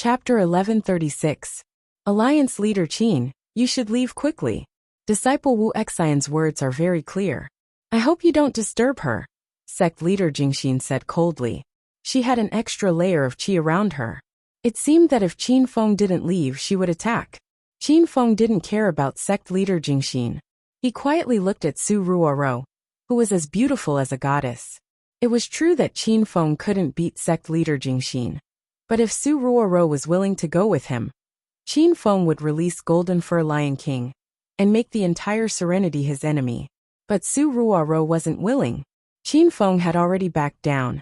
Chapter 1136. Alliance Leader Qin, you should leave quickly. Disciple Wu Xian's words are very clear. I hope you don't disturb her, sect leader Jingxin said coldly. She had an extra layer of qi around her. It seemed that if Qin Feng didn't leave, she would attack. Qin Feng didn't care about sect leader Jingxin. He quietly looked at Su Ruoro, who was as beautiful as a goddess. It was true that Qin Feng couldn't beat sect leader Jingxin. But if Su Ruoro was willing to go with him, Qin Feng would release Golden Fur Lion King and make the entire Serenity his enemy. But Su Ruoro wasn't willing. Qin Feng had already backed down.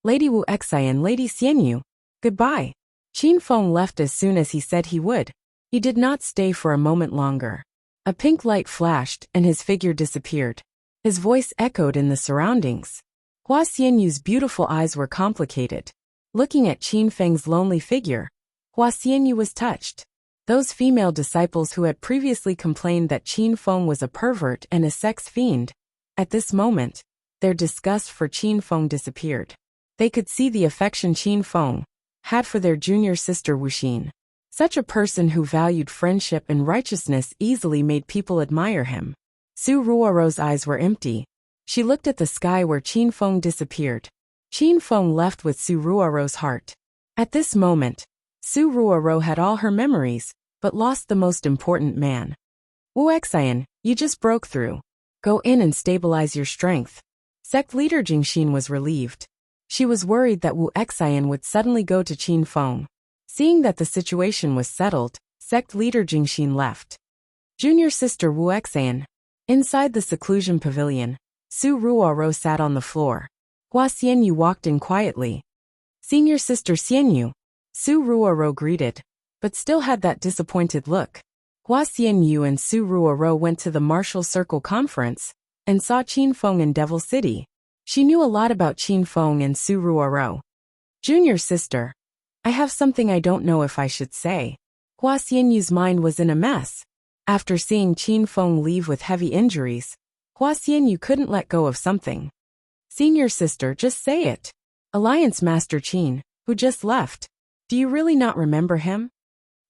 Lady Wu Xian, Lady Xianyu, goodbye. Qin Feng left as soon as he said he would. He did not stay for a moment longer. A pink light flashed and his figure disappeared. His voice echoed in the surroundings. Hua Xianyu's beautiful eyes were complicated. Looking at Qin Feng's lonely figure, Hua Xianyu was touched. Those female disciples who had previously complained that Qin Feng was a pervert and a sex fiend, at this moment, their disgust for Qin Feng disappeared. They could see the affection Qin Feng had for their junior sister Wuxin. Such a person who valued friendship and righteousness easily made people admire him. Su Ruoro's eyes were empty. She looked at the sky where Qin Feng disappeared. Qin Feng left with Su Ruoro's heart. At this moment, Su Ruoro had all her memories, but lost the most important man. Wu Xian, you just broke through. Go in and stabilize your strength. Sect leader Jingxin was relieved. She was worried that Wu Xian would suddenly go to Qin Feng. Seeing that the situation was settled, sect leader Jingxin left. Junior sister Wu Xian. Inside the seclusion pavilion, Su Ruoro sat on the floor. Hua Xianyu walked in quietly. Senior sister Xianyu, Su Ruoro greeted, but still had that disappointed look. Hua Xianyu and Su Ruoro went to the Martial Circle conference and saw Qin Feng in Devil City. She knew a lot about Qin Feng and Su Ruoro. Junior sister, I have something I don't know if I should say. Hua Xianyu's mind was in a mess. After seeing Qin Feng leave with heavy injuries, Hua Xianyu couldn't let go of something. Senior sister, just say it. Alliance Master Qin, who just left. Do you really not remember him?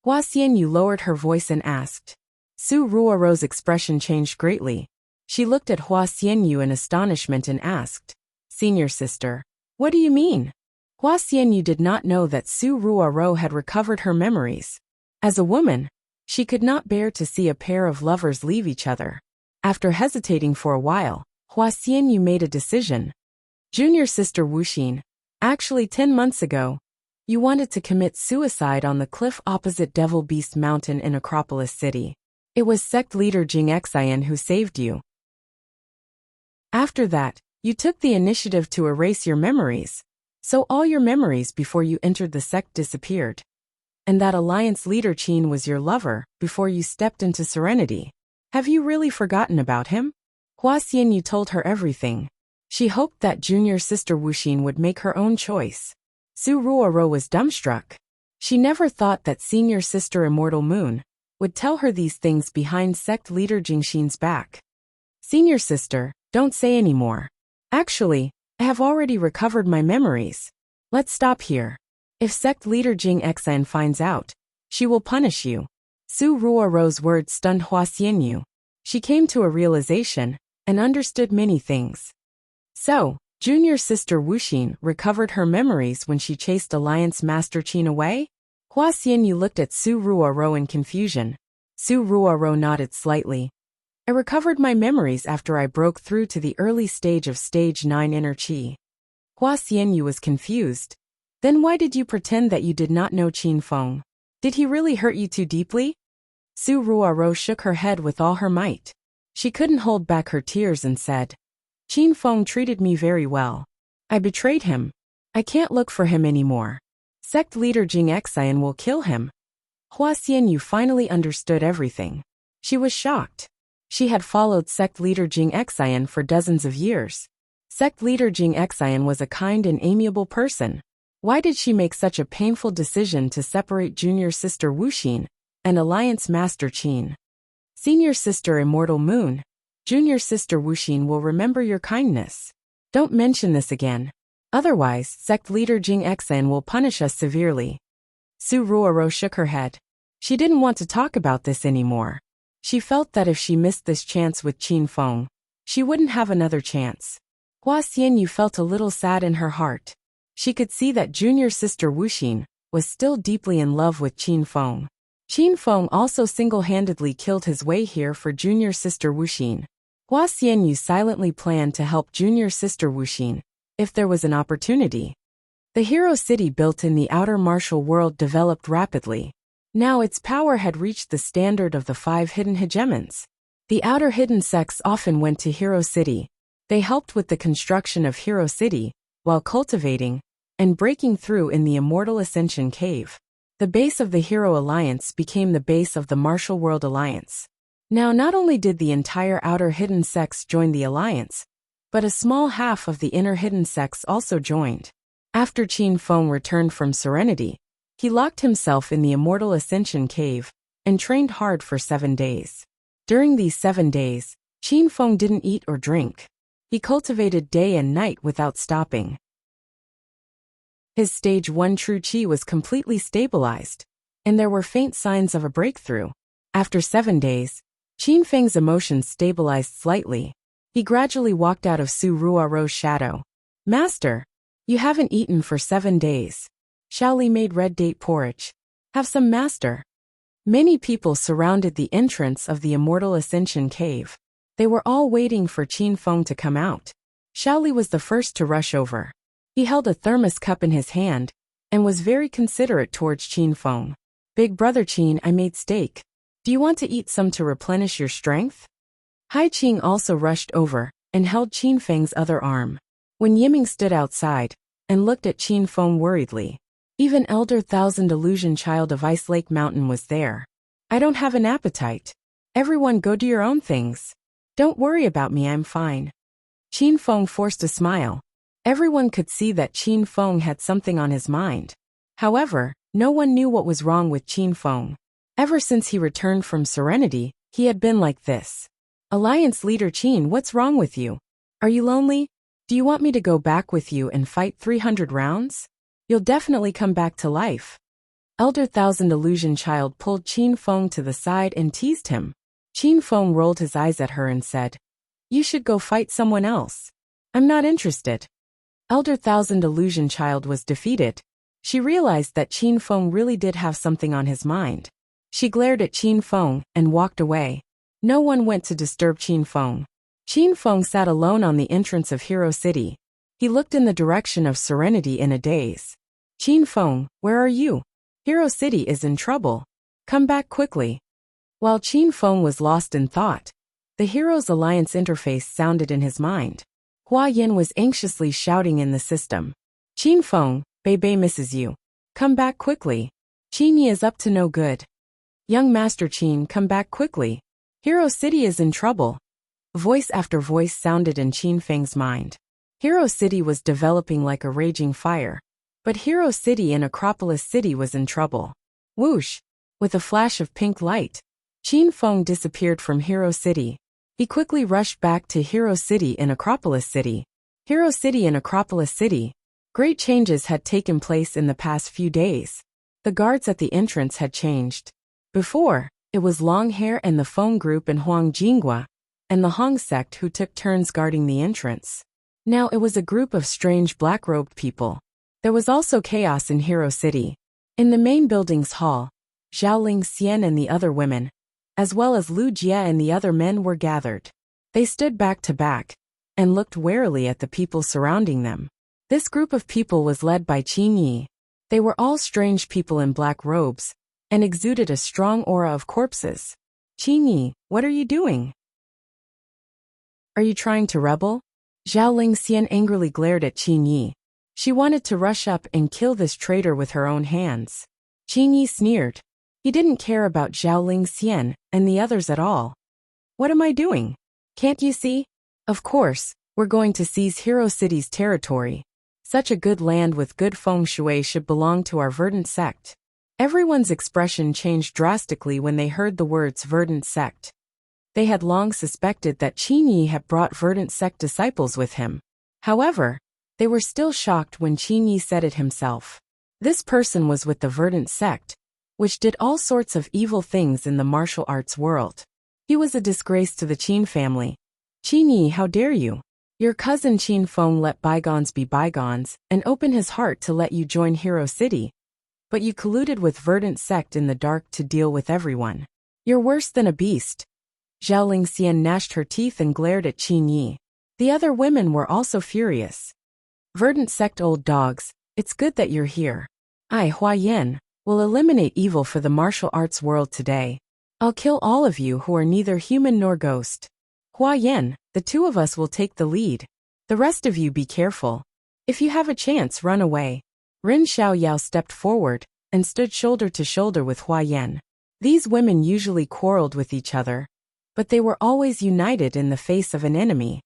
Hua Xianyu lowered her voice and asked. Su Ruoro's expression changed greatly. She looked at Hua Xianyu in astonishment and asked, Senior sister, what do you mean? Hua Xianyu did not know that Su Ruoro had recovered her memories. As a woman, she could not bear to see a pair of lovers leave each other. After hesitating for a while, Hua Xianyu made a decision. Junior sister Wuxin, actually 10 months ago, you wanted to commit suicide on the cliff opposite Devil Beast Mountain in Acropolis City. It was sect leader Jing Xian who saved you. After that, you took the initiative to erase your memories. So all your memories before you entered the sect disappeared. And that alliance leader Qin was your lover before you stepped into Serenity. Have you really forgotten about him? Hua Xianyu told her everything. She hoped that junior sister Wuxin would make her own choice. Su Ruoro was dumbstruck. She never thought that senior sister Immortal Moon would tell her these things behind sect leader Jingxin's back. Senior sister, don't say any more. Actually, I have already recovered my memories. Let's stop here. If sect leader Jing Xian finds out, she will punish you. Su Ruoro's words stunned Hua Xianyu. She came to a realization and understood many things. So, junior sister Wuxin recovered her memories when she chased Alliance Master Qin away? Hua Xianyu looked at Su Ruoro in confusion. Su Ruoro nodded slightly. I recovered my memories after I broke through to the early stage of Stage 9 Inner Qi. Hua Xianyu was confused. Then why did you pretend that you did not know Qin Feng? Did he really hurt you too deeply? Su Ruoro shook her head with all her might. She couldn't hold back her tears and said, Qin Feng treated me very well. I betrayed him. I can't look for him anymore. Sect leader Jing Xian will kill him. Hua Xianyu finally understood everything. She was shocked. She had followed sect leader Jing Xian for dozens of years. Sect leader Jing Xian was a kind and amiable person. Why did she make such a painful decision to separate junior sister Wuxin and alliance master Qin? Senior sister Immortal Moon, junior sister Wuxin will remember your kindness. Don't mention this again. Otherwise, sect leader Jing Xian will punish us severely. Su Ruoro shook her head. She didn't want to talk about this anymore. She felt that if she missed this chance with Qin Feng, she wouldn't have another chance. Hua Xianyu felt a little sad in her heart. She could see that junior sister Wuxin was still deeply in love with Qin Feng. Qin Feng also single-handedly killed his way here for junior sister Wuxin. Hua Xianyu silently planned to help junior sister Wuxin if there was an opportunity. The hero city built in the outer martial world developed rapidly. Now its power had reached the standard of the 5 hidden hegemons. The outer hidden sects often went to Hero City. They helped with the construction of Hero City, while cultivating and breaking through in the Immortal Ascension Cave. The base of the Hero Alliance became the base of the Martial World Alliance. Now not only did the entire outer hidden sects join the alliance, but a small half of the inner hidden sects also joined. After Qin Feng returned from Serenity, he locked himself in the Immortal Ascension Cave and trained hard for 7 days. During these 7 days, Qin Feng didn't eat or drink. He cultivated day and night without stopping. His stage 1 true qi was completely stabilized, and there were faint signs of a breakthrough. After 7 days, Qin Feng's emotions stabilized slightly. He gradually walked out of Su Ruoro's shadow. Master, you haven't eaten for 7 days. Shaoli made red date porridge. Have some, master. Many people surrounded the entrance of the Immortal Ascension Cave. They were all waiting for Qin Feng to come out. Shaoli was the first to rush over. He held a thermos cup in his hand and was very considerate towards Qin Feng. Big brother Qin, I made steak. Do you want to eat some to replenish your strength? Hai Qing also rushed over and held Qin Feng's other arm. When Yiming stood outside and looked at Qin Feng worriedly, even Elder Thousand Illusion Child of Ice Lake Mountain was there. I don't have an appetite. Everyone go do your own things. Don't worry about me, I'm fine. Qin Feng forced a smile. Everyone could see that Qin Feng had something on his mind. However, no one knew what was wrong with Qin Feng. Ever since he returned from Serenity, he had been like this. Alliance leader Qin, what's wrong with you? Are you lonely? Do you want me to go back with you and fight 300 rounds? You'll definitely come back to life. Elder Thousand Illusion Child pulled Qin Feng to the side and teased him. Qin Feng rolled his eyes at her and said, You should go fight someone else. I'm not interested. Elder Thousand Illusion Child was defeated. She realized that Qin Feng really did have something on his mind. She glared at Qin Feng and walked away. No one went to disturb Qin Feng. Qin Feng sat alone on the entrance of Hero City. He looked in the direction of Serenity in a daze. Qin Feng, where are you? Hero City is in trouble. Come back quickly. While Qin Feng was lost in thought, the Heroes Alliance interface sounded in his mind. Hua Yin was anxiously shouting in the system. Qin Feng, Bei Bei misses you. Come back quickly. Qin Yi is up to no good. Young Master Qin, come back quickly. Hero City is in trouble. Voice after voice sounded in Qin Feng's mind. Hero City was developing like a raging fire. But Hero City in Acropolis City was in trouble. Whoosh! With a flash of pink light, Qin Feng disappeared from Hero City. He quickly rushed back to Hero City in Acropolis City. Hero City in Acropolis City. Great changes had taken place in the past few days. The guards at the entrance had changed. Before, it was Long Hair and the Feng group in Huang Jingua, and the Hong sect who took turns guarding the entrance. Now it was a group of strange black-robed people. There was also chaos in Hero City. In the main building's hall, Zhaoling Xian and the other women, as well as Lu Jie and the other men were gathered. They stood back to back and looked warily at the people surrounding them. This group of people was led by Qin Yi. They were all strange people in black robes and exuded a strong aura of corpses. Qin Yi, what are you doing? Are you trying to rebel? Zhaoling Xian angrily glared at Qin Yi. She wanted to rush up and kill this traitor with her own hands. Qin Yi sneered. He didn't care about Zhaoling Xian and the others at all. What am I doing? Can't you see? Of course, we're going to seize Hero City's territory. Such a good land with good feng shui should belong to our verdant sect. Everyone's expression changed drastically when they heard the words verdant sect. They had long suspected that Qin Yi had brought verdant sect disciples with him. However, they were still shocked when Qin Yi said it himself. This person was with the Verdant sect, which did all sorts of evil things in the martial arts world. He was a disgrace to the Qin family. Qin Yi, how dare you? Your cousin Qin Feng let bygones be bygones and open his heart to let you join Hero City. But you colluded with Verdant sect in the dark to deal with everyone. You're worse than a beast. Zhao Lingxian gnashed her teeth and glared at Qin Yi. The other women were also furious. Verdant sect old dogs, it's good that you're here. I, Hua Yan, will eliminate evil for the martial arts world today. I'll kill all of you who are neither human nor ghost. Hua Yan, the two of us will take the lead. The rest of you be careful. If you have a chance, run away. Rin Xiaoyao stepped forward and stood shoulder to shoulder with Hua Yan. These women usually quarreled with each other, but they were always united in the face of an enemy.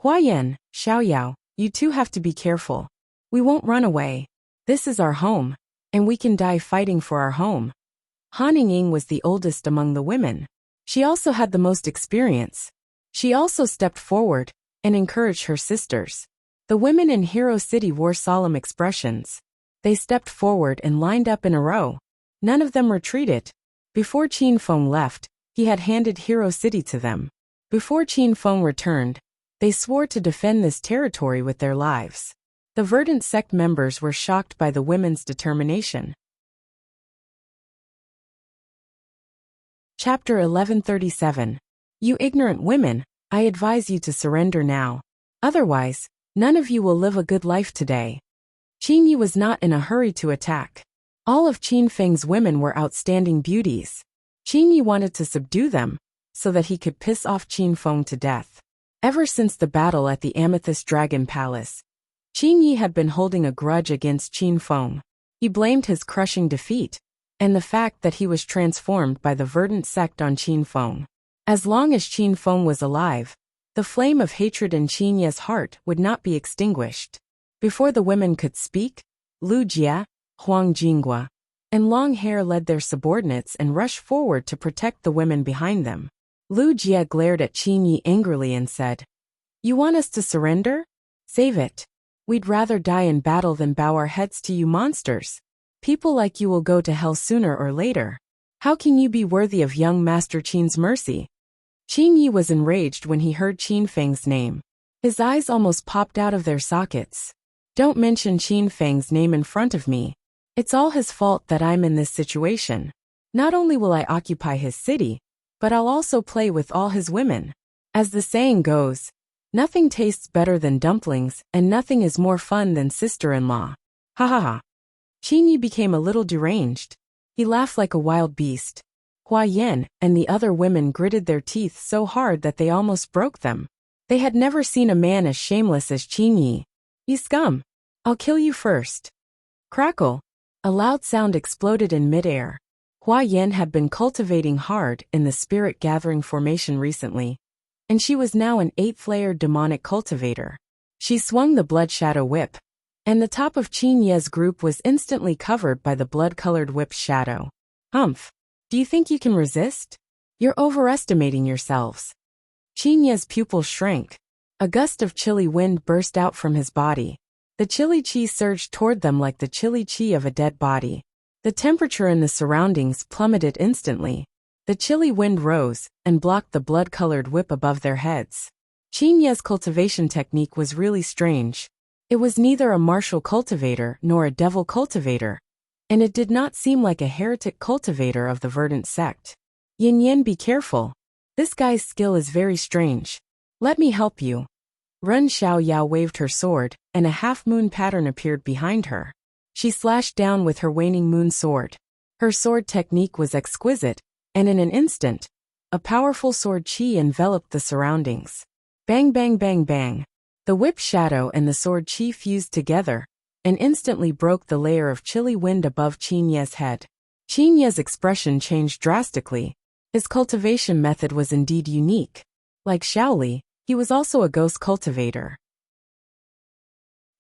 Hua Yan, Xiaoyao, you two have to be careful. We won't run away. This is our home, and we can die fighting for our home. Han Ying was the oldest among the women. She also had the most experience. She also stepped forward and encouraged her sisters. The women in Hero City wore solemn expressions. They stepped forward and lined up in a row. None of them retreated. Before Qin Feng left, he had handed Hero City to them. Before Qin Feng returned, they swore to defend this territory with their lives. The Verdant sect members were shocked by the women's determination. Chapter 1137. You ignorant women, I advise you to surrender now. Otherwise, none of you will live a good life today. Qin Yi was not in a hurry to attack. All of Qin Feng's women were outstanding beauties. Qin Yi wanted to subdue them, so that he could piss off Qin Feng to death. Ever since the battle at the Amethyst Dragon Palace, Qin Yi had been holding a grudge against Qin Feng. He blamed his crushing defeat, and the fact that he was transformed by the Verdant sect on Qin Feng. As long as Qin Feng was alive, the flame of hatred in Qin Ye's heart would not be extinguished. Before the women could speak, Lu Jia, Huang Jinghua, and Long Hair led their subordinates and rushed forward to protect the women behind them. Lu Jia glared at Qin Yi angrily and said, "You want us to surrender? Save it. We'd rather die in battle than bow our heads to you monsters. People like you will go to hell sooner or later. How can you be worthy of young Master Qin's mercy?" Qin Yi was enraged when he heard Qin Feng's name. His eyes almost popped out of their sockets. Don't mention Qin Feng's name in front of me. It's all his fault that I'm in this situation. Not only will I occupy his city, but I'll also play with all his women. As the saying goes, nothing tastes better than dumplings, and nothing is more fun than sister-in-law. Ha ha ha. Qin Yi became a little deranged. He laughed like a wild beast. Hua Yan and the other women gritted their teeth so hard that they almost broke them. They had never seen a man as shameless as Qin Yi. "You scum! I'll kill you first." Crackle! A loud sound exploded in midair. Hua Yan had been cultivating hard in the spirit-gathering formation recently, and she was now an 8th-layered demonic cultivator. She swung the blood shadow whip, and the top of Qin Ye's group was instantly covered by the blood-colored whip's shadow. Humph! Do you think you can resist? You're overestimating yourselves. Qin Ye's pupils shrank. A gust of chilly wind burst out from his body. The chilly qi surged toward them like the chilly qi of a dead body. The temperature in the surroundings plummeted instantly. The chilly wind rose and blocked the blood-colored whip above their heads. Qin Ye's cultivation technique was really strange. It was neither a martial cultivator nor a devil cultivator, and it did not seem like a heretic cultivator of the Verdant sect. Yin Yin, be careful. This guy's skill is very strange. Let me help you. Ren Xiaoyao waved her sword, and a half-moon pattern appeared behind her. She slashed down with her waning moon sword. Her sword technique was exquisite, and in an instant, a powerful sword chi enveloped the surroundings. Bang bang bang bang. The whip shadow and the sword chi fused together, and instantly broke the layer of chilly wind above Qin Ye's head. Qin Ye's expression changed drastically. His cultivation method was indeed unique. Like Shaoli, he was also a ghost cultivator.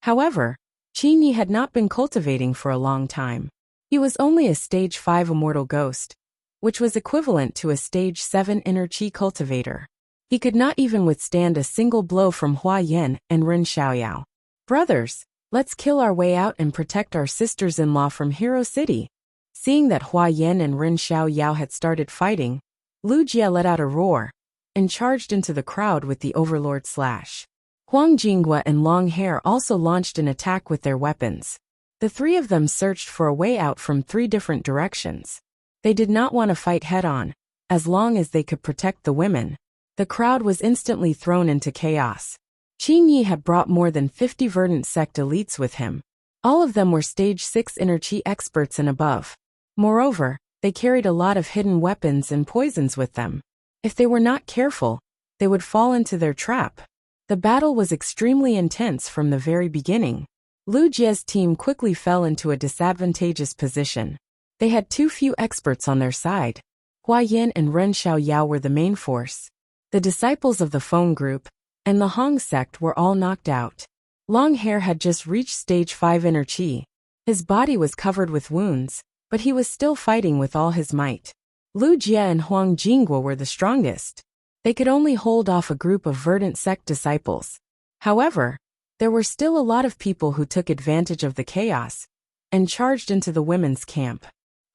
However, Qin Yi had not been cultivating for a long time. He was only a stage 5 immortal ghost, which was equivalent to a stage 7 inner qi cultivator. He could not even withstand a single blow from Hua Yan and Ren Xiaoyao. Brothers, Let's kill our way out and protect our sisters-in-law from Hero City. Seeing that Hua Yan and Ren Xiaoyao had started fighting, Lu Jia let out a roar and charged into the crowd with the Overlord Slash. Huang Jinghua and Long Hair also launched an attack with their weapons. The three of them searched for a way out from three different directions. They did not want to fight head-on, as long as they could protect the women. The crowd was instantly thrown into chaos. Qin Yi had brought more than 50 Verdant Sect elites with him. All of them were Stage 6 Inner Qi experts and above. Moreover, they carried a lot of hidden weapons and poisons with them. If they were not careful, they would fall into their trap. The battle was extremely intense from the very beginning. Lu Jia's team quickly fell into a disadvantageous position. They had too few experts on their side. Hua Yin and Ren Xiaoyao were the main force. The disciples of the Feng group and the Hong sect were all knocked out. Long Hair had just reached Stage 5 Inner Qi. His body was covered with wounds, but he was still fighting with all his might. Lu Jia and Huang Jinghua were the strongest. They could only hold off a group of Verdant Sect disciples. However, there were still a lot of people who took advantage of the chaos and charged into the women's camp.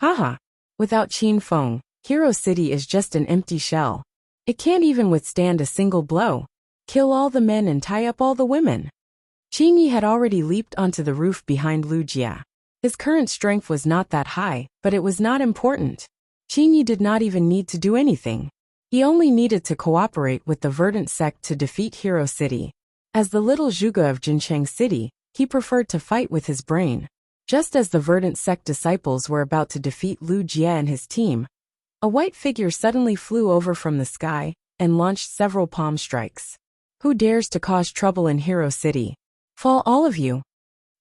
Haha! Without Qin Feng, Hero City is just an empty shell. It can't even withstand a single blow. Kill all the men and tie up all the women. Qin Yi had already leaped onto the roof behind Lu Jia. His current strength was not that high, but it was not important. Qin Yi did not even need to do anything. He only needed to cooperate with the Verdant Sect to defeat Hero City. As the little Zhuge of Jincheng City, he preferred to fight with his brain. Just as the Verdant Sect disciples were about to defeat Lu Jia and his team, a white figure suddenly flew over from the sky and launched several palm strikes. Who dares to cause trouble in Hero City? Fall all of you!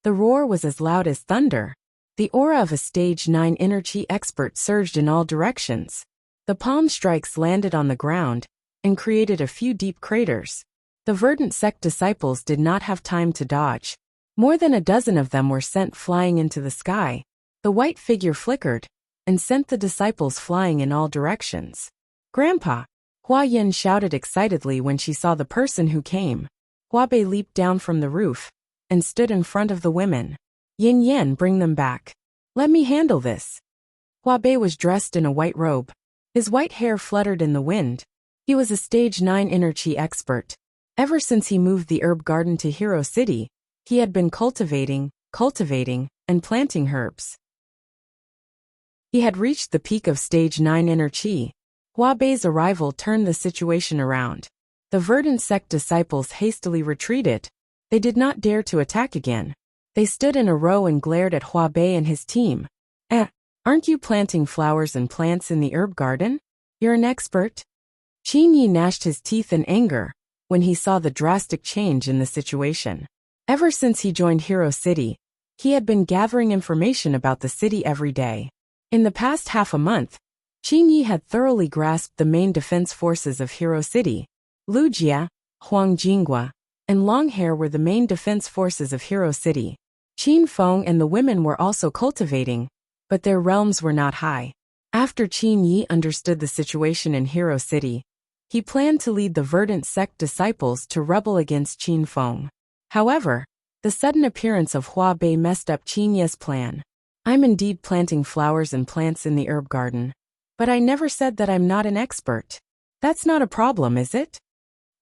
The roar was as loud as thunder. The aura of a Stage 9 Inner Qi expert surged in all directions. The palm strikes landed on the ground and created a few deep craters. The Verdant Sect disciples did not have time to dodge. More than a dozen of them were sent flying into the sky. The white figure flickered and sent the disciples flying in all directions. Grandpa! Hua Yin shouted excitedly when she saw the person who came. Hua Bei leaped down from the roof and stood in front of the women. Yin Yen, bring them back. Let me handle this. Hua Bei was dressed in a white robe. His white hair fluttered in the wind. He was a Stage 9 Inner Qi expert. Ever since he moved the herb garden to Hero City, he had been cultivating, and planting herbs. He had reached the peak of Stage 9 Inner Qi. Hua Bei's arrival turned the situation around. The Verdant Sect disciples hastily retreated. They did not dare to attack again. They stood in a row and glared at Hua Bei and his team. Aren't you planting flowers and plants in the herb garden? You're an expert? Qin Yi gnashed his teeth in anger when he saw the drastic change in the situation. Ever since he joined Hero City, he had been gathering information about the city every day. In the past half a month, Qin Yi had thoroughly grasped the main defense forces of Hero City. Lu Jia, Huang Jinghua, and Long Hair were the main defense forces of Hero City. Qin Feng and the women were also cultivating, but their realms were not high. After Qin Yi understood the situation in Hero City, he planned to lead the Verdant Sect disciples to rebel against Qin Feng. However, the sudden appearance of Hua Bei messed up Qin Yi's plan. I'm indeed planting flowers and plants in the herb garden, but I never said that I'm not an expert. That's not a problem, is it?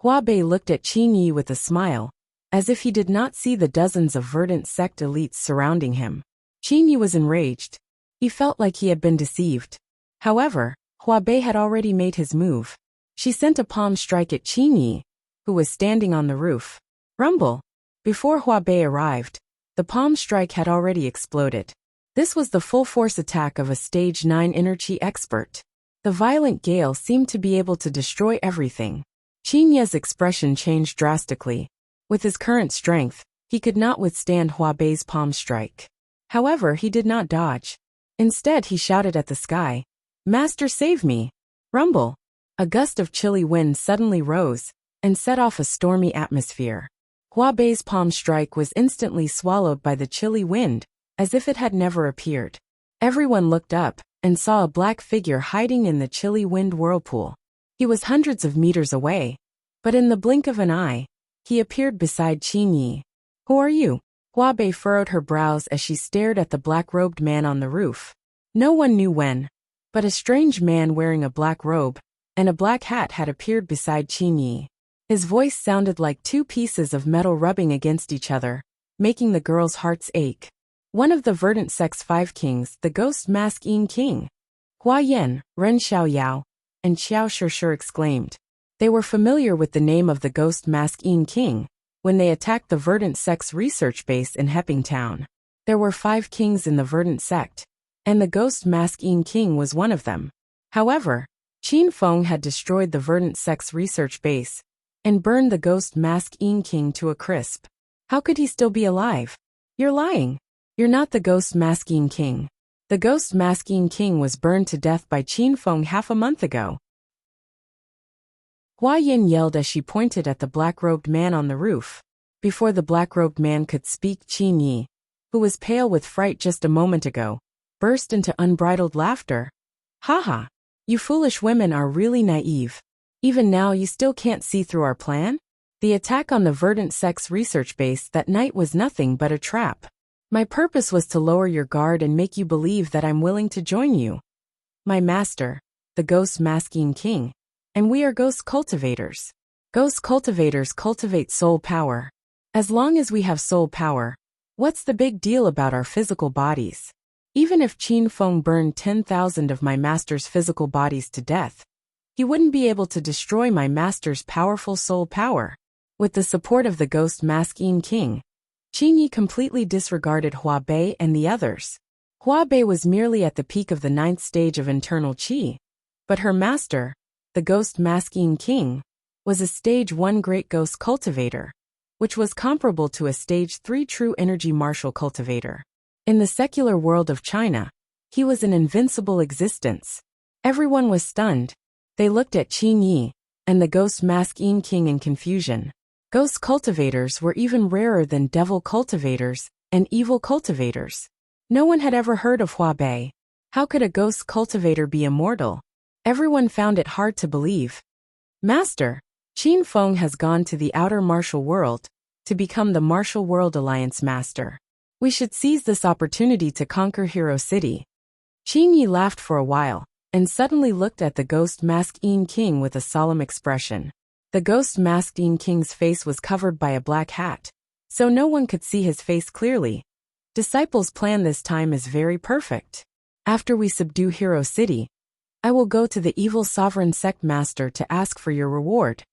Hua Bei looked at Qin Yi with a smile, as if he did not see the dozens of Verdant Sect elites surrounding him. Qin Yi was enraged. He felt like he had been deceived. However, Hua Bei had already made his move. She sent a palm strike at Qin Yi, who was standing on the roof. Rumble! Before Hua Bei arrived, the palm strike had already exploded. This was the full-force attack of a Stage 9 Inner Qi expert. The violent gale seemed to be able to destroy everything. Qin Yi's expression changed drastically. With his current strength, he could not withstand Hua Bei's palm strike. However, he did not dodge. Instead, he shouted at the sky, "Master, save me!" Rumble! A gust of chilly wind suddenly rose and set off a stormy atmosphere. Hua Bei's palm strike was instantly swallowed by the chilly wind, as if it had never appeared. Everyone looked up and saw a black figure hiding in the chilly wind whirlpool. He was hundreds of meters away, but in the blink of an eye, he appeared beside Qin Yi. Who are you? Hua Bei furrowed her brows as she stared at the black-robed man on the roof. No one knew when, but a strange man wearing a black robe and a black hat had appeared beside Qin Yi. His voice sounded like two pieces of metal rubbing against each other, making the girls' hearts ache. One of the verdant sect's 5 kings, the ghost mask Yin King. Hua Yan, Ren Xiaoyao, and Xiao Shishir exclaimed. They were familiar with the name of the ghost mask Yin King when they attacked the verdant sect's research base in Heping Town. There were 5 kings in the verdant sect, and the ghost mask Yin King was one of them. However, Qin Feng had destroyed the verdant sect's research base and burned the ghost mask Yin King to a crisp. How could he still be alive? You're lying. You're not the ghost mask Yin King. The ghost mask Yin King was burned to death by Qin Feng half a month ago. Hua Yin yelled as she pointed at the black-robed man on the roof. Before the black-robed man could speak, Qin Yi, who was pale with fright just a moment ago, burst into unbridled laughter. Haha, you foolish women are really naive. Even now you still can't see through our plan? The attack on the verdant sect's research base that night was nothing but a trap. My purpose was to lower your guard and make you believe that I'm willing to join you. My master, the ghost mask Yin King, and we are ghost cultivators. Ghost cultivators cultivate soul power. As long as we have soul power, what's the big deal about our physical bodies? Even if Qin Feng burned 10,000 of my master's physical bodies to death, he wouldn't be able to destroy my master's powerful soul power. With the support of the ghost mask Yin King, Qin Yi completely disregarded Hua Bei and the others. Hua Bei was merely at the peak of the 9th stage of internal qi, but her master, the ghost mask Yin King, was a stage 1 great ghost cultivator, which was comparable to a stage 3 true energy martial cultivator. In the secular world of China, he was an invincible existence. Everyone was stunned. They looked at Qin Yi and the ghost mask Yin King in confusion. Ghost cultivators were even rarer than devil cultivators and evil cultivators. No one had ever heard of Hua Bei. How could a ghost cultivator be immortal? Everyone found it hard to believe. Master, Qin Feng has gone to the outer martial world to become the Martial World Alliance Master. We should seize this opportunity to conquer Hero City. Qin Yi laughed for a while and suddenly looked at the ghost masked Yin King with a solemn expression. The ghost masked Yin King's face was covered by a black hat, so no one could see his face clearly. Disciples' plan this time is very perfect. After we subdue Hero City, I will go to the evil sovereign sect master to ask for your reward.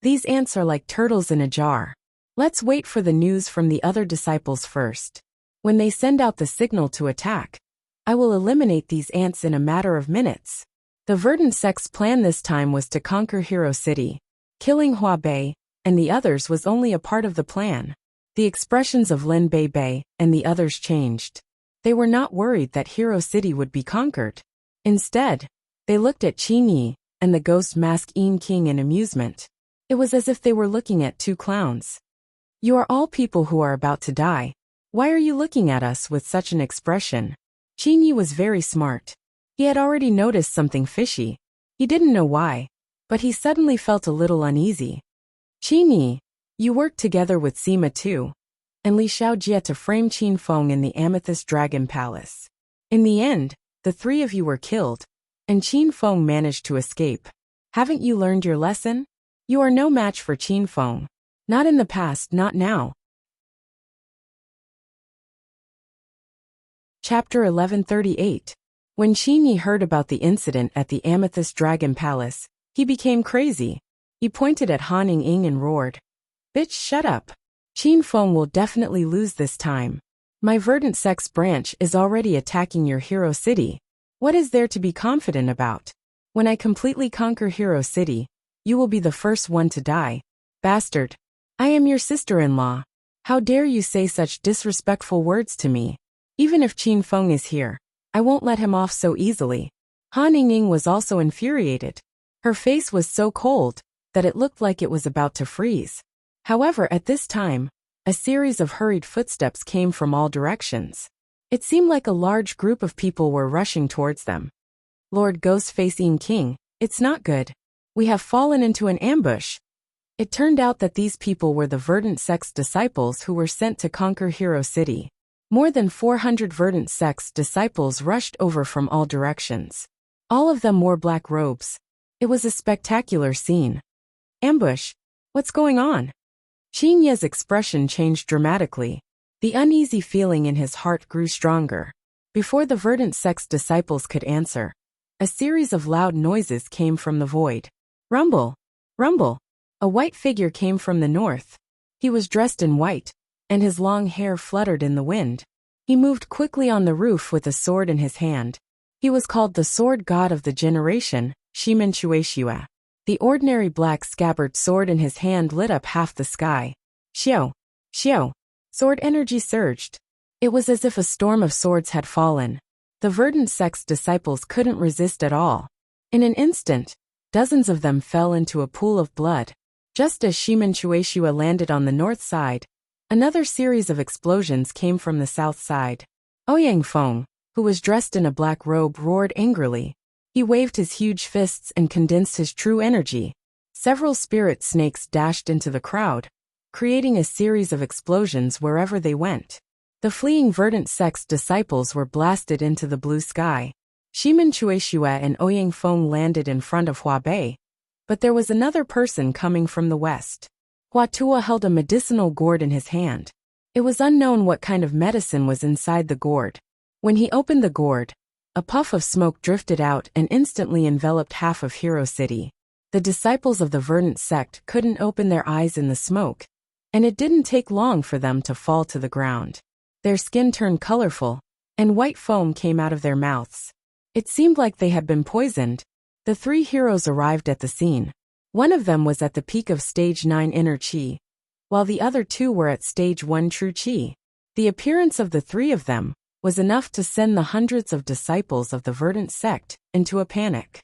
These ants are like turtles in a jar. Let's wait for the news from the other disciples first. When they send out the signal to attack, I will eliminate these ants in a matter of minutes. The verdant sect's plan this time was to conquer Hero City. Killing Hua Bei and the others was only a part of the plan. The expressions of Lin Bei Bei and the others changed. They were not worried that Hero City would be conquered. Instead, they looked at Qin Yi and the ghost mask Yin King in amusement. It was as if they were looking at two clowns. You are all people who are about to die. Why are you looking at us with such an expression? Qin Yi was very smart. He had already noticed something fishy. He didn't know why, but he suddenly felt a little uneasy. Qin Yi, you worked together with Sima Tu and Li Xiaojie to frame Qin Feng in the Amethyst Dragon Palace. In the end, the 3 of you were killed, and Qin Feng managed to escape. Haven't you learned your lesson? You are no match for Qin Feng. Not in the past, not now. Chapter 1138. When Qin Yi heard about the incident at the Amethyst Dragon Palace, he became crazy. He pointed at Han Ying and roared, "Bitch, shut up. Qin Feng will definitely lose this time. My verdant sect's branch is already attacking your Hero City. What is there to be confident about? When I completely conquer Hero City, you will be the first one to die. Bastard. I am your sister-in-law. How dare you say such disrespectful words to me? Even if Qin Feng is here, I won't let him off so easily." Han Ying was also infuriated. Her face was so cold that it looked like it was about to freeze. However, at this time, a series of hurried footsteps came from all directions. It seemed like a large group of people were rushing towards them. "Lord Ghostface Yin King, it's not good. We have fallen into an ambush." It turned out that these people were the verdant sect's disciples who were sent to conquer Hero City. More than 400 verdant sect's disciples rushed over from all directions. All of them wore black robes. It was a spectacular scene. Ambush. What's going on? Qin Ye's expression changed dramatically. The uneasy feeling in his heart grew stronger. Before the verdant sect's disciples could answer, a series of loud noises came from the void. Rumble! Rumble! A white figure came from the north. He was dressed in white, and his long hair fluttered in the wind. He moved quickly on the roof with a sword in his hand. He was called the sword god of the generation, Shimen Shueishua. The ordinary black scabbard sword in his hand lit up half the sky. Xiao! Xiao! Sword energy surged. It was as if a storm of swords had fallen. The verdant sect's disciples couldn't resist at all. In an instant, dozens of them fell into a pool of blood. Just as Shimen Shueishua landed on the north side, another series of explosions came from the south side. Ouyang Feng, who was dressed in a black robe, roared angrily. He waved his huge fists and condensed his true energy. Several spirit snakes dashed into the crowd, creating a series of explosions wherever they went. The fleeing verdant sect's disciples were blasted into the blue sky. Shimen Shueishua and Ouyang Feng landed in front of Hua Bei. But there was another person coming from the west. Hua Tuo held a medicinal gourd in his hand. It was unknown what kind of medicine was inside the gourd. When he opened the gourd, a puff of smoke drifted out and instantly enveloped half of Hero City. The disciples of the verdant sect couldn't open their eyes in the smoke, and it didn't take long for them to fall to the ground. Their skin turned colorful, and white foam came out of their mouths. It seemed like they had been poisoned. The three heroes arrived at the scene. One of them was at the peak of Stage 9 Inner Qi, while the other two were at Stage 1 True Qi. The appearance of the three of them was enough to send the hundreds of disciples of the verdant sect into a panic.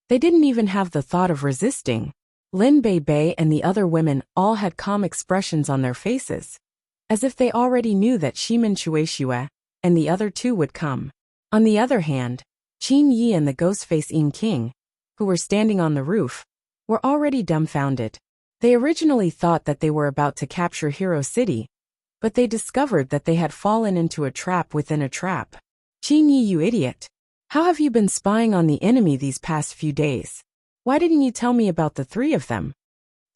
They didn't even have the thought of resisting. Lin Bei and the other women all had calm expressions on their faces, as if they already knew that Shimen Shueishua and the other two would come. On the other hand, Qin Yi and the Ghostface Yin King, who were standing on the roof, were already dumbfounded. They originally thought that they were about to capture Hero City, but they discovered that they had fallen into a trap within a trap. Qin Yi, you idiot! How have you been spying on the enemy these past few days? Why didn't you tell me about the three of them?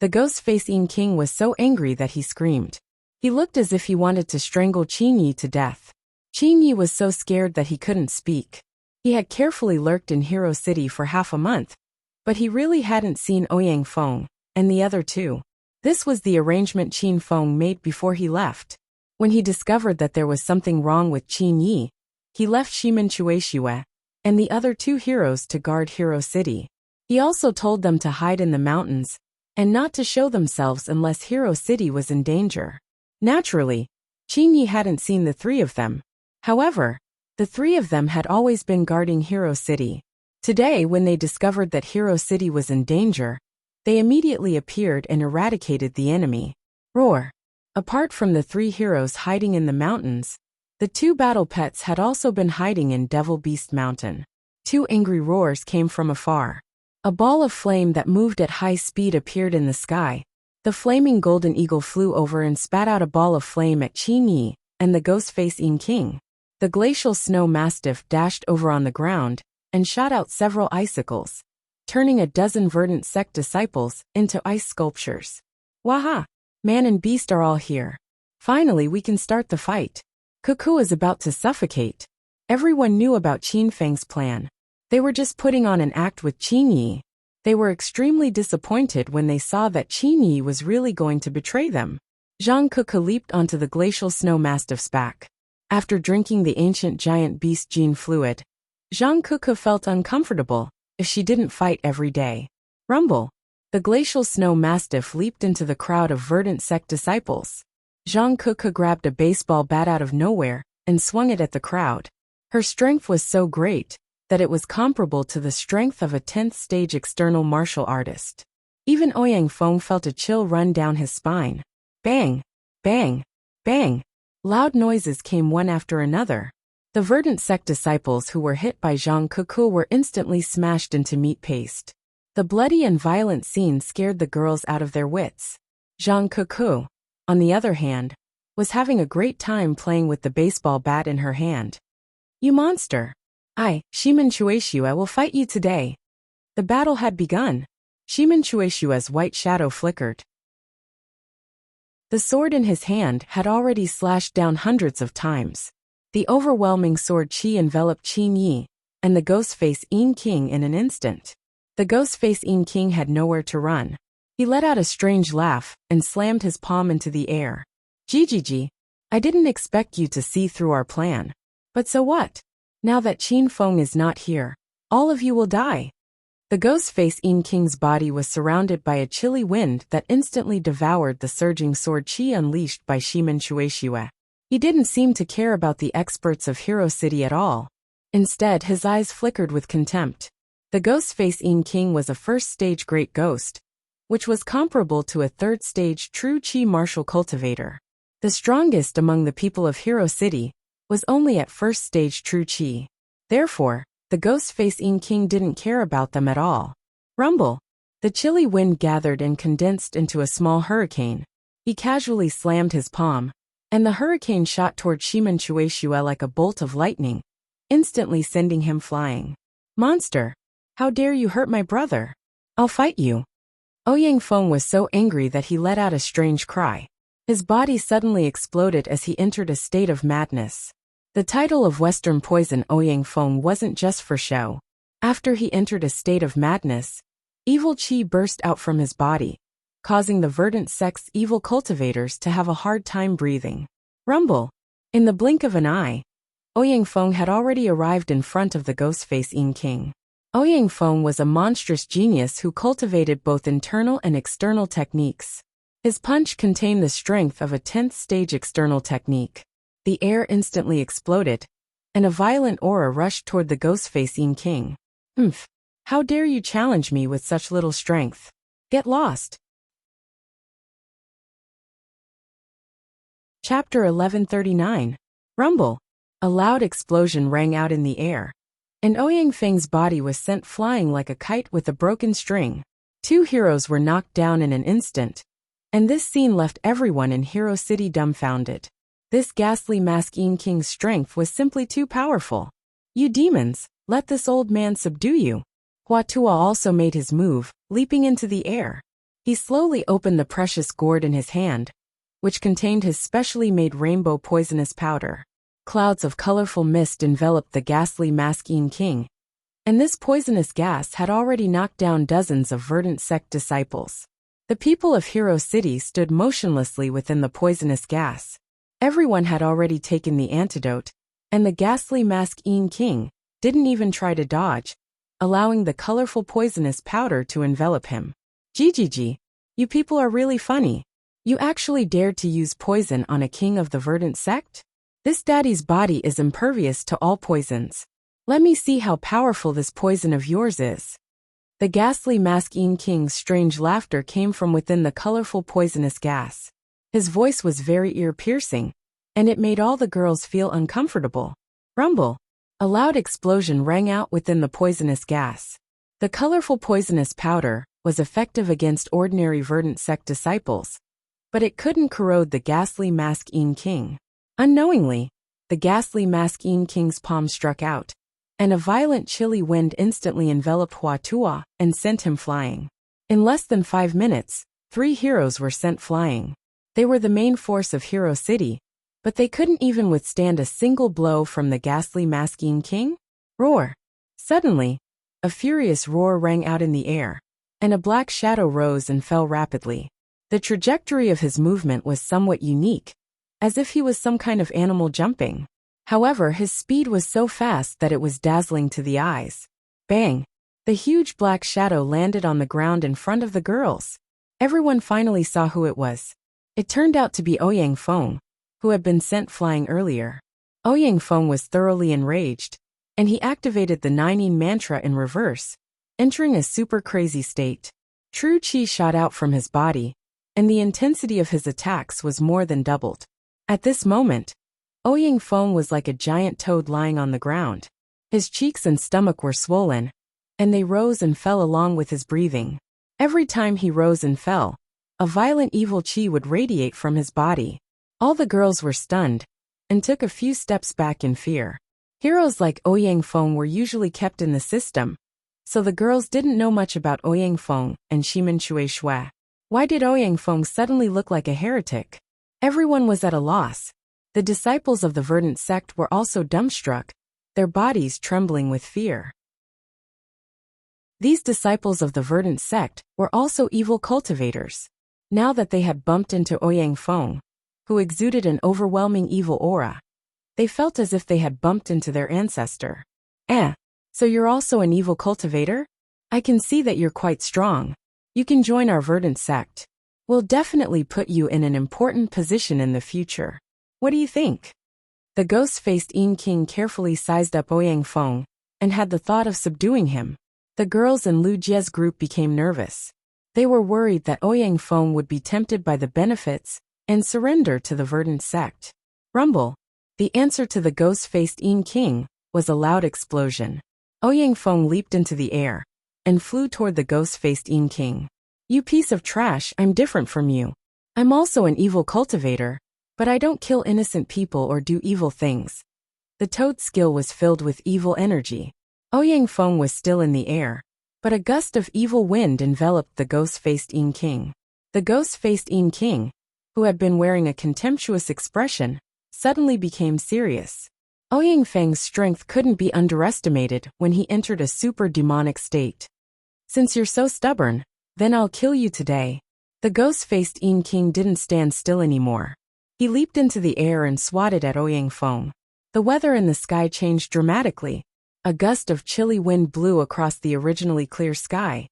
The Ghostface Yin King was so angry that he screamed. He looked as if he wanted to strangle Qin Yi to death. Qin Yi was so scared that he couldn't speak. He had carefully lurked in Hero City for half a month, but he really hadn't seen Ouyang Feng and the other two. This was the arrangement Qin Feng made before he left. When he discovered that there was something wrong with Qin Yi, he left Shimen Shueishua and the other two heroes to guard Hero City. He also told them to hide in the mountains and not to show themselves unless Hero City was in danger. Naturally, Qin Yi hadn't seen the three of them. However, the three of them had always been guarding Hero City. Today, when they discovered that Hero City was in danger, they immediately appeared and eradicated the enemy. Roar! Apart from the three heroes hiding in the mountains, the two battle pets had also been hiding in Devil Beast Mountain. Two angry roars came from afar. A ball of flame that moved at high speed appeared in the sky. The flaming golden eagle flew over and spat out a ball of flame at Qin Yi and the Ghostface Yin King. The glacial snow mastiff dashed over on the ground and shot out several icicles, turning a dozen verdant sect disciples into ice sculptures. Waha! Man and beast are all here. Finally, we can start the fight. Cuckoo is about to suffocate. Everyone knew about Qin Feng's plan. They were just putting on an act with Qin Yi. They were extremely disappointed when they saw that Qin Yi was really going to betray them. Zhang Cuckoo leaped onto the glacial snow mastiff's back. After drinking the ancient giant beast gene fluid, Zhang Cuckoo felt uncomfortable if she didn't fight every day. Rumble! The glacial snow mastiff leaped into the crowd of verdant sect disciples. Zhang Cuckoo grabbed a baseball bat out of nowhere and swung it at the crowd. Her strength was so great that it was comparable to the strength of a 10th stage external martial artist. Even Ouyang Feng felt a chill run down his spine. Bang! Bang! Bang! Loud noises came one after another. The verdant sect disciples who were hit by Zhang Cuckoo were instantly smashed into meat paste. The bloody and violent scene scared the girls out of their wits. Zhang Kuku, on the other hand, was having a great time playing with the baseball bat in her hand. You monster! Shimin Chueshu, I will fight you today. The battle had begun. Shimin Chueshu's white shadow flickered. The sword in his hand had already slashed down hundreds of times. The overwhelming sword chi enveloped Qin Yi and the Ghostface In King in an instant. The Ghostface In King had nowhere to run. He let out a strange laugh and slammed his palm into the air. Gigi, I didn't expect you to see through our plan. But so what? Now that Qin Feng is not here, all of you will die. The Ghostface In King's body was surrounded by a chilly wind that instantly devoured the surging sword chi unleashed by Shimin Chueshue. He didn't seem to care about the experts of Hero City at all. Instead, his eyes flickered with contempt. The Ghostface In King was a first-stage Great Ghost, which was comparable to a third-stage True Chi Martial Cultivator. The strongest among the people of Hero City was only at first-stage True Chi. Therefore, the Ghostface In King didn't care about them at all. Rumble! The chilly wind gathered and condensed into a small hurricane. He casually slammed his palm, and the hurricane shot toward Shimin Chueshue like a bolt of lightning, instantly sending him flying. Monster! How dare you hurt my brother? I'll fight you! Ouyang Feng was so angry that he let out a strange cry. His body suddenly exploded as he entered a state of madness. The title of Western Poison Ouyang Feng wasn't just for show. After he entered a state of madness, evil qi burst out from his body, causing the verdant sect's evil cultivators to have a hard time breathing. Rumble! In the blink of an eye, Ouyang Feng had already arrived in front of the Ghostface In King. Ouyang Feng was a monstrous genius who cultivated both internal and external techniques. His punch contained the strength of a 10th stage external technique. The air instantly exploded, and a violent aura rushed toward the Ghostface In King. How dare you challenge me with such little strength? Get lost! Chapter 1139. Rumble! A loud explosion rang out in the air, and Ouyang Feng's body was sent flying like a kite with a broken string. Two heroes were knocked down in an instant, and this scene left everyone in Hero City dumbfounded. This ghastly mask In King's strength was simply too powerful. You demons, let this old man subdue you. Hua Tua also made his move, leaping into the air. He slowly opened the precious gourd in his hand, which contained his specially made rainbow poisonous powder. Clouds of colorful mist enveloped the ghastly mask In King, and this poisonous gas had already knocked down dozens of verdant sect disciples. The people of Hero City stood motionlessly within the poisonous gas. Everyone had already taken the antidote, and the ghastly mask In King didn't even try to dodge, allowing the colorful poisonous powder to envelop him. Gigi, you people are really funny. You actually dared to use poison on a king of the verdant sect? This daddy's body is impervious to all poisons. Let me see how powerful this poison of yours is. The ghastly mask In King's strange laughter came from within the colorful poisonous gas. His voice was very ear-piercing, and it made all the girls feel uncomfortable. Rumble! A loud explosion rang out within the poisonous gas. The colorful poisonous powder was effective against ordinary verdant sect disciples, but it couldn't corrode the ghastly mask In King. Unknowingly, the ghastly mask In King's palm struck out, and a violent chilly wind instantly enveloped Hua Tua and sent him flying. In less than 5 minutes, 3 heroes were sent flying. They were the main force of Hero City, but they couldn't even withstand a single blow from the ghastly mask In King. Roar! Suddenly, a furious roar rang out in the air, and a black shadow rose and fell rapidly. The trajectory of his movement was somewhat unique, as if he was some kind of animal jumping. However, his speed was so fast that it was dazzling to the eyes. Bang! The huge black shadow landed on the ground in front of the girls. Everyone finally saw who it was. It turned out to be Ouyang Feng, who had been sent flying earlier. Ouyang Feng was thoroughly enraged, and he activated the Nining mantra in reverse, entering a super crazy state. True Qi shot out from his body, and the intensity of his attacks was more than doubled. At this moment, Ouyang Feng was like a giant toad lying on the ground. His cheeks and stomach were swollen, and they rose and fell along with his breathing. Every time he rose and fell, a violent evil chi would radiate from his body. All the girls were stunned and took a few steps back in fear. Heroes like Ouyang Feng were usually kept in the system, so the girls didn't know much about Ouyang Feng and Shimen Shui Shui. Why did Ouyang Feng suddenly look like a heretic? Everyone was at a loss. The disciples of the verdant sect were also dumbstruck, their bodies trembling with fear. These disciples of the verdant sect were also evil cultivators. Now that they had bumped into Ouyang Feng, who exuded an overwhelming evil aura, they felt as if they had bumped into their ancestor. So you're also an evil cultivator? I can see that you're quite strong. You can join our verdant sect. We'll definitely put you in an important position in the future. What do you think? The ghost-faced Yin King carefully sized up Ouyang Feng and had the thought of subduing him. The girls in Lu Jie's group became nervous. They were worried that Ouyang Feng would be tempted by the benefits and surrender to the verdant sect. Rumble. The answer to the ghost-faced Yin King was a loud explosion. Ouyang Feng leaped into the air and flew toward the ghost-faced Yin King. You piece of trash, I'm different from you. I'm also an evil cultivator, but I don't kill innocent people or do evil things. The toad skill was filled with evil energy. Ouyang Feng was still in the air, but a gust of evil wind enveloped the ghost-faced Yin King. The ghost-faced Yin King, who had been wearing a contemptuous expression, suddenly became serious. Ouyang Feng's strength couldn't be underestimated when he entered a super demonic state. Since you're so stubborn, then I'll kill you today. The ghost-faced Yin King didn't stand still anymore. He leaped into the air and swatted at Ouyang Feng. The weather in the sky changed dramatically. A gust of chilly wind blew across the originally clear sky,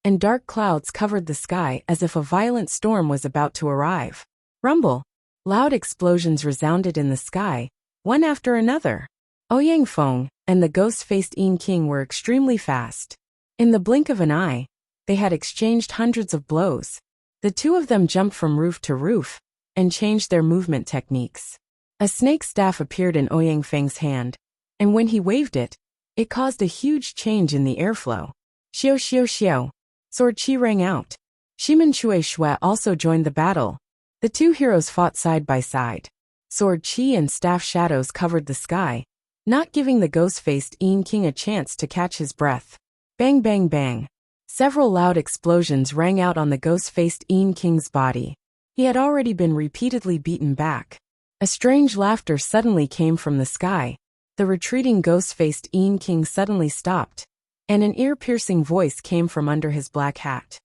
and dark clouds covered the sky as if a violent storm was about to arrive. Rumble. Loud explosions resounded in the sky, one after another. Ouyang Feng and the ghost-faced Yin King were extremely fast. In the blink of an eye, they had exchanged hundreds of blows. The two of them jumped from roof to roof and changed their movement techniques. A snake staff appeared in Ouyang Feng's hand, and when he waved it, it caused a huge change in the airflow. Xiao xiao xiao. Sword chi rang out. Shimen Shui Shui also joined the battle. The two heroes fought side by side. Sword chi and staff shadows covered the sky, not giving the ghost-faced Yin King a chance to catch his breath. Bang bang bang. Several loud explosions rang out on the ghost-faced Yin King's body. He had already been repeatedly beaten back. A strange laughter suddenly came from the sky. The retreating ghost-faced Yin King suddenly stopped, and an ear-piercing voice came from under his black hat.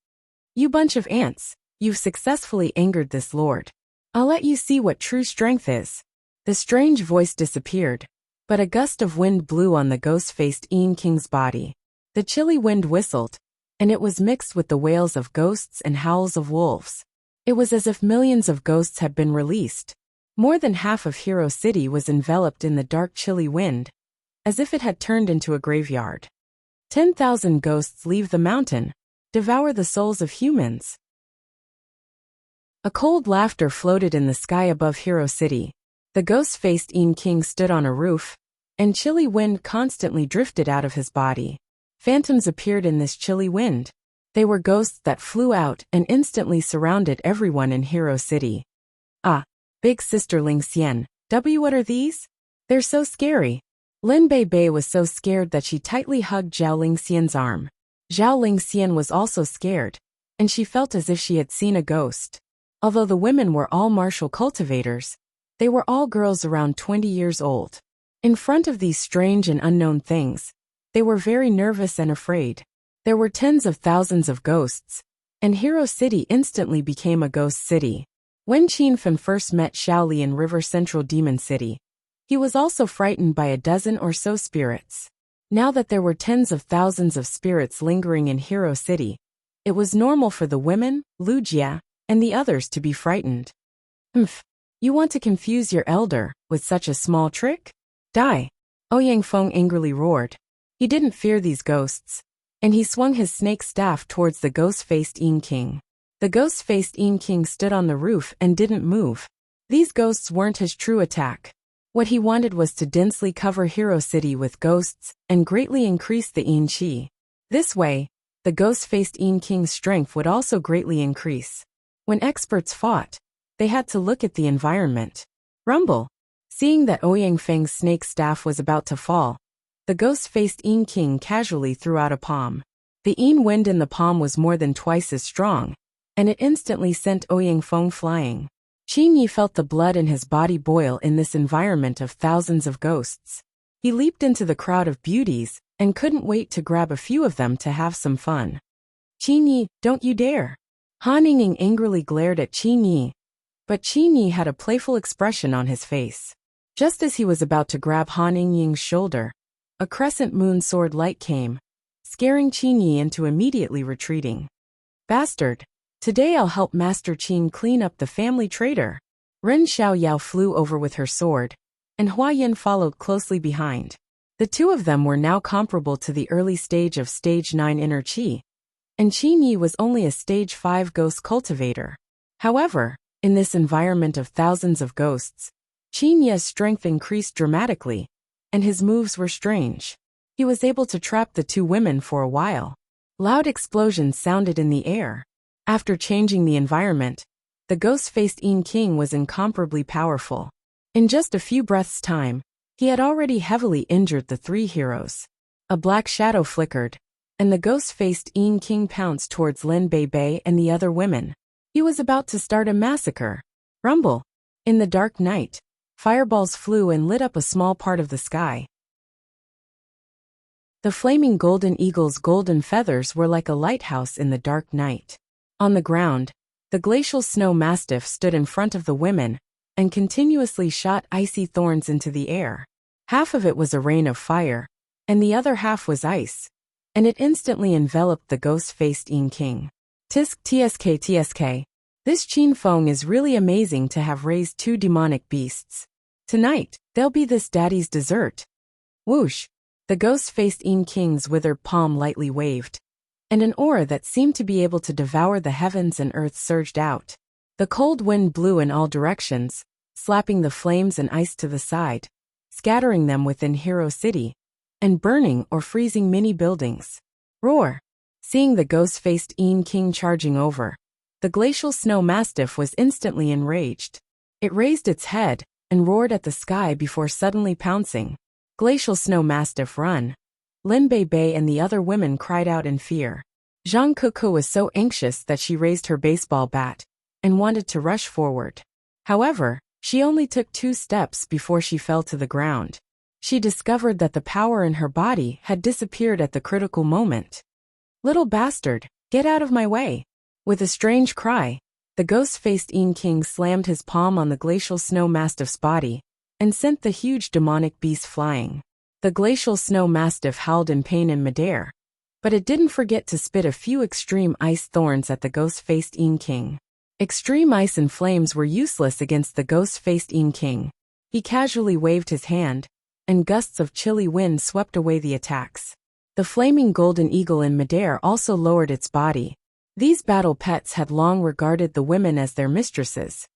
You bunch of ants, you've successfully angered this lord. I'll let you see what true strength is. The strange voice disappeared, but a gust of wind blew on the ghost-faced Yin King's body. The chilly wind whistled, and it was mixed with the wails of ghosts and howls of wolves. It was as if millions of ghosts had been released. More than half of Hero City was enveloped in the dark chilly wind, as if it had turned into a graveyard. 10,000 ghosts leave the mountain, devour the souls of humans. A cold laughter floated in the sky above Hero City. The ghost-faced Yin King stood on a roof, and chilly wind constantly drifted out of his body. Phantoms appeared in this chilly wind. They were ghosts that flew out and instantly surrounded everyone in Hero City. Ah, Big Sister Ling Xian, what are these? They're so scary. Lin Bei Bei was so scared that she tightly hugged Zhao Ling Xian's arm. Zhao Ling Xian was also scared, and she felt as if she had seen a ghost. Although the women were all martial cultivators, they were all girls around 20 years old. In front of these strange and unknown things, they were very nervous and afraid. There were tens of thousands of ghosts, and Hero City instantly became a ghost city. When Qin Fan first met Shaoli in River Central Demon City, he was also frightened by a dozen or so spirits. Now that there were tens of thousands of spirits lingering in Hero City, it was normal for the women, Lu Jia, and the others to be frightened. You want to confuse your elder with such a small trick? Die! Ouyang Feng angrily roared. He didn't fear these ghosts, and he swung his snake staff towards the ghost-faced Yin King. The ghost-faced Yin King stood on the roof and didn't move. These ghosts weren't his true attack. What he wanted was to densely cover Hero City with ghosts and greatly increase the Yin Qi. This way, the ghost-faced Yin King's strength would also greatly increase. When experts fought, they had to look at the environment. Rumble. Seeing that Ouyang Feng's snake staff was about to fall, the ghost-faced Yin King casually threw out a palm. The Yin wind in the palm was more than twice as strong, and it instantly sent Ouyang Feng flying. Qin Yi felt the blood in his body boil in this environment of thousands of ghosts. He leaped into the crowd of beauties and couldn't wait to grab a few of them to have some fun. Qin Yi, don't you dare! Han Yingying angrily glared at Qin Yi, but Qin Yi had a playful expression on his face. Just as he was about to grab Han Yingying's shoulder, a crescent moon sword light came, scaring Qin Yi into immediately retreating. Bastard! Today I'll help Master Qin clean up the family traitor. Ren Xiaoyao flew over with her sword, and Hua Yin followed closely behind. The two of them were now comparable to the early stage of Stage 9 inner Qi, and Qin Yi was only a Stage 5 ghost cultivator. However, in this environment of thousands of ghosts, Qin Yi's strength increased dramatically, and his moves were strange. He was able to trap the two women for a while. Loud explosions sounded in the air. After changing the environment, the ghost-faced Yin King was incomparably powerful. In just a few breaths' time, he had already heavily injured the three heroes. A black shadow flickered, and the ghost-faced Yin King pounced towards Lin Bei and the other women. He was about to start a massacre. Rumble. In the dark night, fireballs flew and lit up a small part of the sky. The flaming golden eagle's golden feathers were like a lighthouse in the dark night. On the ground, the glacial snow mastiff stood in front of the women and continuously shot icy thorns into the air. Half of it was a rain of fire, and the other half was ice, and it instantly enveloped the ghost-faced Yin King. Tisk tsk tsk. This Qin Feng is really amazing to have raised two demonic beasts. Tonight, they'll be this daddy's dessert. Whoosh! The ghost-faced Yin King's withered palm lightly waved, and an aura that seemed to be able to devour the heavens and earth surged out. The cold wind blew in all directions, slapping the flames and ice to the side, scattering them within Hero City, and burning or freezing many buildings. Roar! Seeing the ghost-faced Yin King charging over, the glacial snow mastiff was instantly enraged. It raised its head and roared at the sky before suddenly pouncing. Glacial snow mastiff, run! Lin Bei and the other women cried out in fear. Zhang Kuku was so anxious that she raised her baseball bat and wanted to rush forward. However, she only took 2 steps before she fell to the ground. She discovered that the power in her body had disappeared at the critical moment. Little bastard, get out of my way! With a strange cry, the ghost-faced Yin King slammed his palm on the glacial snow mastiff's body and sent the huge demonic beast flying. The glacial snow mastiff howled in pain in midair, but it didn't forget to spit a few extreme ice thorns at the ghost-faced Yin King. Extreme ice and flames were useless against the ghost-faced Yin King. He casually waved his hand, and gusts of chilly wind swept away the attacks. The flaming golden eagle in midair also lowered its body. These battle pets had long regarded the women as their mistresses,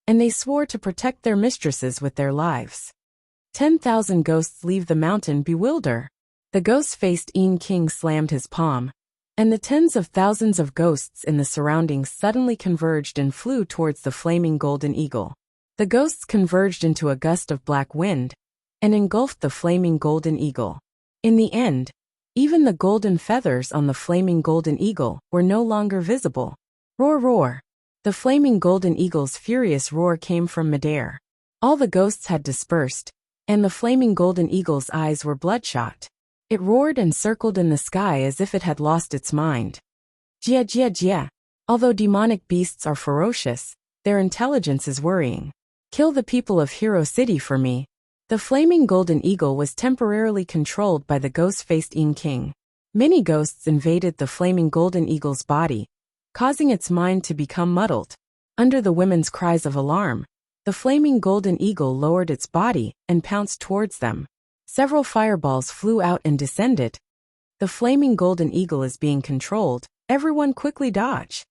and they swore to protect their mistresses with their lives. 10,000 ghosts leave the mountain bewilder. The ghost-faced Yin King slammed his palm, and the tens of thousands of ghosts in the surroundings suddenly converged and flew towards the flaming golden eagle. The ghosts converged into a gust of black wind and engulfed the flaming golden eagle. In the end, even the golden feathers on the flaming golden eagle were no longer visible. Roar, roar! The flaming golden eagle's furious roar came from midair. All the ghosts had dispersed, and the flaming golden eagle's eyes were bloodshot. It roared and circled in the sky as if it had lost its mind. Jia jia jia. Although demonic beasts are ferocious, their intelligence is worrying. Kill the people of Hero City for me. The flaming golden eagle was temporarily controlled by the ghost-faced Yin King. Many ghosts invaded the flaming golden eagle's body, causing its mind to become muddled. Under the women's cries of alarm, the flaming golden eagle lowered its body and pounced towards them. Several fireballs flew out and descended. The flaming golden eagle is being controlled. Everyone quickly dodge.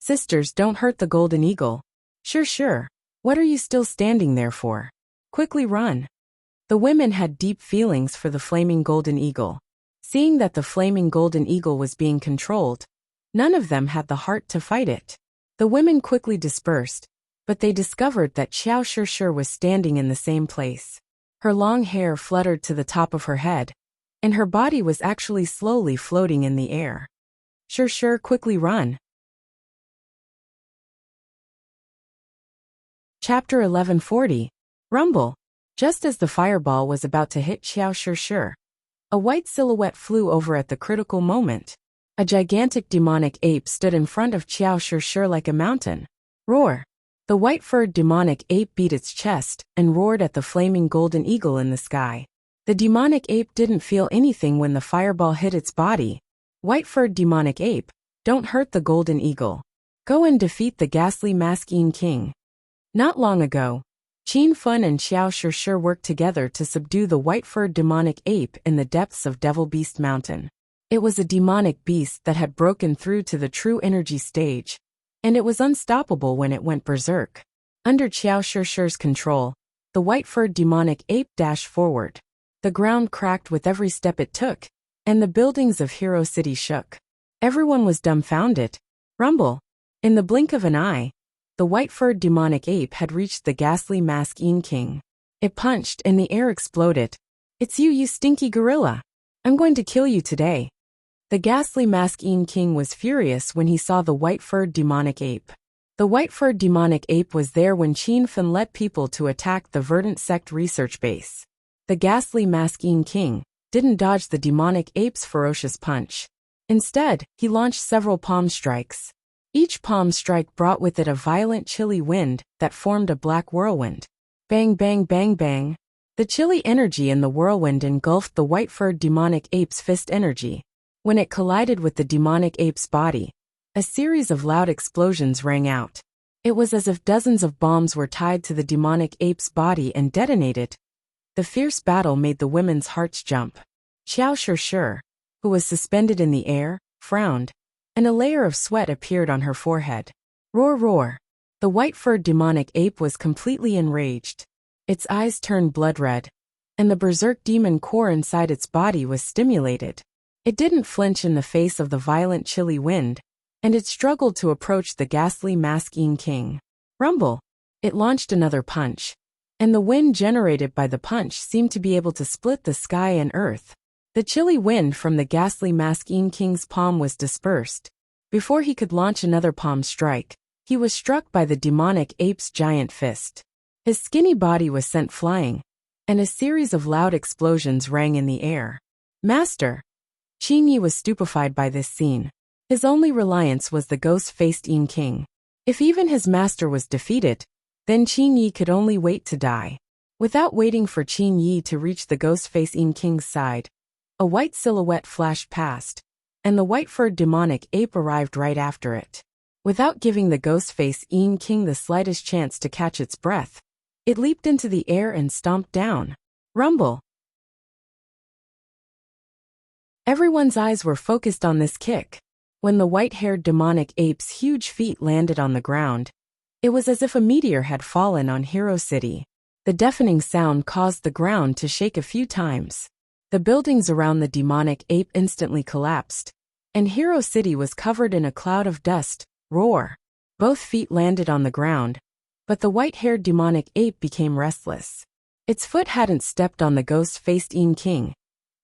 Sisters, don't hurt the golden eagle. Sure, sure. What are you still standing there for? Quickly run. The women had deep feelings for the flaming golden eagle. Seeing that the flaming golden eagle was being controlled, none of them had the heart to fight it. The women quickly dispersed, but they discovered that Xiao Shishir was standing in the same place. Her long hair fluttered to the top of her head, and her body was actually slowly floating in the air. Shishir, quickly run. Chapter 1140. Rumble. Just as the fireball was about to hit Xiao Shishir, a white silhouette flew over at the critical moment. A gigantic demonic ape stood in front of Xiao Shishir like a mountain. Roar! The white-furred demonic ape beat its chest and roared at the flaming golden eagle in the sky. The demonic ape didn't feel anything when the fireball hit its body. White-furred demonic ape, don't hurt the golden eagle. Go and defeat the ghastly Maskeen King. Not long ago, Qin Fun and Xiao Shishir worked together to subdue the white-furred demonic ape in the depths of Devil Beast Mountain. It was a demonic beast that had broken through to the true energy stage, and it was unstoppable when it went berserk. Under Xiao Shishir's control, the white-furred demonic ape dashed forward. The ground cracked with every step it took, and the buildings of Hero City shook. Everyone was dumbfounded. Rumble. In the blink of an eye, the white-furred demonic ape had reached the ghastly Maskeen King. It punched and the air exploded. It's you, you stinky gorilla. I'm going to kill you today. The ghastly Maskeen King was furious when he saw the white-furred demonic ape. The white-furred demonic ape was there when Qin Fun led people to attack the Verdant Sect research base. The ghastly Maskeen King didn't dodge the demonic ape's ferocious punch. Instead, he launched several palm strikes. Each palm strike brought with it a violent chilly wind that formed a black whirlwind. Bang bang bang bang. The chilly energy in the whirlwind engulfed the white-furred demonic ape's fist energy. When it collided with the demonic ape's body, a series of loud explosions rang out. It was as if dozens of bombs were tied to the demonic ape's body and detonated. The fierce battle made the women's hearts jump. Xiao Shishir, who was suspended in the air, frowned, and a layer of sweat appeared on her forehead. Roar roar. The white-furred demonic ape was completely enraged. Its eyes turned blood red, and the berserk demon core inside its body was stimulated. It didn't flinch in the face of the violent chilly wind, and it struggled to approach the ghastly Maskeen King. Rumble! It launched another punch, and the wind generated by the punch seemed to be able to split the sky and earth. The chilly wind from the ghastly Maskeen King's palm was dispersed. Before he could launch another palm strike, he was struck by the demonic ape's giant fist. His skinny body was sent flying, and a series of loud explosions rang in the air. Master! Qin Yi was stupefied by this scene. His only reliance was the ghost-faced Yin King. If even his master was defeated, then Qin Yi could only wait to die. Without waiting for Qin Yi to reach the ghost-faced Yin King's side, a white silhouette flashed past, and the white-furred demonic ape arrived right after it. Without giving the ghost-faced Yin King the slightest chance to catch its breath, it leaped into the air and stomped down. Rumble! Everyone's eyes were focused on this kick. When the white-haired demonic ape's huge feet landed on the ground, it was as if a meteor had fallen on Hero City. The deafening sound caused the ground to shake a few times. The buildings around the demonic ape instantly collapsed, and Hero City was covered in a cloud of dust. Roar! Both feet landed on the ground, but the white-haired demonic ape became restless. Its foot hadn't stepped on the ghost-faced Yin King,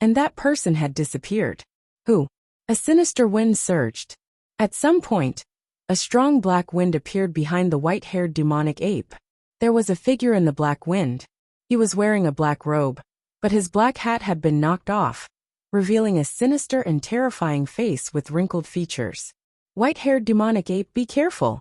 and that person had disappeared. Who? A sinister wind surged. At some point, a strong black wind appeared behind the white-haired demonic ape. There was a figure in the black wind. He was wearing a black robe, but his black hat had been knocked off, revealing a sinister and terrifying face with wrinkled features. White-haired demonic ape, be careful.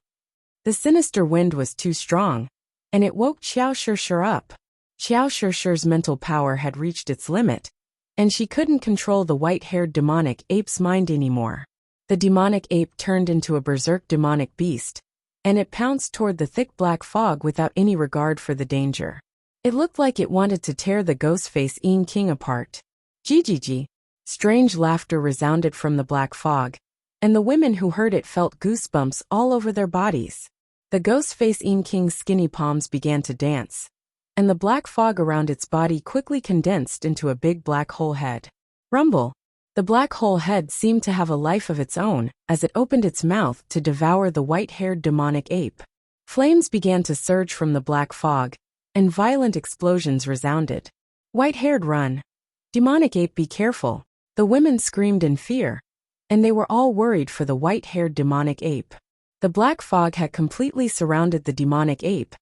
The sinister wind was too strong, and it woke Xiao Shishir up. Xiao Shishir's mental power had reached its limit, and she couldn't control the white-haired demonic ape's mind anymore. The demonic ape turned into a berserk demonic beast, and it pounced toward the thick black fog without any regard for the danger. It looked like it wanted to tear the ghost-faced Yin King apart. Gigi. Strange laughter resounded from the black fog, and the women who heard it felt goosebumps all over their bodies. The ghost-faced Yin King's skinny palms began to dance, and the black fog around its body quickly condensed into a big black hole head. Rumble! The black hole head seemed to have a life of its own as it opened its mouth to devour the white-haired demonic ape. Flames began to surge from the black fog, and violent explosions resounded. White-haired, run! Demonic ape, be careful! The women screamed in fear, and they were all worried for the white-haired demonic ape. The black fog had completely surrounded the demonic ape,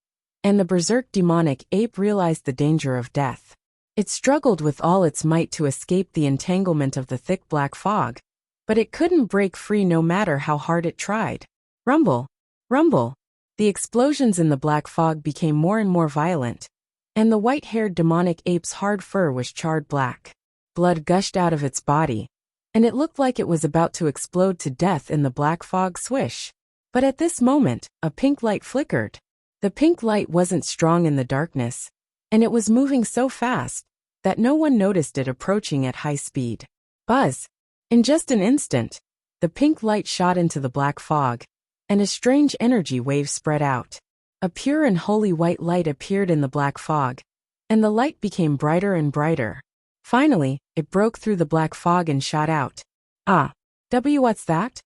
and the berserk demonic ape realized the danger of death. It struggled with all its might to escape the entanglement of the thick black fog, but it couldn't break free no matter how hard it tried. Rumble! Rumble! The explosions in the black fog became more and more violent, and the white-haired demonic ape's hard fur was charred black. Blood gushed out of its body, and it looked like it was about to explode to death in the black fog. Swish! But at this moment, a pink light flickered. The pink light wasn't strong in the darkness, and it was moving so fast that no one noticed it approaching at high speed. Buzz! In just an instant, the pink light shot into the black fog, and a strange energy wave spread out. A pure and holy white light appeared in the black fog, and the light became brighter and brighter. Finally, it broke through the black fog and shot out. Ah! What's that?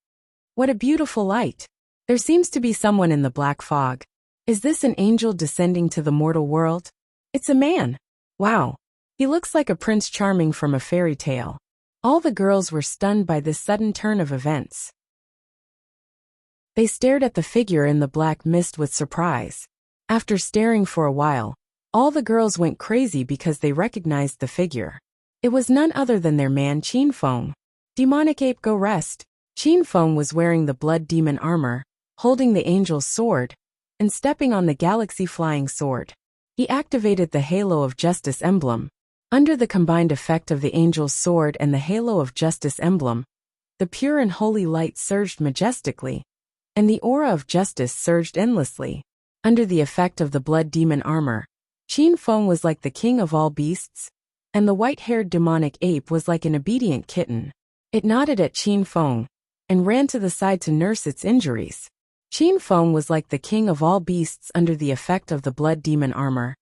What a beautiful light! There seems to be someone in the black fog. Is this an angel descending to the mortal world? It's a man! Wow! He looks like a Prince Charming from a fairy tale. All the girls were stunned by this sudden turn of events. They stared at the figure in the black mist with surprise. After staring for a while, all the girls went crazy because they recognized the figure. It was none other than their man Qin Feng. Demonic ape, go rest! Qin Feng was wearing the blood demon armor, holding the angel's sword, and stepping on the galaxy flying sword. He activated the Halo of Justice emblem. Under the combined effect of the angel's sword and the Halo of Justice emblem, the pure and holy light surged majestically, and the aura of justice surged endlessly. Under the effect of the blood demon armor, Qin Feng was like the king of all beasts, and the white-haired demonic ape was like an obedient kitten. It nodded at Qin Feng, and ran to the side to nurse its injuries. Qin Feng was like the king of all beasts under the effect of the blood demon armor,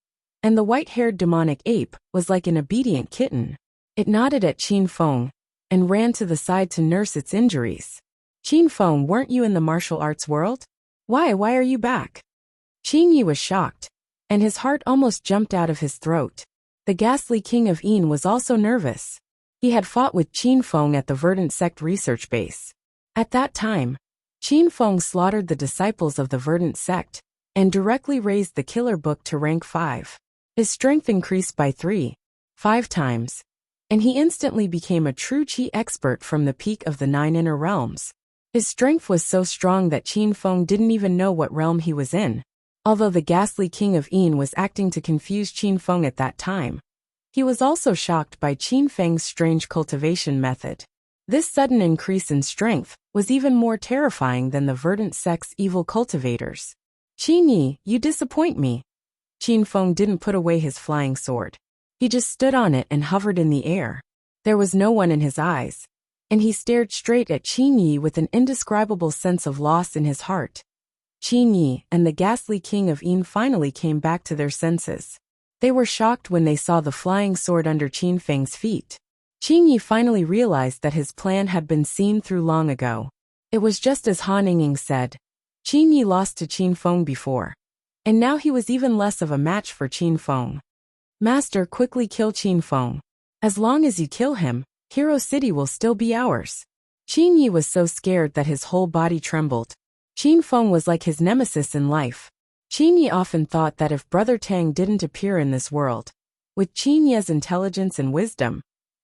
and the white-haired demonic ape was like an obedient kitten. It nodded at Qin Feng, and ran to the side to nurse its injuries. Qin Feng, weren't you in the martial arts world? Why are you back? Qin Yi was shocked, and his heart almost jumped out of his throat. The ghastly king of Yin was also nervous. He had fought with Qin Feng at the Verdant Sect research base. At that time, Qin Feng slaughtered the disciples of the Verdant Sect, and directly raised the killer book to rank 5. His strength increased by 5 times, and he instantly became a true Qi expert from the peak of the 9 inner realms. His strength was so strong that Qin Feng didn't even know what realm he was in. Although the ghastly king of Yin was acting to confuse Qin Feng at that time, he was also shocked by Qin Feng's strange cultivation method. This sudden increase in strength was even more terrifying than the Verdant Sect's evil cultivators. Qin Yi, you disappoint me. Qin Feng didn't put away his flying sword. He just stood on it and hovered in the air. There was no one in his eyes, and he stared straight at Qin Yi with an indescribable sense of loss in his heart. Qin Yi and the ghastly king of Yin finally came back to their senses. They were shocked when they saw the flying sword under Qin Feng's feet. Qin Yi finally realized that his plan had been seen through long ago. It was just as Han Ying said. Qin Yi lost to Qin Feng before, and now he was even less of a match for Qin Feng. Master, quickly kill Qin Feng. As long as you kill him, Hero City will still be ours. Qin Yi was so scared that his whole body trembled. Qin Feng was like his nemesis in life. Qin Yi often thought that if Brother Tang didn't appear in this world, with Qin Ye's intelligence and wisdom,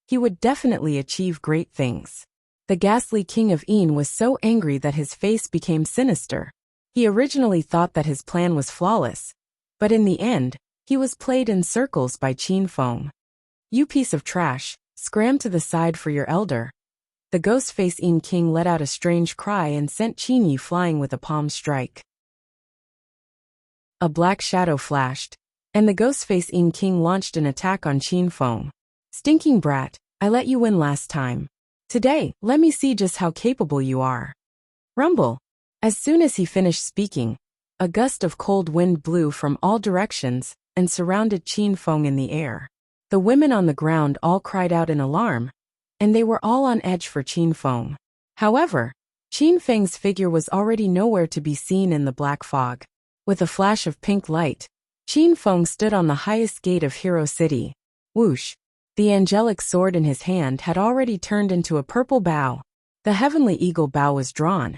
he would definitely achieve great things. The ghastly king of Yin was so angry that his face became sinister. He originally thought that his plan was flawless, but in the end, he was played in circles by Qin Feng. You piece of trash, scram to the side for your elder. The ghost-face Yin king let out a strange cry and sent Qin Yi flying with a palm strike. A black shadow flashed, and the ghost-face Yin king launched an attack on Qin Feng. Stinking brat, I let you win last time. Today, let me see just how capable you are. Rumble. As soon as he finished speaking, a gust of cold wind blew from all directions and surrounded Qin Feng in the air. The women on the ground all cried out in alarm, and they were all on edge for Qin Feng. However, Qin Feng's figure was already nowhere to be seen in the black fog. With a flash of pink light, Qin Feng stood on the highest gate of Hero City. Whoosh! The angelic sword in his hand had already turned into a purple bow. The heavenly eagle bow was drawn,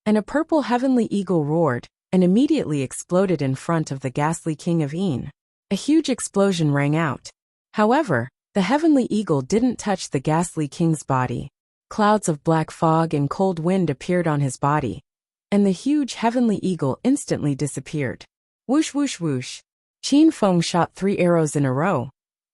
and a purple heavenly eagle roared and immediately exploded in front of the ghastly king of Yin. A huge explosion rang out. However, the heavenly eagle didn't touch the ghastly king's body. Clouds of black fog and cold wind appeared on his body, and the huge heavenly eagle instantly disappeared. Whoosh whoosh whoosh! Qin Feng shot 3 arrows in a row,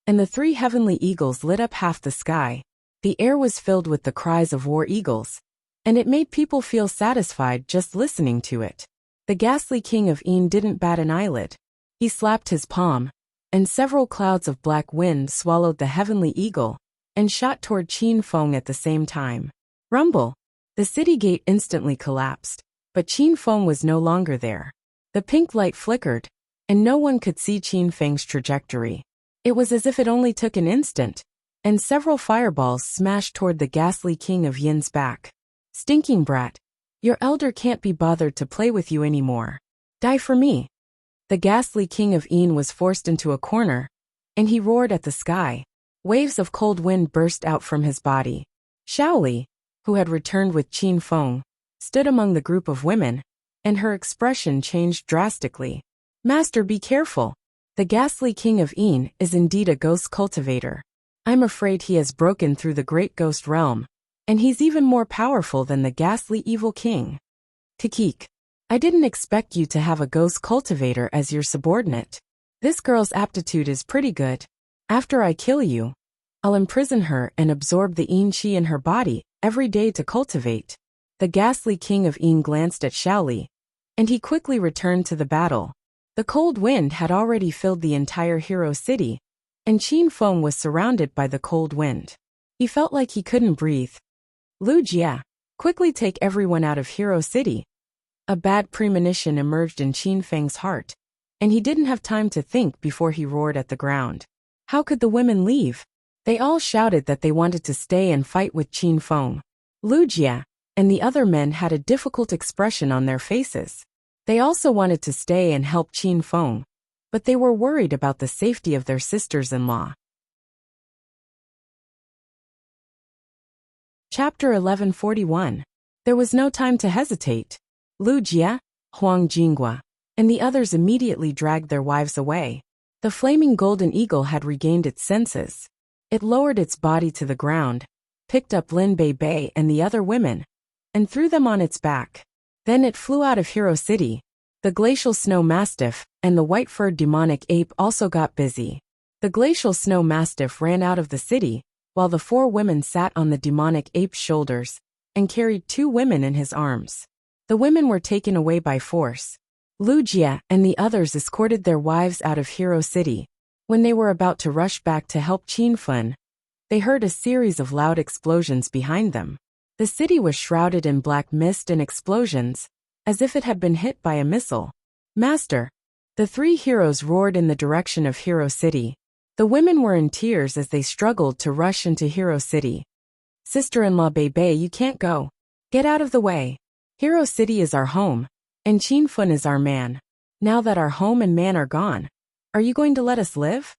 and the 3 heavenly eagles lit up half the sky. The air was filled with the cries of war eagles, and it made people feel satisfied just listening to it. The ghastly king of Yin didn't bat an eyelid. He slapped his palm, and several clouds of black wind swallowed the heavenly eagle and shot toward Qin Feng at the same time. Rumble! The city gate instantly collapsed, but Qin Feng was no longer there. The pink light flickered, and no one could see Qin Feng's trajectory. It was as if it only took an instant, and several fireballs smashed toward the ghastly king of Yin's back. Stinking brat! Your elder can't be bothered to play with you anymore. Die for me! The ghastly king of Yin was forced into a corner, and he roared at the sky. Waves of cold wind burst out from his body. Shaoli, who had returned with Qin Feng, stood among the group of women, and her expression changed drastically. Master, be careful. The ghastly king of Yin is indeed a ghost cultivator. I'm afraid he has broken through the great ghost realm, and he's even more powerful than the ghastly evil king. Kikik. I didn't expect you to have a ghost cultivator as your subordinate. This girl's aptitude is pretty good. After I kill you, I'll imprison her and absorb the Yin Qi in her body every day to cultivate. The ghastly king of Yin glanced at Shaoli, and he quickly returned to the battle. The cold wind had already filled the entire Hero City, and Qin Feng was surrounded by the cold wind. He felt like he couldn't breathe. Lu Jia, quickly take everyone out of Hero City. A bad premonition emerged in Qin Feng's heart, and he didn't have time to think before he roared at the ground. How could the women leave? They all shouted that they wanted to stay and fight with Qin Feng. Lu Jia and the other men had a difficult expression on their faces. They also wanted to stay and help Qin Feng, but they were worried about the safety of their sisters-in-law. Chapter 1141. There was no time to hesitate. Lu Jia, Huang Jinghua, and the others immediately dragged their wives away. The flaming golden eagle had regained its senses. It lowered its body to the ground, picked up Lin Bei Bei and the other women, and threw them on its back. Then it flew out of Hero City. The glacial snow mastiff and the white-furred demonic ape also got busy. The glacial snow mastiff ran out of the city, while the 4 women sat on the demonic ape's shoulders and carried 2 women in his arms. The women were taken away by force. Lu Jia and the others escorted their wives out of Hero City. When they were about to rush back to help Qin Feng, they heard a series of loud explosions behind them. The city was shrouded in black mist and explosions, as if it had been hit by a missile. Master! The 3 heroes roared in the direction of Hero City. The women were in tears as they struggled to rush into Hero City. Sister-in-law Bei Bei, you can't go. Get out of the way. Hero City is our home, and Qin Feng is our man. Now that our home and man are gone, are you going to let us live?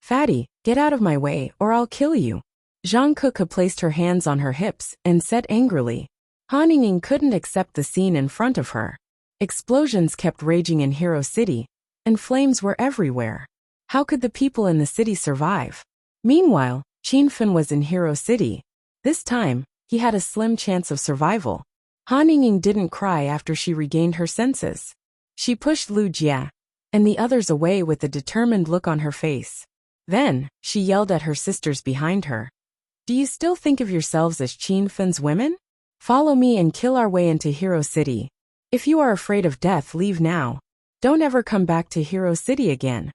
Fatty, get out of my way or I'll kill you. Zhang Kuka placed her hands on her hips and said angrily. Han Ying couldn't accept the scene in front of her. Explosions kept raging in Hero City, and flames were everywhere. How could the people in the city survive? Meanwhile, Qin Feng was in Hero City. This time, he had a slim chance of survival. Han Ying didn't cry after she regained her senses. She pushed Lu Jia and the others away with a determined look on her face. Then, she yelled at her sisters behind her. Do you still think of yourselves as Qin Feng's women? Follow me and kill our way into Hero City. If you are afraid of death, leave now. Don't ever come back to Hero City again.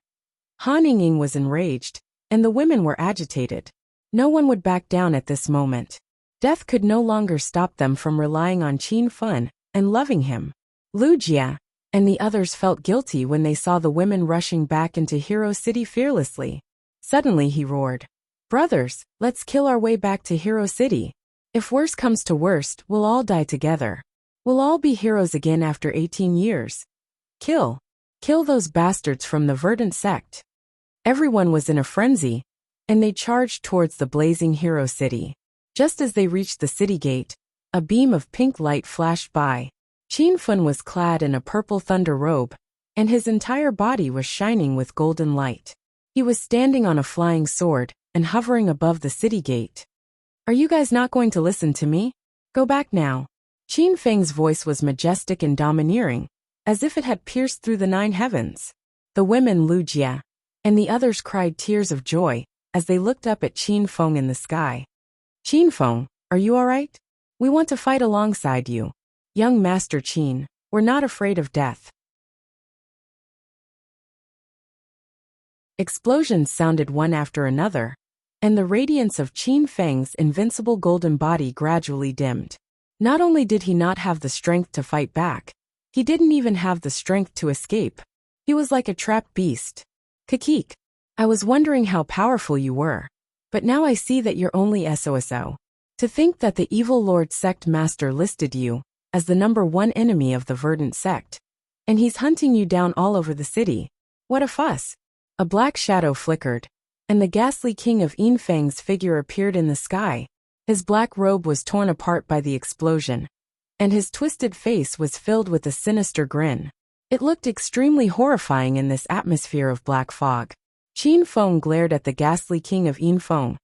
Han Ying was enraged, and the women were agitated. No one would back down at this moment. Death could no longer stop them from relying on Qin Feng and loving him. Lu Jia and the others felt guilty when they saw the women rushing back into Hero City fearlessly. Suddenly he roared. Brothers, let's kill our way back to Hero City. If worst comes to worst, we'll all die together. We'll all be heroes again after 18 years. Kill. Kill those bastards from the Verdant sect. Everyone was in a frenzy, and they charged towards the blazing Hero City. Just as they reached the city gate, a beam of pink light flashed by. Qin Feng was clad in a purple thunder robe, and his entire body was shining with golden light. He was standing on a flying sword and hovering above the city gate. Are you guys not going to listen to me? Go back now. Qin Feng's voice was majestic and domineering, as if it had pierced through the 9 heavens. The women Wuxia and the others cried tears of joy as they looked up at Qin Feng in the sky. Qin Feng, are you all right? We want to fight alongside you. Young Master Qin, we're not afraid of death. Explosions sounded one after another, and the radiance of Qin Feng's invincible golden body gradually dimmed. Not only did he not have the strength to fight back, he didn't even have the strength to escape. He was like a trapped beast. Kakik, I was wondering how powerful you were, but now I see that you're only SOSO. To think that the evil Lord Sect Master listed you as the #1 enemy of the Verdant sect, and he's hunting you down all over the city. What a fuss. A black shadow flickered, and the ghastly king of Yinfeng's figure appeared in the sky. His black robe was torn apart by the explosion, and his twisted face was filled with a sinister grin. It looked extremely horrifying in this atmosphere of black fog. Qin Feng glared at the ghastly king of Yinfeng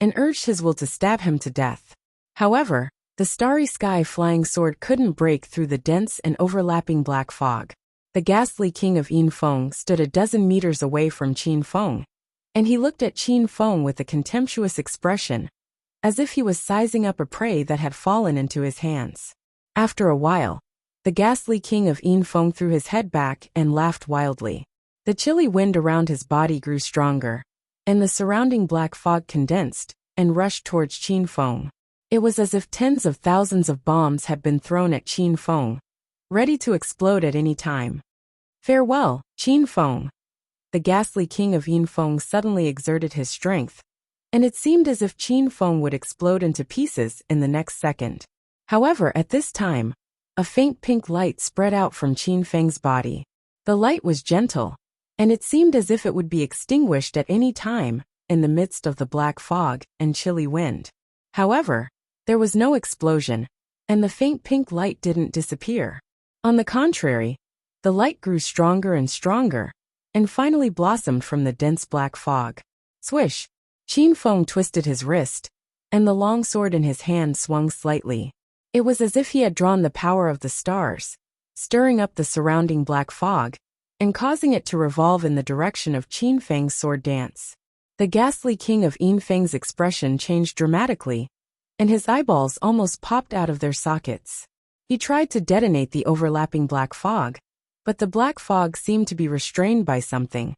and urged his will to stab him to death. However, the starry sky flying sword couldn't break through the dense and overlapping black fog. The ghastly king of Yinfeng stood a dozen meters away from Qin Feng, and he looked at Qin Feng with a contemptuous expression, as if he was sizing up a prey that had fallen into his hands. After a while, the ghastly king of Yinfeng threw his head back and laughed wildly. The chilly wind around his body grew stronger, and the surrounding black fog condensed and rushed towards Qin Feng. It was as if tens of thousands of bombs had been thrown at Qin Feng, ready to explode at any time. Farewell, Qin Feng. The ghastly king of Yinfeng suddenly exerted his strength, and it seemed as if Qin Feng would explode into pieces in the next second. However, at this time, a faint pink light spread out from Qin Feng's body. The light was gentle, and it seemed as if it would be extinguished at any time in the midst of the black fog and chilly wind. However, there was no explosion, and the faint pink light didn't disappear. On the contrary, the light grew stronger and stronger, and finally blossomed from the dense black fog. Swish! Qin Feng twisted his wrist, and the long sword in his hand swung slightly. It was as if he had drawn the power of the stars, stirring up the surrounding black fog, and causing it to revolve in the direction of Qin Feng's sword dance. The ghastly king of Yinfeng's expression changed dramatically, and his eyeballs almost popped out of their sockets. He tried to detonate the overlapping black fog, but the black fog seemed to be restrained by something,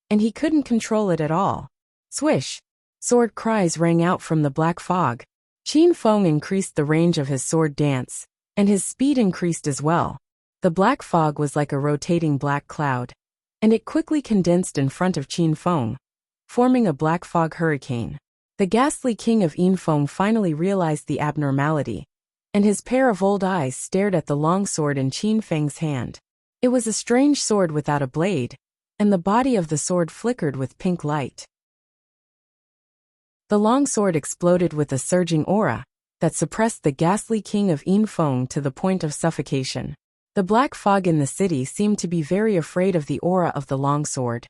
and he couldn't control it at all. Swish! Sword cries rang out from the black fog. Qin Feng increased the range of his sword dance, and his speed increased as well. The black fog was like a rotating black cloud, and it quickly condensed in front of Qin Feng, forming a black fog hurricane. The ghastly king of Yinfeng finally realized the abnormality, and his pair of old eyes stared at the long sword in Qin Feng's hand. It was a strange sword without a blade, and the body of the sword flickered with pink light. The long sword exploded with a surging aura that suppressed the ghastly king of Yinfeng to the point of suffocation. The black fog in the city seemed to be very afraid of the aura of the long sword,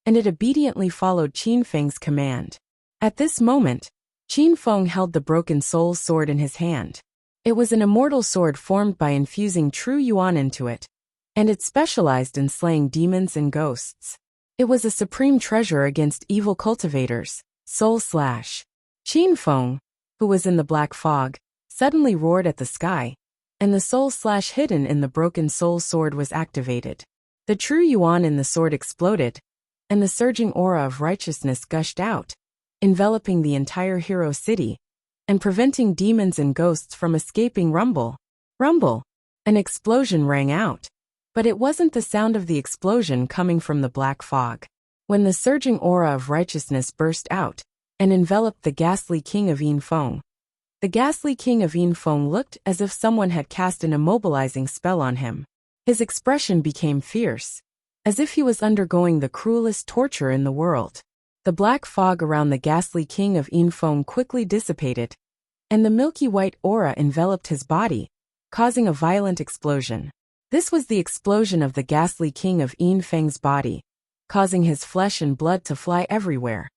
and it obediently followed Qin Feng's command. At this moment, Qin Feng held the broken soul's sword in his hand. It was an immortal sword formed by infusing true yuan into it, and it specialized in slaying demons and ghosts. It was a supreme treasure against evil cultivators. Soul Slash. Qin Feng, who was in the black fog, suddenly roared at the sky, and the Soul Slash hidden in the broken soul sword was activated. The true yuan in the sword exploded, and the surging aura of righteousness gushed out, enveloping the entire Hero City, and preventing demons and ghosts from escaping. Rumble! Rumble! An explosion rang out, but it wasn't the sound of the explosion coming from the black fog. When the surging aura of righteousness burst out, and enveloped the ghastly king of Yinfeng. The ghastly king of Yinfeng looked as if someone had cast an immobilizing spell on him. His expression became fierce, as if he was undergoing the cruelest torture in the world. The black fog around the ghastly king of Yinfeng quickly dissipated, and the milky white aura enveloped his body, causing a violent explosion. This was the explosion of the ghastly king of Yinfeng's body, causing his flesh and blood to fly everywhere,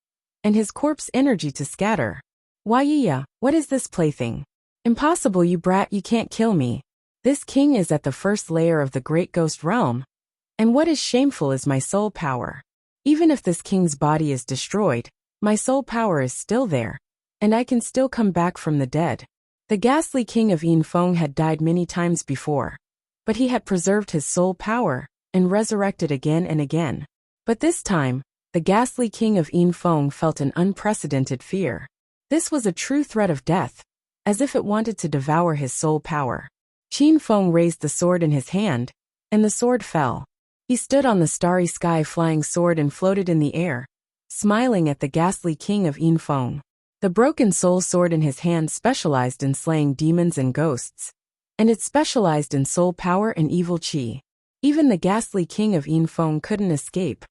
and his corpse energy to scatter. Wuxia, what is this plaything? Impossible, you brat, you can't kill me. This king is at the first layer of the great ghost realm, and what is shameful is my soul power. Even if this king's body is destroyed, my soul power is still there, and I can still come back from the dead. The ghastly king of Yinfeng had died many times before, but he had preserved his soul power and resurrected again and again. But this time, the ghastly king of Yinfeng felt an unprecedented fear. This was a true threat of death, as if it wanted to devour his soul power. Qin Feng raised the sword in his hand, and the sword fell. He stood on the starry sky flying sword and floated in the air, smiling at the ghastly king of Yinfeng. The broken soul sword in his hand specialized in slaying demons and ghosts, and it specialized in soul power and evil qi. Even the ghastly king of Yinfeng couldn't escape.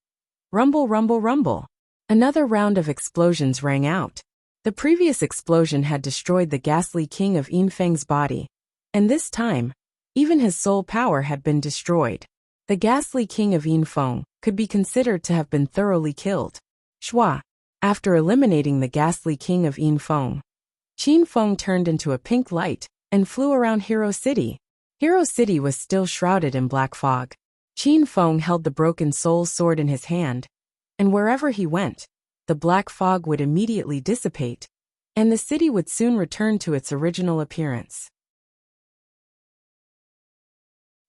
Rumble, rumble, rumble. Another round of explosions rang out. The previous explosion had destroyed the ghastly king of Yinfeng's body, and this time, even his soul power had been destroyed. The ghastly king of Yinfeng could be considered to have been thoroughly killed. Shua. After eliminating the ghastly king of Yinfeng, Qin Feng turned into a pink light and flew around Hero City. Hero City was still shrouded in black fog. Qin Feng held the broken soul sword in his hand, and wherever he went, the black fog would immediately dissipate, and the city would soon return to its original appearance.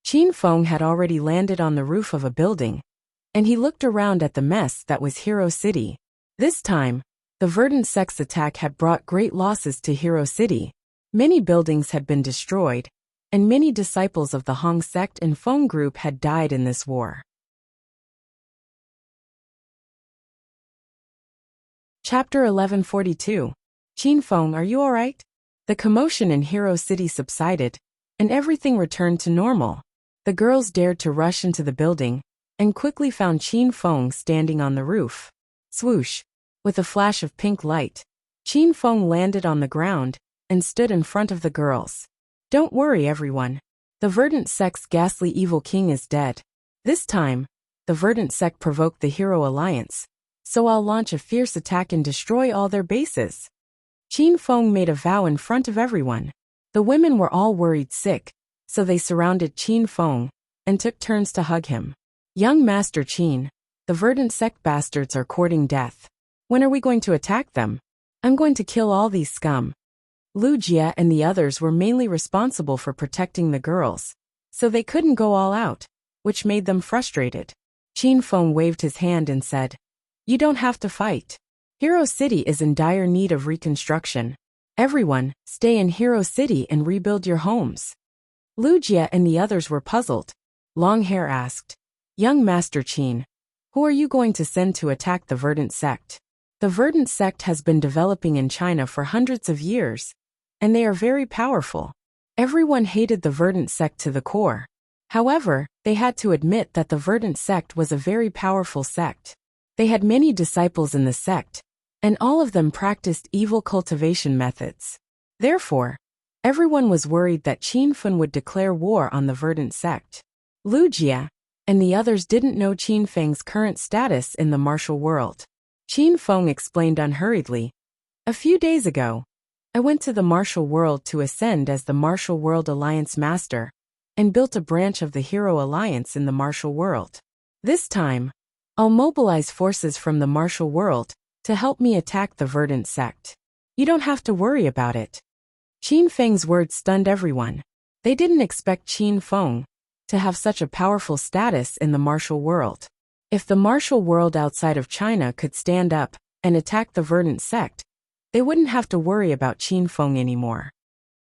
Qin Feng had already landed on the roof of a building, and he looked around at the mess that was Hero City. This time, the verdant sect's attack had brought great losses to Hero City. Many buildings had been destroyed, and many disciples of the Hong sect and Feng group had died in this war. Chapter 1142. Qin Feng, are you alright? The commotion in Hero City subsided, and everything returned to normal. The girls dared to rush into the building, and quickly found Qin Feng standing on the roof. Swoosh! With a flash of pink light, Qin Feng landed on the ground and stood in front of the girls. Don't worry, everyone. The verdant sect's ghastly evil king is dead. This time, the verdant sect provoked the Hero Alliance, so I'll launch a fierce attack and destroy all their bases. Qin Feng made a vow in front of everyone. The women were all worried sick, so they surrounded Qin Feng and took turns to hug him. Young Master Qin, the verdant sect bastards are courting death. When are we going to attack them? I'm going to kill all these scum. Wuxia and the others were mainly responsible for protecting the girls, so they couldn't go all out, which made them frustrated. Qin Feng waved his hand and said, "You don't have to fight. Hero City is in dire need of reconstruction. Everyone, stay in Hero City and rebuild your homes." Wuxia and the others were puzzled. Longhair asked, "Young Master Qin, who are you going to send to attack the verdant sect?" The verdant sect has been developing in China for hundreds of years, and they are very powerful. Everyone hated the verdant sect to the core. However, they had to admit that the verdant sect was a very powerful sect. They had many disciples in the sect, and all of them practiced evil cultivation methods. Therefore, everyone was worried that Qin Feng would declare war on the verdant sect. Wuxia and the others didn't know Qin Feng's current status in the martial world. Qin Feng explained unhurriedly, "A few days ago, I went to the martial world to ascend as the Martial World Alliance Master, and built a branch of the Hero Alliance in the martial world. This time, I'll mobilize forces from the martial world to help me attack the verdant sect. You don't have to worry about it." Qin Feng's words stunned everyone. They didn't expect Qin Feng to have such a powerful status in the martial world. If the martial world outside of China could stand up and attack the verdant sect, they wouldn't have to worry about Qin Feng anymore.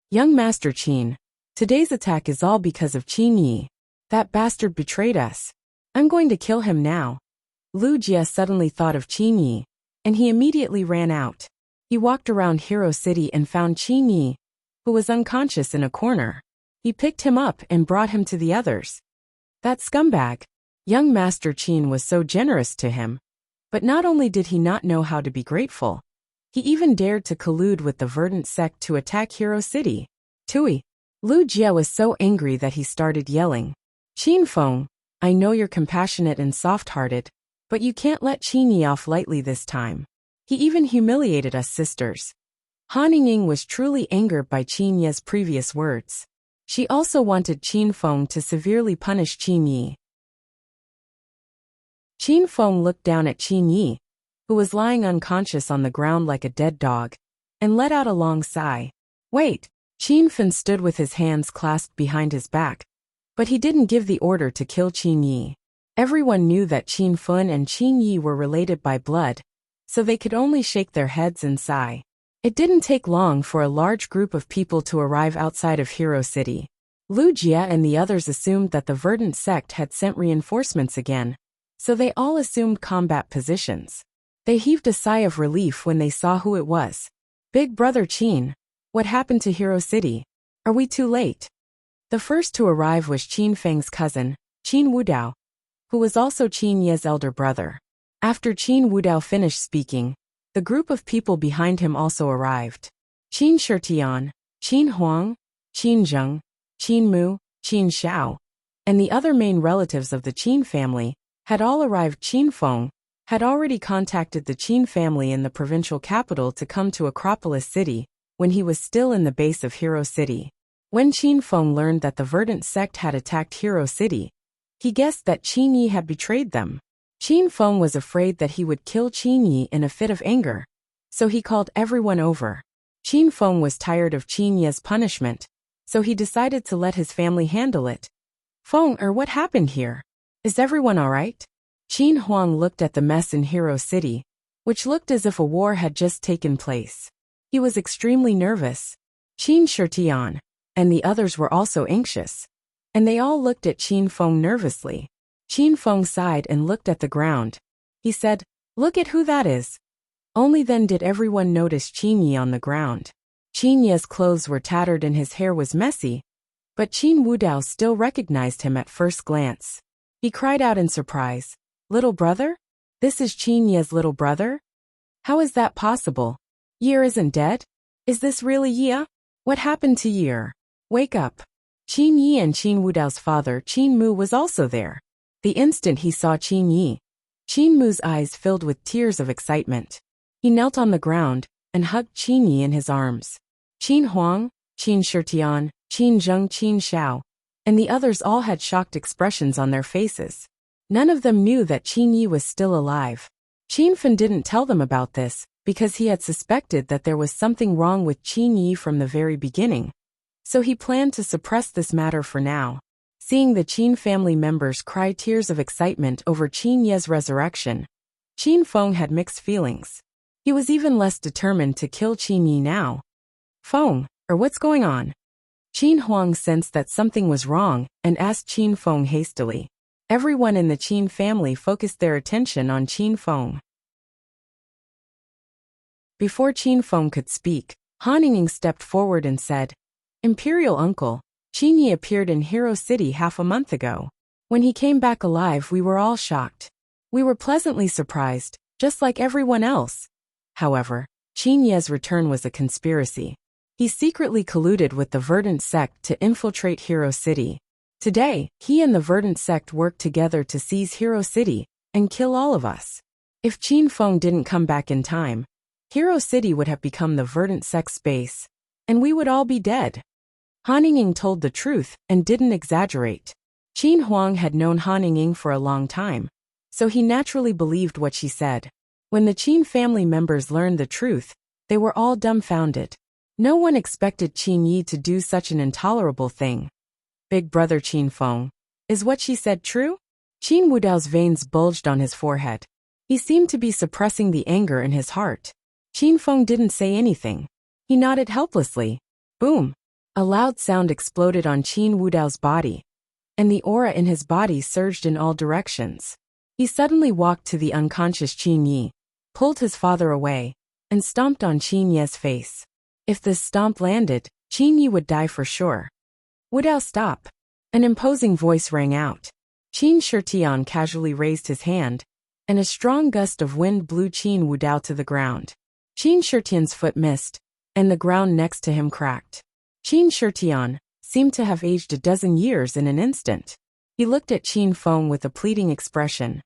"Young Master Qin, today's attack is all because of Qin Yi. That bastard betrayed us. I'm going to kill him now." Wuxia suddenly thought of Qin Yi, and he immediately ran out. He walked around Hero City and found Qin Yi, who was unconscious in a corner. He picked him up and brought him to the others. That scumbag! Young Master Qin was so generous to him. But not only did he not know how to be grateful, he even dared to collude with the Verdant sect to attack Hero City. Tui! Lu Jie was so angry that he started yelling. Qin Feng, I know you're compassionate and soft-hearted, but you can't let Qin Yi off lightly this time. He even humiliated us sisters. Han Ying was truly angered by Qin Yi's previous words. She also wanted Qin Feng to severely punish Qin Yi. Qin Feng looked down at Qin Yi, who was lying unconscious on the ground like a dead dog, and let out a long sigh. Wait! Qin Feng stood with his hands clasped behind his back, but he didn't give the order to kill Qin Yi. Everyone knew that Qin Feng and Qin Yi were related by blood, so they could only shake their heads and sigh. It didn't take long for a large group of people to arrive outside of Hero City. Lu Jie and the others assumed that the Verdant sect had sent reinforcements again, so they all assumed combat positions. They heaved a sigh of relief when they saw who it was. Big Brother Qin, what happened to Hero City? Are we too late? The first to arrive was Qin Feng's cousin, Qin Wudao, who was also Qin Ye's elder brother. After Qin Wudao finished speaking, the group of people behind him also arrived. Qin Shitian, Qin Huang, Qin Zheng, Qin Mu, Qin Xiao, and the other main relatives of the Qin family had all arrived. Qin Feng had already contacted the Qin family in the provincial capital to come to Acropolis City when he was still in the base of Hero City. When Qin Feng learned that the Verdant sect had attacked Hero City, he guessed that Qin Yi had betrayed them. Qin Feng was afraid that he would kill Qin Yi in a fit of anger, so he called everyone over. Qin Feng was tired of Qin Yi's punishment, so he decided to let his family handle it. Feng, what happened here? Is everyone alright? Qin Huang looked at the mess in Hero City, which looked as if a war had just taken place. He was extremely nervous. Qin Shitian and the others were also anxious, and they all looked at Qin Feng nervously. Qin Feng sighed and looked at the ground. He said, Look at who that is. Only then did everyone notice Qin Yi on the ground. Qin Yi's clothes were tattered and his hair was messy, but Qin Wudao still recognized him at first glance. He cried out in surprise, Little brother? This is Qin Yi's little brother? How is that possible? Yi isn't dead? Is this really Yi? What happened to Yi? Wake up. Qin Yi and Qin Wudao's father Qin Mu was also there. The instant he saw Qin Yi, Qin Mu's eyes filled with tears of excitement. He knelt on the ground and hugged Qin Yi in his arms. Qin Huang, Qin Shitian, Qin Zheng, Qin Xiao, and the others all had shocked expressions on their faces. None of them knew that Qin Yi was still alive. Qin Fen didn't tell them about this because he had suspected that there was something wrong with Qin Yi from the very beginning, so he planned to suppress this matter for now. Seeing the Qin family members cry tears of excitement over Qin Ye's resurrection, Qin Feng had mixed feelings. He was even less determined to kill Qin Yi now. Feng, what's going on? Qin Huang sensed that something was wrong and asked Qin Feng hastily. Everyone in the Qin family focused their attention on Qin Feng. Before Qin Feng could speak, Han Ying stepped forward and said, Imperial Uncle, Qin Yi appeared in Hero City half a month ago. When he came back alive, we were all shocked. We were pleasantly surprised, just like everyone else. However, Qin Yi's return was a conspiracy. He secretly colluded with the Verdant sect to infiltrate Hero City. Today, he and the Verdant sect worked together to seize Hero City and kill all of us. If Qin Feng didn't come back in time, Hero City would have become the Verdant sect's base, and we would all be dead. Han Ying told the truth and didn't exaggerate. Qin Huang had known Han Ying for a long time, so he naturally believed what she said. When the Qin family members learned the truth, they were all dumbfounded. No one expected Qin Yi to do such an intolerable thing. Big brother Qin Feng, is what she said true? Qin Wudao's veins bulged on his forehead. He seemed to be suppressing the anger in his heart. Qin Feng didn't say anything. He nodded helplessly. Boom! A loud sound exploded on Qin Wudao's body, and the aura in his body surged in all directions. He suddenly walked to the unconscious Qin Yi, pulled his father away, and stomped on Qin Ye's face. If this stomp landed, Qin Ye would die for sure. Wudao, stop! An imposing voice rang out. Qin Shitian casually raised his hand, and a strong gust of wind blew Qin Wudao to the ground. Qin Shitian's foot missed, and the ground next to him cracked. Qin Shitian seemed to have aged a dozen years in an instant. He looked at Qin Feng with a pleading expression.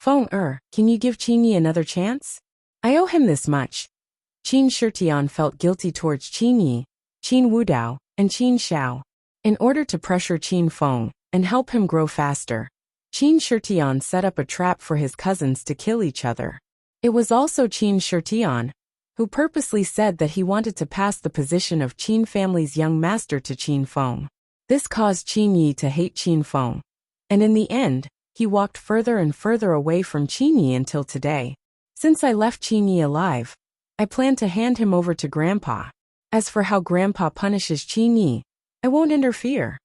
Feng can you give Qin Ye another chance? I owe him this much. Qin Shitian felt guilty towards Qin Ye, Qin Wudao, and Qin Xiao. In order to pressure Qin Feng and help him grow faster, Qin Shitian set up a trap for his cousins to kill each other. It was also Qin Shitian who purposely said that he wanted to pass the position of Qin family's young master to Qin Feng. This caused Qin Ye to hate Qin Feng, and in the end, he walked further and further away from Qin Ye until today. Since I left Qin Ye alive, I plan to hand him over to Grandpa. As for how Grandpa punishes Qin Ye, I won't interfere.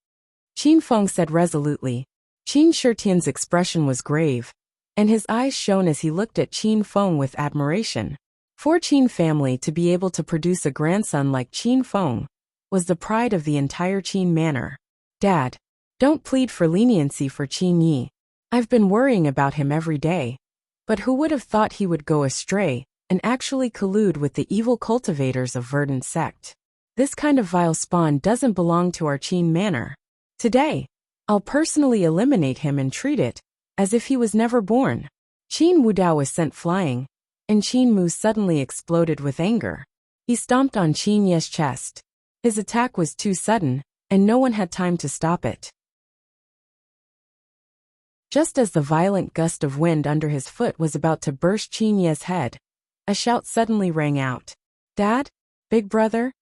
Qin Feng said resolutely. Qin Shitian's expression was grave, and his eyes shone as he looked at Qin Feng with admiration. For Qin family to be able to produce a grandson like Qin Feng was the pride of the entire Qin manor. Dad, don't plead for leniency for Qin Ye. I've been worrying about him every day. But who would have thought he would go astray and actually collude with the evil cultivators of Verdant sect? This kind of vile spawn doesn't belong to our Qin manor. Today, I'll personally eliminate him and treat it as if he was never born. Qin Wudao was sent flying, and Qin Mu suddenly exploded with anger. He stomped on Qin Ye's chest. His attack was too sudden, and no one had time to stop it. Just as the violent gust of wind under his foot was about to burst Qin Ye's head, a shout suddenly rang out. Dad? Big brother?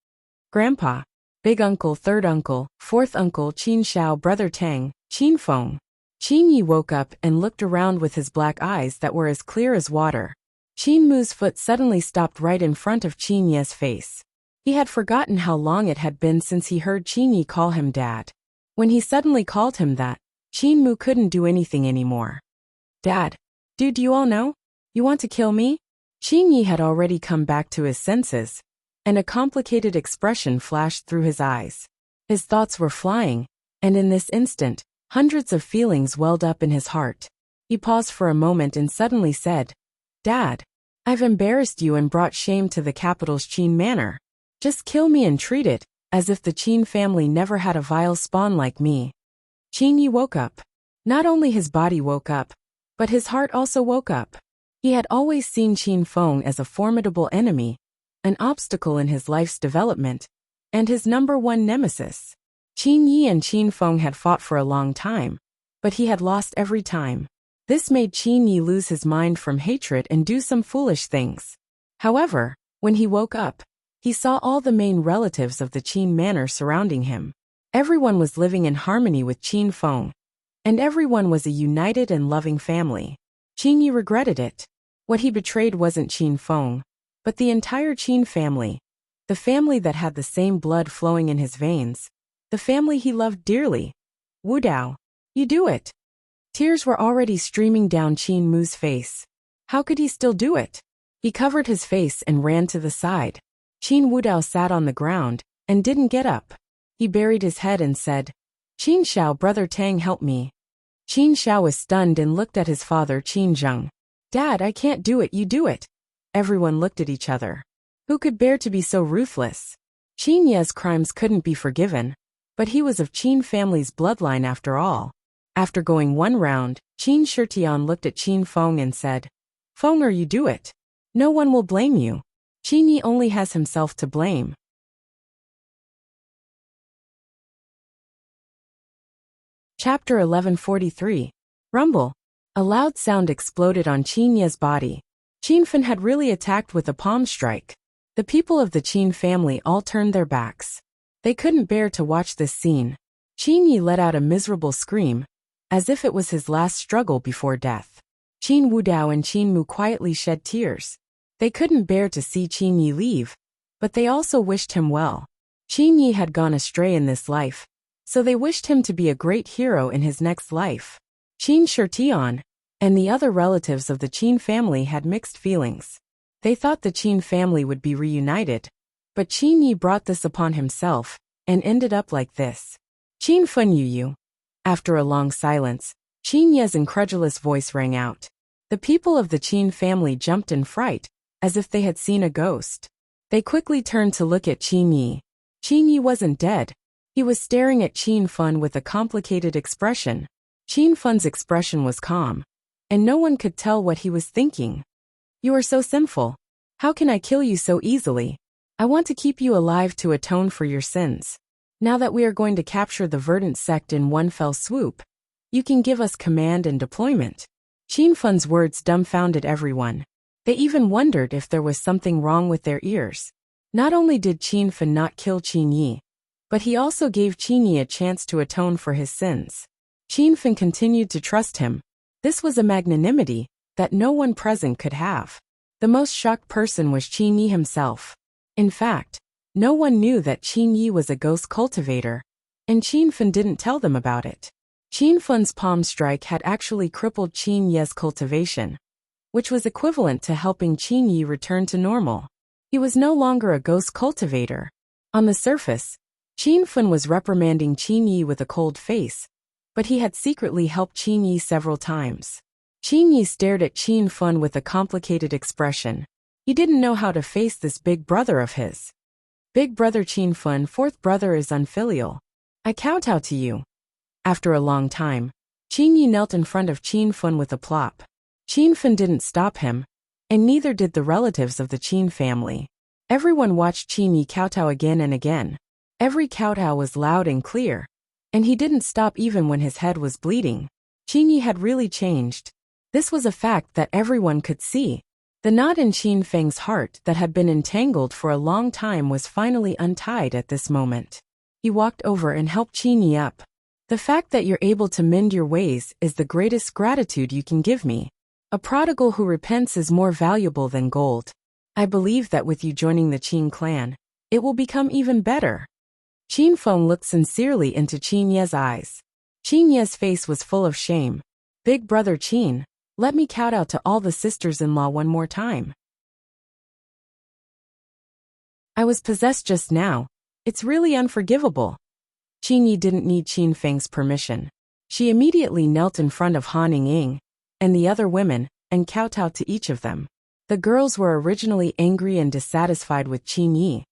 Grandpa? Big uncle, third uncle, fourth uncle, Qin Xiao, brother Tang, Qin Feng. Qin Ye woke up and looked around with his black eyes that were as clear as water. Qin Mu's foot suddenly stopped right in front of Qin Ye's face. He had forgotten how long it had been since he heard Qin Ye call him Dad. When he suddenly called him that, Qin Mu couldn't do anything anymore. Dad, dude, you all know? You want to kill me? Qin Ye had already come back to his senses, and a complicated expression flashed through his eyes. His thoughts were flying, and in this instant, hundreds of feelings welled up in his heart. He paused for a moment and suddenly said, Dad, I've embarrassed you and brought shame to the capital's Qin manor. Just kill me and treat it as if the Qin family never had a vile spawn like me. Qin Ye woke up. Not only his body woke up, but his heart also woke up. He had always seen Qin Feng as a formidable enemy, an obstacle in his life's development, and his #1 nemesis. Qin Ye and Qin Feng had fought for a long time, but he had lost every time. This made Qin Ye lose his mind from hatred and do some foolish things. However, when he woke up, he saw all the main relatives of the Qin manor surrounding him. Everyone was living in harmony with Qin Feng, and everyone was a united and loving family. Qin Ye regretted it. What he betrayed wasn't Qin Feng, but the entire Qin family, the family that had the same blood flowing in his veins, the family he loved dearly. Wudao, you do it. Tears were already streaming down Qin Mu's face. How could he still do it? He covered his face and ran to the side. Qin Wudao sat on the ground and didn't get up. He buried his head and said, Qin Xiao, brother Tang, help me. Qin Xiao was stunned and looked at his father Qin Zheng. Dad, I can't do it, you do it. Everyone looked at each other. Who could bear to be so ruthless? Qin Ye's crimes couldn't be forgiven, but he was of Qin family's bloodline after all. After going one round, Qin Shitian looked at Qin Feng and said, Feng, you do it. No one will blame you. Qin Ye only has himself to blame. Chapter 1143. Rumble. A loud sound exploded on Qin Ye's body. Qin Fen had really attacked with a palm strike. The people of the Qin family all turned their backs. They couldn't bear to watch this scene. Qin Ye let out a miserable scream, as if it was his last struggle before death. Qin Wudao and Qin Mu quietly shed tears. They couldn't bear to see Qin Ye leave, but they also wished him well. Qin Ye had gone astray in this life, so they wished him to be a great hero in his next life. Qin Shitian, and the other relatives of the Qin family had mixed feelings. They thought the Qin family would be reunited, but Qin Yi brought this upon himself, and ended up like this. Qin Fun Yu. After a long silence, Qin Ye's incredulous voice rang out. The people of the Qin family jumped in fright, as if they had seen a ghost. They quickly turned to look at Qin Yi. Qin Yi wasn't dead. He was staring at Qin Fun with a complicated expression. Qin Fun's expression was calm, and no one could tell what he was thinking. You are so sinful. How can I kill you so easily? I want to keep you alive to atone for your sins. Now that we are going to capture the Verdant sect in one fell swoop, you can give us command and deployment. Qin Fun's words dumbfounded everyone. They even wondered if there was something wrong with their ears. Not only did Qin Fun not kill Qin Yi, but he also gave Qin Yi a chance to atone for his sins. Qin Fun continued to trust him. This was a magnanimity that no one present could have. The most shocked person was Qin Yi himself. In fact, no one knew that Qin Yi was a ghost cultivator, and Qin Fun didn't tell them about it. Qin Fun's palm strike had actually crippled Qin Ye's cultivation, which was equivalent to helping Qin Yi return to normal. He was no longer a ghost cultivator. On the surface, Qin Fun was reprimanding Qin Yi with a cold face, but he had secretly helped Qin Yi several times. Qin Yi stared at Qin Fun with a complicated expression. He didn't know how to face this big brother of his. Big brother Qin Fun, fourth brother is unfilial. I kowtow to you. After a long time, Qin Yi knelt in front of Qin Fun with a plop. Qin Fun didn't stop him, and neither did the relatives of the Qin family. Everyone watched Qin Yi kowtow again and again. Every kowtow was loud and clear, and he didn't stop even when his head was bleeding. Qin Yi had really changed. This was a fact that everyone could see. The knot in Qin Feng's heart that had been entangled for a long time was finally untied at this moment. He walked over and helped Qin Yi up. The fact that you're able to mend your ways is the greatest gratitude you can give me. A prodigal who repents is more valuable than gold. I believe that with you joining the Qin clan, it will become even better. Qin Feng looked sincerely into Qin Ye's eyes. Qin Ye's face was full of shame. Big brother Qin, let me kowtow to all the sisters-in-law one more time. I was possessed just now. It's really unforgivable. Qin Yi didn't need Qin Feng's permission. She immediately knelt in front of Han Ying and the other women, and kowtowed to each of them. The girls were originally angry and dissatisfied with Qin Yi,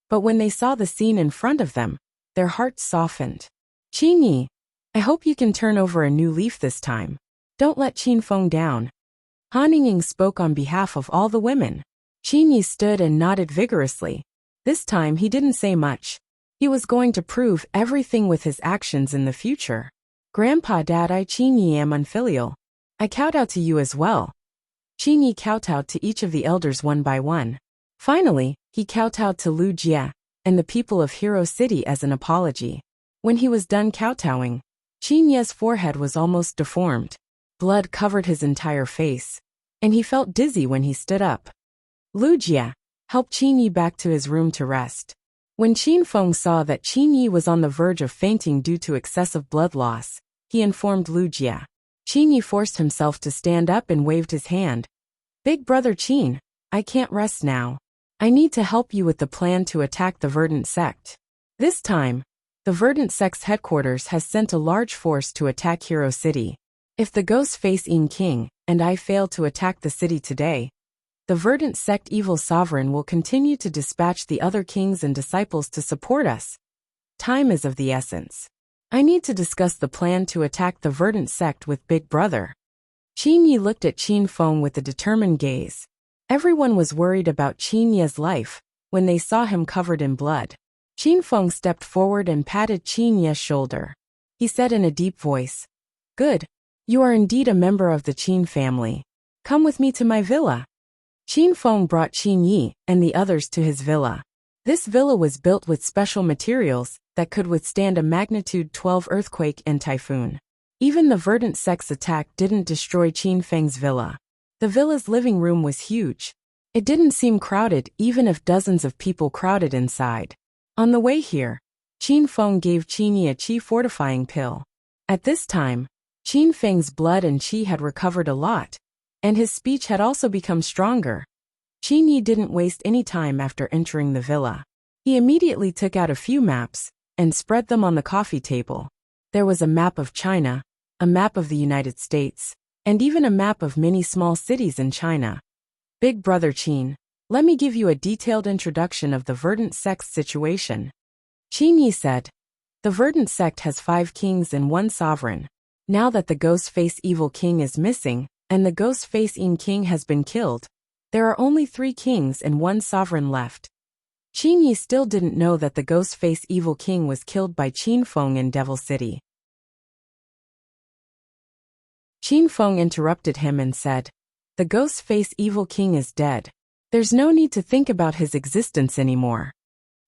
but when they saw the scene in front of them, their hearts softened. Qin Yi, I hope you can turn over a new leaf this time. Don't let Qin Feng down. Han Ying spoke on behalf of all the women. Qin Yi stood and nodded vigorously. This time he didn't say much. He was going to prove everything with his actions in the future. Grandpa Dad, I Qin Yi am unfilial. I kowtow to you as well. Qin Yi kowtowed to each of the elders one by one. Finally, he kowtowed to Lu Jia and the people of Hero City as an apology. When he was done kowtowing, Qin Ye's forehead was almost deformed. Blood covered his entire face, and he felt dizzy when he stood up. Lu Jia helped Qin Yi back to his room to rest. When Qin Feng saw that Qin Yi was on the verge of fainting due to excessive blood loss, he informed Lu Jia. Qin Yi forced himself to stand up and waved his hand. Big brother Qin, I can't rest now. I need to help you with the plan to attack the Verdant sect. This time, the Verdant sect's headquarters has sent a large force to attack Hero City. If the ghosts face Yin King and I fail to attack the city today, the Verdant sect evil sovereign will continue to dispatch the other kings and disciples to support us. Time is of the essence. I need to discuss the plan to attack the Verdant sect with Big Brother. Qin Yi looked at Qin Feng with a determined gaze. Everyone was worried about Qin Ye's life when they saw him covered in blood. Qin Feng stepped forward and patted Qin Ye's shoulder. He said in a deep voice, Good. You are indeed a member of the Qin family. Come with me to my villa. Qin Feng brought Qin Yi and the others to his villa. This villa was built with special materials that could withstand a magnitude 12 earthquake and typhoon. Even the Verdant sect's attack didn't destroy Qin Feng's villa. The villa's living room was huge. It didn't seem crowded even if dozens of people crowded inside. On the way here, Qin Feng gave Qin Yi a qi fortifying pill. At this time, Qin Feng's blood and qi had recovered a lot, and his speech had also become stronger. Qin Yi didn't waste any time after entering the villa. He immediately took out a few maps and spread them on the coffee table. There was a map of China, a map of the United States, and even a map of many small cities in China. Big brother Qin, let me give you a detailed introduction of the Verdant sect's situation. Qin Yi said, the Verdant sect has 5 kings and 1 sovereign. Now that the Ghost-Face Evil King is missing, and the Ghost-Face In King has been killed, there are only 3 kings and 1 sovereign left. Qin Yi still didn't know that the Ghost-Face Evil King was killed by Qin Feng in Devil City. Qin Feng interrupted him and said, the Ghost-Face Evil King is dead. There's no need to think about his existence anymore.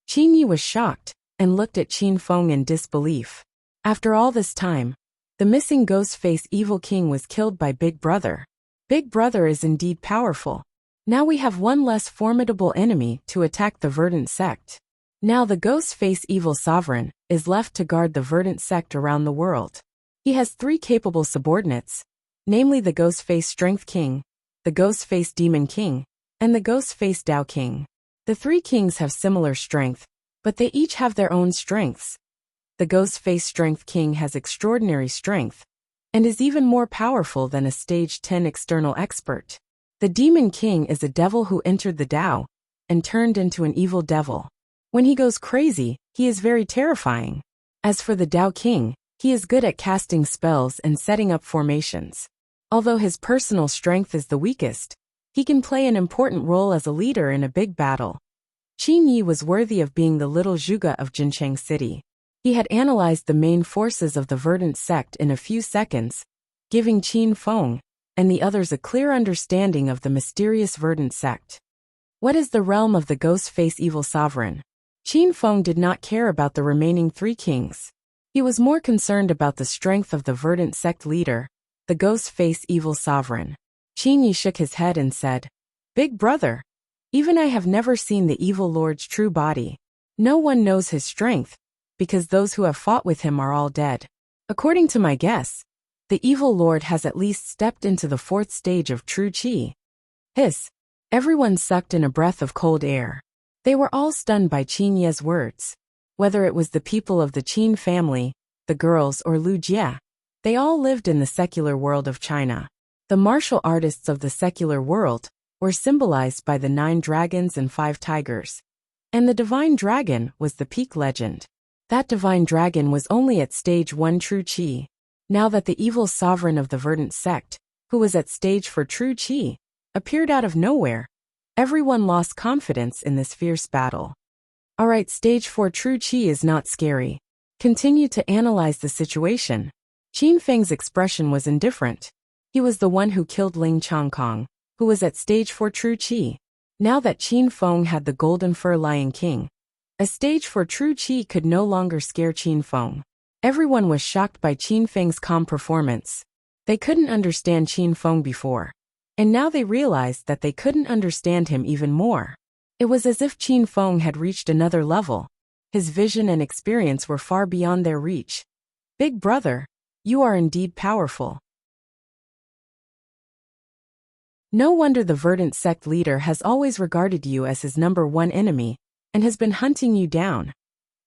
Qin Yi was shocked and looked at Qin Feng in disbelief. After all this time, the missing Ghost-Face Evil King was killed by Big Brother. Big Brother is indeed powerful. Now we have one less formidable enemy to attack the Verdant sect. Now the Ghost-Face Evil Sovereign is left to guard the Verdant sect around the world. He has 3 capable subordinates, namely the Ghost-Face Strength King, the Ghost-Face Demon King, and the Ghost-Face Tao King. The 3 kings have similar strength, but they each have their own strengths. The Ghost-Face Strength King has extraordinary strength, and is even more powerful than a Stage 10 external expert. The Demon King is a devil who entered the Tao and turned into an evil devil. When he goes crazy, he is very terrifying. As for the Tao King, he is good at casting spells and setting up formations. Although his personal strength is the weakest, he can play an important role as a leader in a big battle. Qin Yi was worthy of being the little Zhuge of Jincheng City. He had analyzed the main forces of the Verdant sect in a few seconds, giving Qin Feng and the others a clear understanding of the mysterious Verdant sect. What is the realm of the Ghost-Face Evil Sovereign? Qin Feng did not care about the remaining 3 kings. He was more concerned about the strength of the Verdant sect leader, the Ghost-Face Evil Sovereign. Qin Yi shook his head and said, Big brother, even I have never seen the Evil Lord's true body. No one knows his strength, because those who have fought with him are all dead. According to my guess, the Evil Lord has at least stepped into the 4th stage of true qi. Hiss! Everyone sucked in a breath of cold air. They were all stunned by Qin Ye's words. Whether it was the people of the Qin family, the girls, or Lu Jie, they all lived in the secular world of China. The martial artists of the secular world were symbolized by the 9 dragons and 5 tigers. And the divine dragon was the peak legend. That divine dragon was only at stage 1 true qi. Now that the evil sovereign of the Verdant sect, who was at stage 4 true qi, appeared out of nowhere, everyone lost confidence in this fierce battle. Alright, stage 4 true qi is not scary. Continue to analyze the situation. Qin Feng's expression was indifferent. He was the one who killed Ling Chongkong, who was at stage 4 true qi. Now that Qin Feng had the Golden Fur Lion King, a stage 4 true qi could no longer scare Qin Feng. Everyone was shocked by Qin Feng's calm performance. They couldn't understand Qin Feng before, and now they realized that they couldn't understand him even more. It was as if Qin Feng had reached another level. His vision and experience were far beyond their reach. Big brother, you are indeed powerful. No wonder the Verdant sect leader has always regarded you as his number 1 enemy, and has been hunting you down.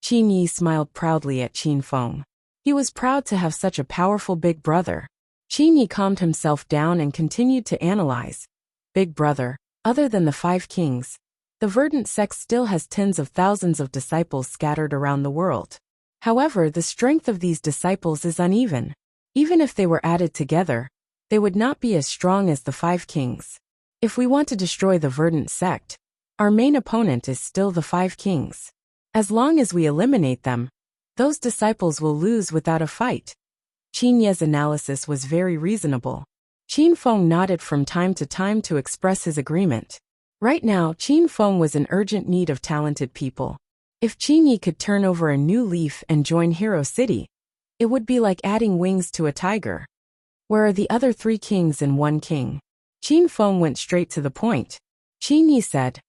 Qin Yi smiled proudly at Qin Feng. He was proud to have such a powerful big brother. Qin Yi calmed himself down and continued to analyze. Big brother, other than the 5 kings, the Verdant sect still has tens of thousands of disciples scattered around the world. However, the strength of these disciples is uneven. Even if they were added together, they would not be as strong as the 5 kings. If we want to destroy the Verdant sect, our main opponent is still the 5 kings. As long as we eliminate them, those disciples will lose without a fight. Qin Ye's analysis was very reasonable. Qin Feng nodded from time to time to express his agreement. Right now, Qin Feng was in urgent need of talented people. If Qin Yi could turn over a new leaf and join Hero City, it would be like adding wings to a tiger. Where are the other 3 kings and 1 king? Qin Feng went straight to the point. Qin Yi said,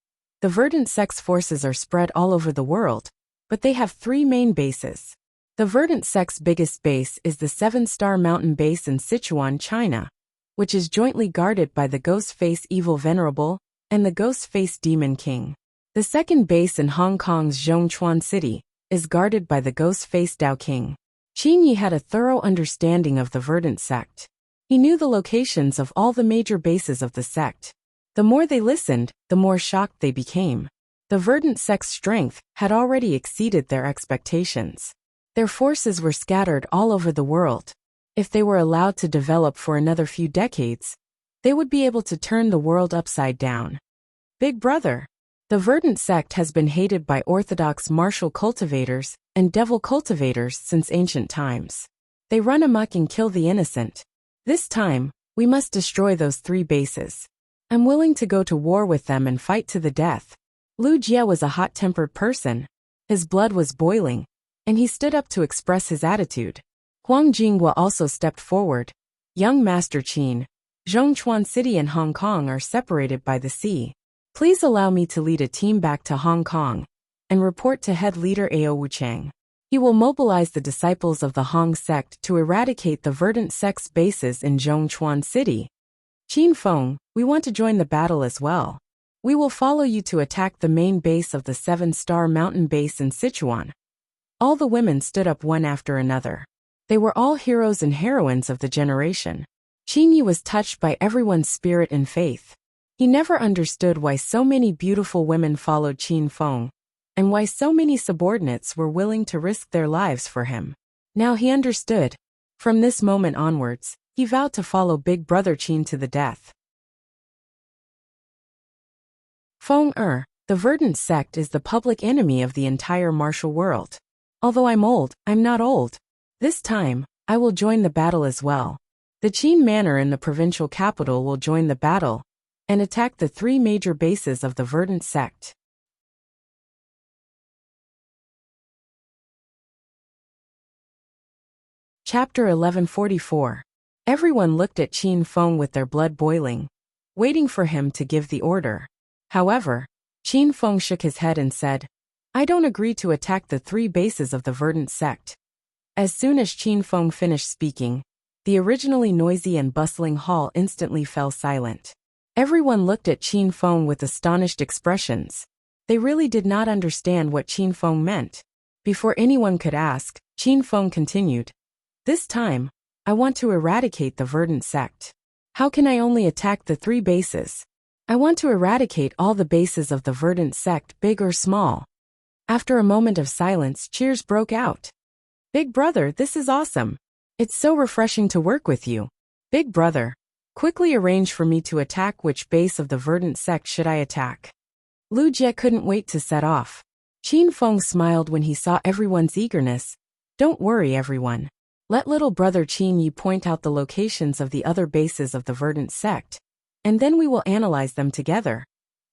the Verdant sect's forces are spread all over the world, but they have 3 main bases. The Verdant sect's biggest base is the 7-star mountain base in Sichuan, China, which is jointly guarded by the Ghost-Face Evil Venerable and the Ghost-Face Demon King. The second base in Hong Kong's Zhongchuan City is guarded by the Ghost-Face Dao King. Qin Yi had a thorough understanding of the Verdant sect. He knew the locations of all the major bases of the sect. The more they listened, the more shocked they became. The Verdant sect's strength had already exceeded their expectations. Their forces were scattered all over the world. If they were allowed to develop for another few decades, they would be able to turn the world upside down. Big Brother. The Verdant sect has been hated by orthodox martial cultivators and devil cultivators since ancient times. They run amok and kill the innocent. This time, we must destroy those 3 bases. I'm willing to go to war with them and fight to the death. Lu Jie was a hot-tempered person. His blood was boiling, and he stood up to express his attitude. Huang Jinghua also stepped forward. Young Master Qin, Zhongchuan City and Hong Kong are separated by the sea. Please allow me to lead a team back to Hong Kong and report to head leader Ao Wuchang. He will mobilize the disciples of the Hong sect to eradicate the Verdant sect's bases in Zhongchuan City. Qin Feng, we want to join the battle as well. We will follow you to attack the main base of the 7-star mountain base in Sichuan. All the women stood up one after another. They were all heroes and heroines of the generation. Qin Yi was touched by everyone's spirit and faith. He never understood why so many beautiful women followed Qin Feng, and why so many subordinates were willing to risk their lives for him. Now he understood. From this moment onwards, he vowed to follow Big Brother Qin to the death. Feng the Verdant sect is the public enemy of the entire martial world. Although I'm old, I'm not old. This time, I will join the battle as well. The Qin Manor in the provincial capital will join the battle and attack the 3 major bases of the Verdant sect. Chapter 1144. Everyone looked at Qin Feng with their blood boiling, waiting for him to give the order. However, Qin Feng shook his head and said, I don't agree to attack the 3 bases of the Verdant sect. As soon as Qin Feng finished speaking, the originally noisy and bustling hall instantly fell silent. Everyone looked at Qin Feng with astonished expressions. They really did not understand what Qin Feng meant. Before anyone could ask, Qin Feng continued, This time, I want to eradicate the Verdant sect. How can I only attack the 3 bases? I want to eradicate all the bases of the Verdant sect, big or small. After a moment of silence, cheers broke out. Big Brother, this is awesome. It's so refreshing to work with you. Big Brother, quickly arrange for me to attack which base of the Verdant sect should I attack. Lu Jie couldn't wait to set off. Qin Feng smiled when he saw everyone's eagerness. Don't worry, everyone. Let little brother Qin Yi point out the locations of the other bases of the Verdant sect, and then we will analyze them together.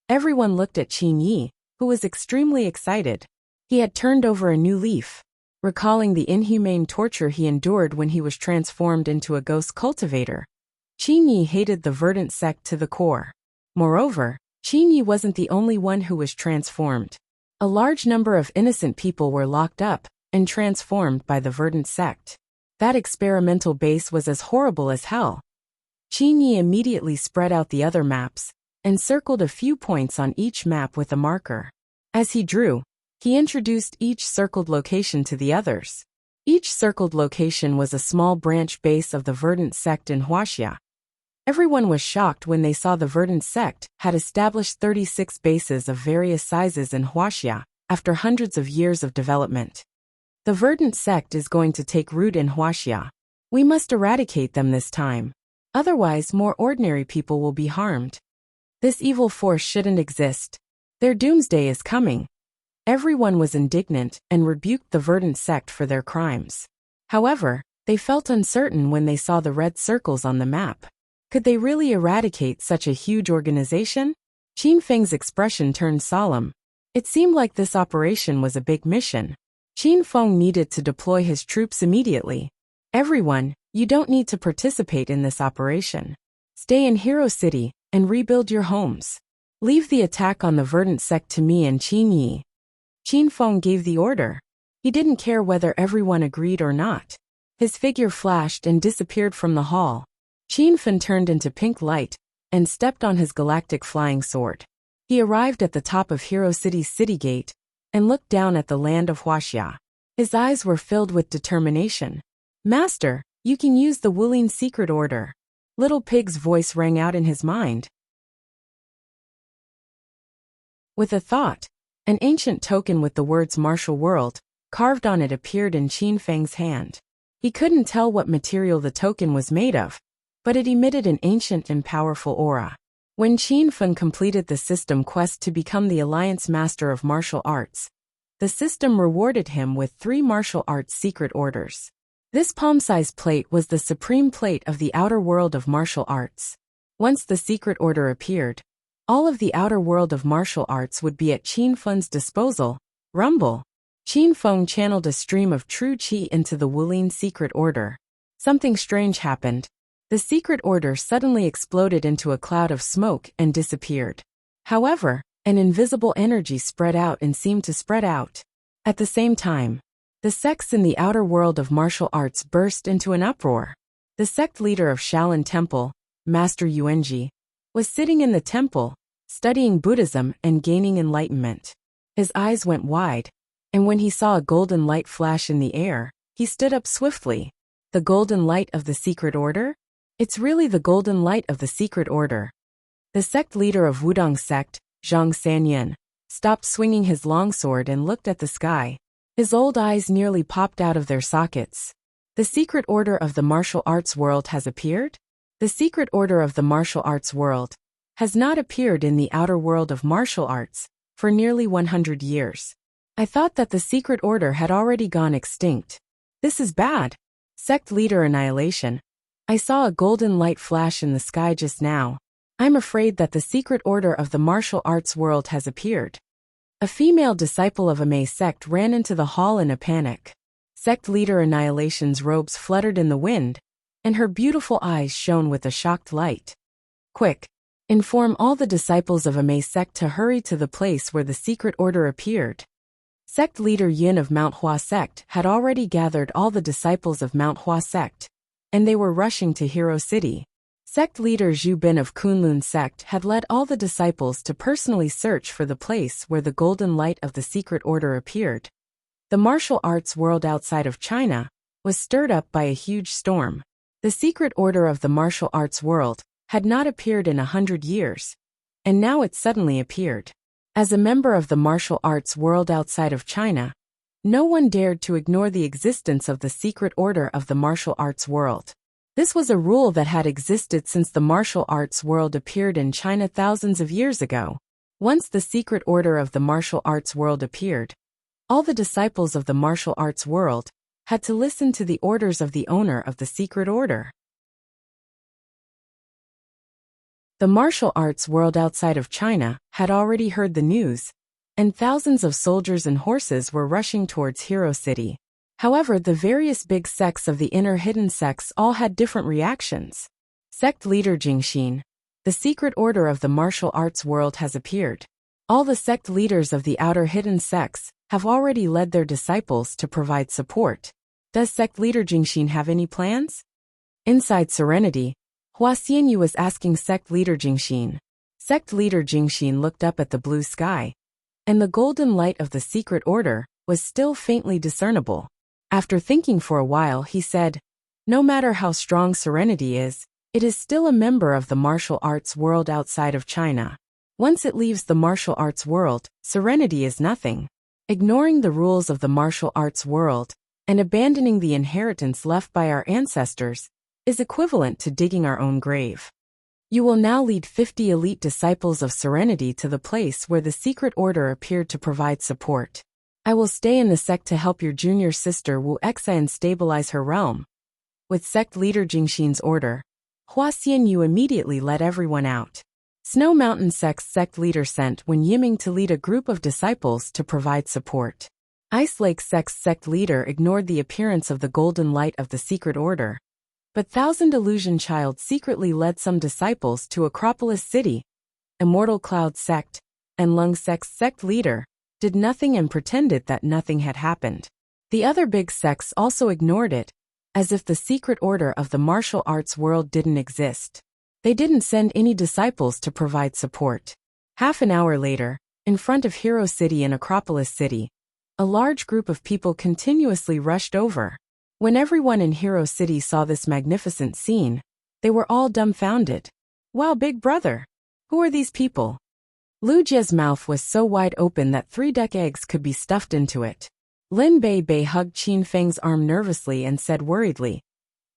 Everyone looked at Qin Yi, who was extremely excited. He had turned over a new leaf, recalling the inhumane torture he endured when he was transformed into a ghost cultivator. Qin Yi hated the Verdant sect to the core. Moreover, Qin Yi wasn't the only one who was transformed. A large number of innocent people were locked up and transformed by the Verdant sect. That experimental base was as horrible as hell. Qin Yi immediately spread out the other maps and circled a few points on each map with a marker. As he drew, he introduced each circled location to the others. Each circled location was a small branch base of the Verdant sect in Wuxia. Everyone was shocked when they saw the Verdant sect had established 36 bases of various sizes in Wuxia after hundreds of years of development. The Verdant sect is going to take root in Wuxia. We must eradicate them this time. Otherwise, more ordinary people will be harmed. This evil force shouldn't exist. Their doomsday is coming. Everyone was indignant and rebuked the Verdant sect for their crimes. However, they felt uncertain when they saw the red circles on the map. Could they really eradicate such a huge organization? Qin Feng's expression turned solemn. It seemed like this operation was a big mission. Qin Feng needed to deploy his troops immediately. Everyone, you don't need to participate in this operation. Stay in Hero City and rebuild your homes. Leave the attack on the Verdant sect to me and Qin Yi. Qin Feng gave the order. He didn't care whether everyone agreed or not. His figure flashed and disappeared from the hall. Qin Fan turned into pink light and stepped on his galactic flying sword. He arrived at the top of Hero City's city gate and looked down at the land of Wuxia. His eyes were filled with determination. "Master, you can use the Wuling secret order." Little Pig's voice rang out in his mind. With a thought, an ancient token with the words "Martial World" carved on it appeared in Qin Fang's hand. He couldn't tell what material the token was made of, but it emitted an ancient and powerful aura. When Qin Fan completed the system quest to become the Alliance Master of Martial Arts, the system rewarded him with 3 martial arts secret orders. This palm-sized plate was the supreme plate of the outer world of martial arts. Once the secret order appeared, all of the outer world of martial arts would be at Qin Fan's disposal. Rumble. Qin Feng channeled a stream of true qi into the Wuling secret order. Something strange happened. The secret order suddenly exploded into a cloud of smoke and disappeared. However, an invisible energy spread out and seemed to spread out. At the same time, the sects in the outer world of martial arts burst into an uproar. The sect leader of Shaolin Temple, Master Yuanji, was sitting in the temple, studying Buddhism and gaining enlightenment. His eyes went wide, and when he saw a golden light flash in the air, he stood up swiftly. The golden light of the secret order? It's really the golden light of the secret order. The sect leader of Wudong sect, Zhang Sanyan, stopped swinging his longsword and looked at the sky. His old eyes nearly popped out of their sockets. The secret order of the martial arts world has appeared? The secret order of the martial arts world has not appeared in the outer world of martial arts for nearly 100 years. I thought that the secret order had already gone extinct. This is bad. Sect leader Annihilation. I saw a golden light flash in the sky just now. I'm afraid that the secret order of the martial arts world has appeared. A female disciple of a Mei sect ran into the hall in a panic. Sect leader Annihilation's robes fluttered in the wind, and her beautiful eyes shone with a shocked light. Quick! Inform all the disciples of a Mei sect to hurry to the place where the secret order appeared. Sect leader Yin of Mount Hua sect had already gathered all the disciples of Mount Hua sect, and they were rushing to Hero City. Sect leader Zhu Bin of Kunlun sect had led all the disciples to personally search for the place where the golden light of the secret order appeared. The martial arts world outside of China was stirred up by a huge storm. The secret order of the martial arts world had not appeared in 100 years, and now it suddenly appeared. As a member of the martial arts world outside of China, no one dared to ignore the existence of the secret order of the martial arts world. This was a rule that had existed since the martial arts world appeared in China thousands of years ago. Once the secret order of the martial arts world appeared, all the disciples of the martial arts world had to listen to the orders of the owner of the secret order. The martial arts world outside of China had already heard the news, and thousands of soldiers and horses were rushing towards Hero City. However, the various big sects of the inner hidden sects all had different reactions. Sect leader Jingxin. The secret order of the martial arts world has appeared. All the sect leaders of the outer hidden sects have already led their disciples to provide support. Does sect leader Jingxin have any plans? Inside Serenity, Hua Xianyu was asking sect leader Jingxin. Sect leader Jingxin looked up at the blue sky, and the golden light of the secret order was still faintly discernible. After thinking for a while, he said, "No matter how strong Serenity is, it is still a member of the martial arts world outside of China. Once it leaves the martial arts world, Serenity is nothing. Ignoring the rules of the martial arts world and abandoning the inheritance left by our ancestors is equivalent to digging our own grave. You will now lead 50 elite disciples of Serenity to the place where the secret order appeared to provide support. I will stay in the sect to help your junior sister Wuxia stabilize her realm." With sect leader Jingxin's order, Hua Xianyu immediately let everyone out. Snow Mountain sect's sect leader sent Wen Yiming to lead a group of disciples to provide support. Ice Lake sect's sect leader ignored the appearance of the golden light of the secret order, but Thousand Illusion Child secretly led some disciples to Acropolis City. Immortal Cloud sect and Lung sect's sect leader did nothing and pretended that nothing had happened. The other big sects also ignored it, as if the secret order of the martial arts world didn't exist. They didn't send any disciples to provide support. Half an hour later, in front of Hero City and Acropolis City, a large group of people continuously rushed over. When everyone in Hero City saw this magnificent scene, they were all dumbfounded. Wow, big brother! Who are these people? Lu Jie's mouth was so wide open that 3 duck eggs could be stuffed into it. Lin Bei hugged Qin Feng's arm nervously and said worriedly,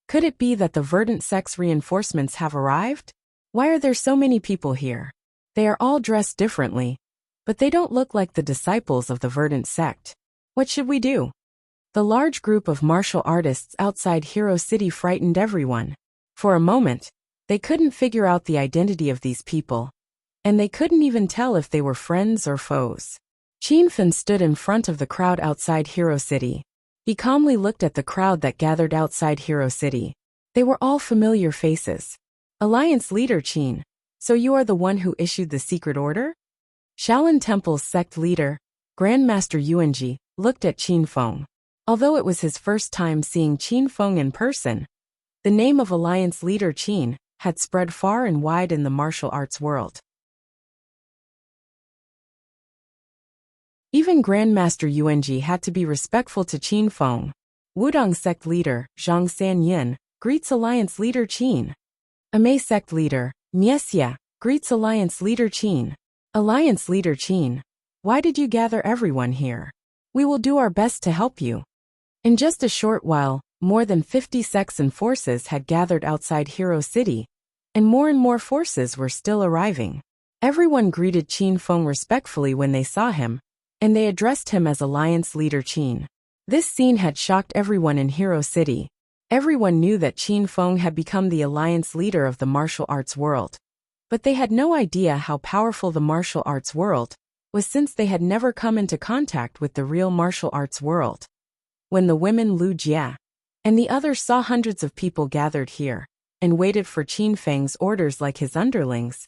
"Could it be that the verdant sect's reinforcements have arrived? Why are there so many people here? They are all dressed differently, but they don't look like the disciples of the verdant sect. What should we do?" The large group of martial artists outside Hero City frightened everyone. For a moment, they couldn't figure out the identity of these people, and they couldn't even tell if they were friends or foes. Qin Feng stood in front of the crowd outside Hero City. He calmly looked at the crowd that gathered outside Hero City. They were all familiar faces. Alliance leader Qin, so you are the one who issued the secret order? Shaolin Temple's sect leader, Grandmaster Yuanji, looked at Qin Feng. Although it was his first time seeing Qin Feng in person, the name of Alliance leader Qin had spread far and wide in the martial arts world. Even Grandmaster Yuanji had to be respectful to Qin Feng. Wudong sect leader, Zhang Sanyin, greets Alliance leader Qin. Amei sect leader, Miexia, greets Alliance leader Qin. Alliance leader Qin, why did you gather everyone here? We will do our best to help you. In just a short while, more than 50 sects and forces had gathered outside Hero City, and more forces were still arriving. Everyone greeted Qin Feng respectfully when they saw him, and they addressed him as Alliance leader Qin. This scene had shocked everyone in Hero City. Everyone knew that Qin Feng had become the Alliance leader of the martial arts world. But they had no idea how powerful the martial arts world was, since they had never come into contact with the real martial arts world. When the women Lu Jie and the others saw hundreds of people gathered here and waited for Qin Feng's orders like his underlings,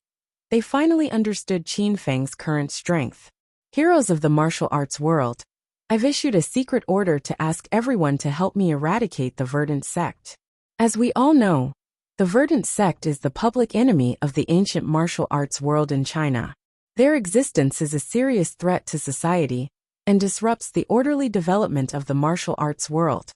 they finally understood Qin Feng's current strength. Heroes of the martial arts world, I've issued a secret order to ask everyone to help me eradicate the verdant sect. As we all know, the verdant sect is the public enemy of the ancient martial arts world in China. Their existence is a serious threat to society and disrupts the orderly development of the martial arts world.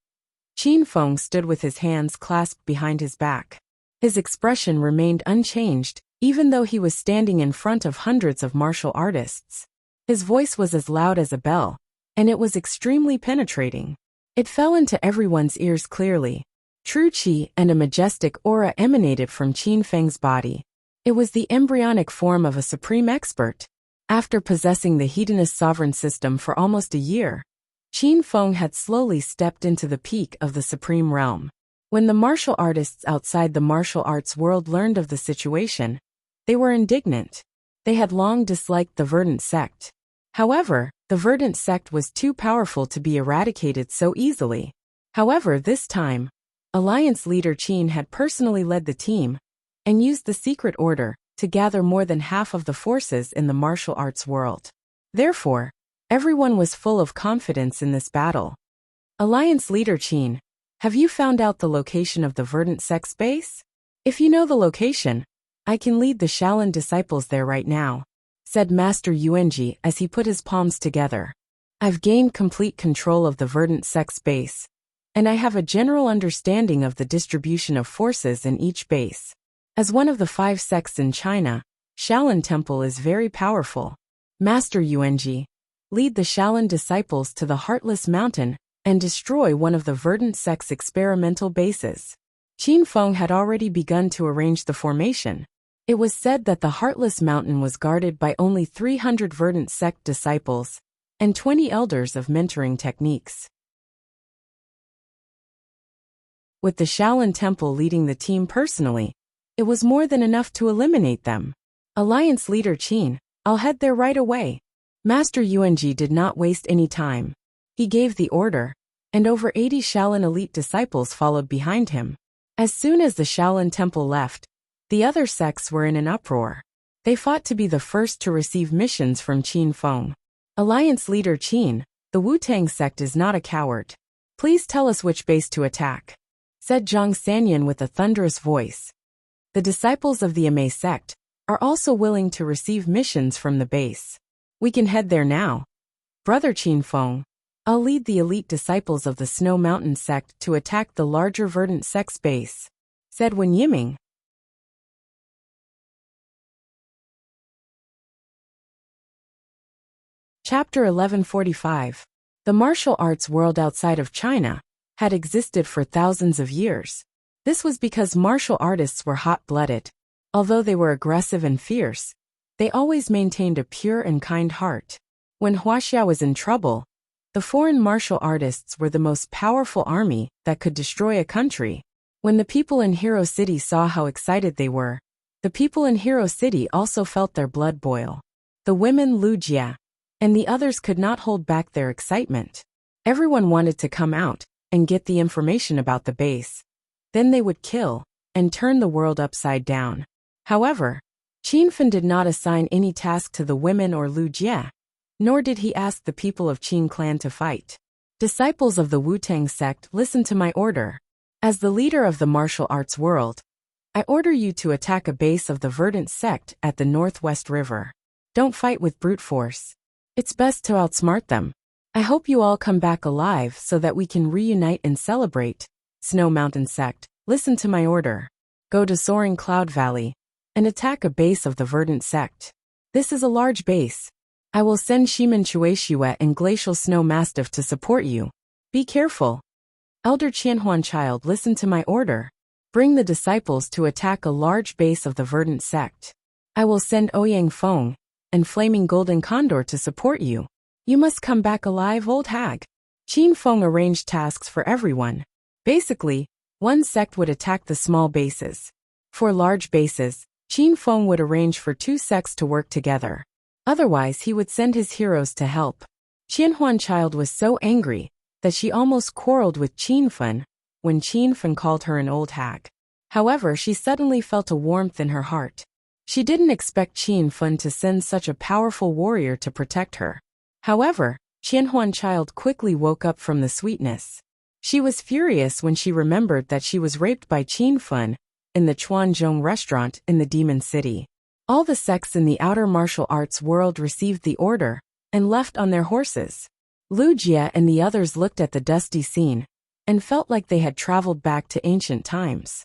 Qin Feng stood with his hands clasped behind his back. His expression remained unchanged, even though he was standing in front of hundreds of martial artists. His voice was as loud as a bell, and it was extremely penetrating. It fell into everyone's ears clearly. True qi and a majestic aura emanated from Qin Feng's body. It was the embryonic form of a supreme expert. After possessing the hedonist sovereign system for almost a year, Qin Feng had slowly stepped into the peak of the supreme realm. When the martial artists outside the martial arts world learned of the situation, they were indignant. They had long disliked the verdant sect. However, the verdant sect was too powerful to be eradicated so easily. However, this time, Alliance leader Qin had personally led the team and used the secret order to gather more than half of the forces in the martial arts world. Therefore, everyone was full of confidence in this battle. Alliance leader Qin, have you found out the location of the verdant sect's base? If you know the location, I can lead the Shaolin disciples there right now, said Master Yuanji as he put his palms together. I've gained complete control of the verdant sect's base, and I have a general understanding of the distribution of forces in each base. As one of the 5 sects in China, Shaolin Temple is very powerful. Master Yuanji, lead the Shaolin disciples to the Heartless Mountain and destroy one of the verdant sect's experimental bases. Qin Feng had already begun to arrange the formation. It was said that the Heartless Mountain was guarded by only 300 verdant sect disciples and 20 elders of mentoring techniques. With the Shaolin Temple leading the team personally, it was more than enough to eliminate them. Alliance leader Qin, I'll head there right away. Master Yuanji did not waste any time. He gave the order, and over 80 Shaolin elite disciples followed behind him. As soon as the Shaolin Temple left, the other sects were in an uproar. They fought to be the first to receive missions from Qin Feng. Alliance leader Qin, the Wu-Tang sect is not a coward. Please tell us which base to attack, said Zhang Sanyan with a thunderous voice. The disciples of the Amei sect are also willing to receive missions from the base. We can head there now. Brother Qin Feng, I'll lead the elite disciples of the Snow Mountain sect to attack the larger Verdant sect's base, said Wen Yiming. Chapter 1145. The martial arts world outside of China had existed for thousands of years. This was because martial artists were hot-blooded. Although they were aggressive and fierce, they always maintained a pure and kind heart. When Wuxia was in trouble, the foreign martial artists were the most powerful army that could destroy a country. When the people in Hero City saw how excited they were, the people in Hero City also felt their blood boil. The women Lu Jia and the others could not hold back their excitement. Everyone wanted to come out and get the information about the base. Then they would kill and turn the world upside down. However, Qin Fan did not assign any task to the women or Lu Jia, nor did he ask the people of Qin clan to fight. Disciples of the Wu-Tang sect, listen to my order. As the leader of the martial arts world, I order you to attack a base of the Verdant sect at the Northwest River. Don't fight with brute force. It's best to outsmart them. I hope you all come back alive so that we can reunite and celebrate. Snow Mountain sect, listen to my order. Go to Soaring Cloud Valley and attack a base of the Verdant sect. This is a large base. I will send Shimen Chueshue and Glacial Snow Mastiff to support you. Be careful. Elder Qianhuan child, listen to my order. Bring the disciples to attack a large base of the Verdant sect. I will send Ouyang Feng and Flaming Golden Condor to support you. You must come back alive, old hag. Qin Feng arranged tasks for everyone. Basically, one sect would attack the small bases. For large bases, Qin Feng would arrange for two sects to work together. Otherwise, he would send his heroes to help. Qianhuan child was so angry that she almost quarreled with Qin Fan when Qin Fan called her an old hag. However, she suddenly felt a warmth in her heart. She didn't expect Qin Fan to send such a powerful warrior to protect her. However, Qianhuan child quickly woke up from the sweetness. She was furious when she remembered that she was raped by Qin Fan in the Chuanzhong restaurant in the Demon City. All the sects in the outer martial arts world received the order and left on their horses. Lu Jia and the others looked at the dusty scene and felt like they had traveled back to ancient times.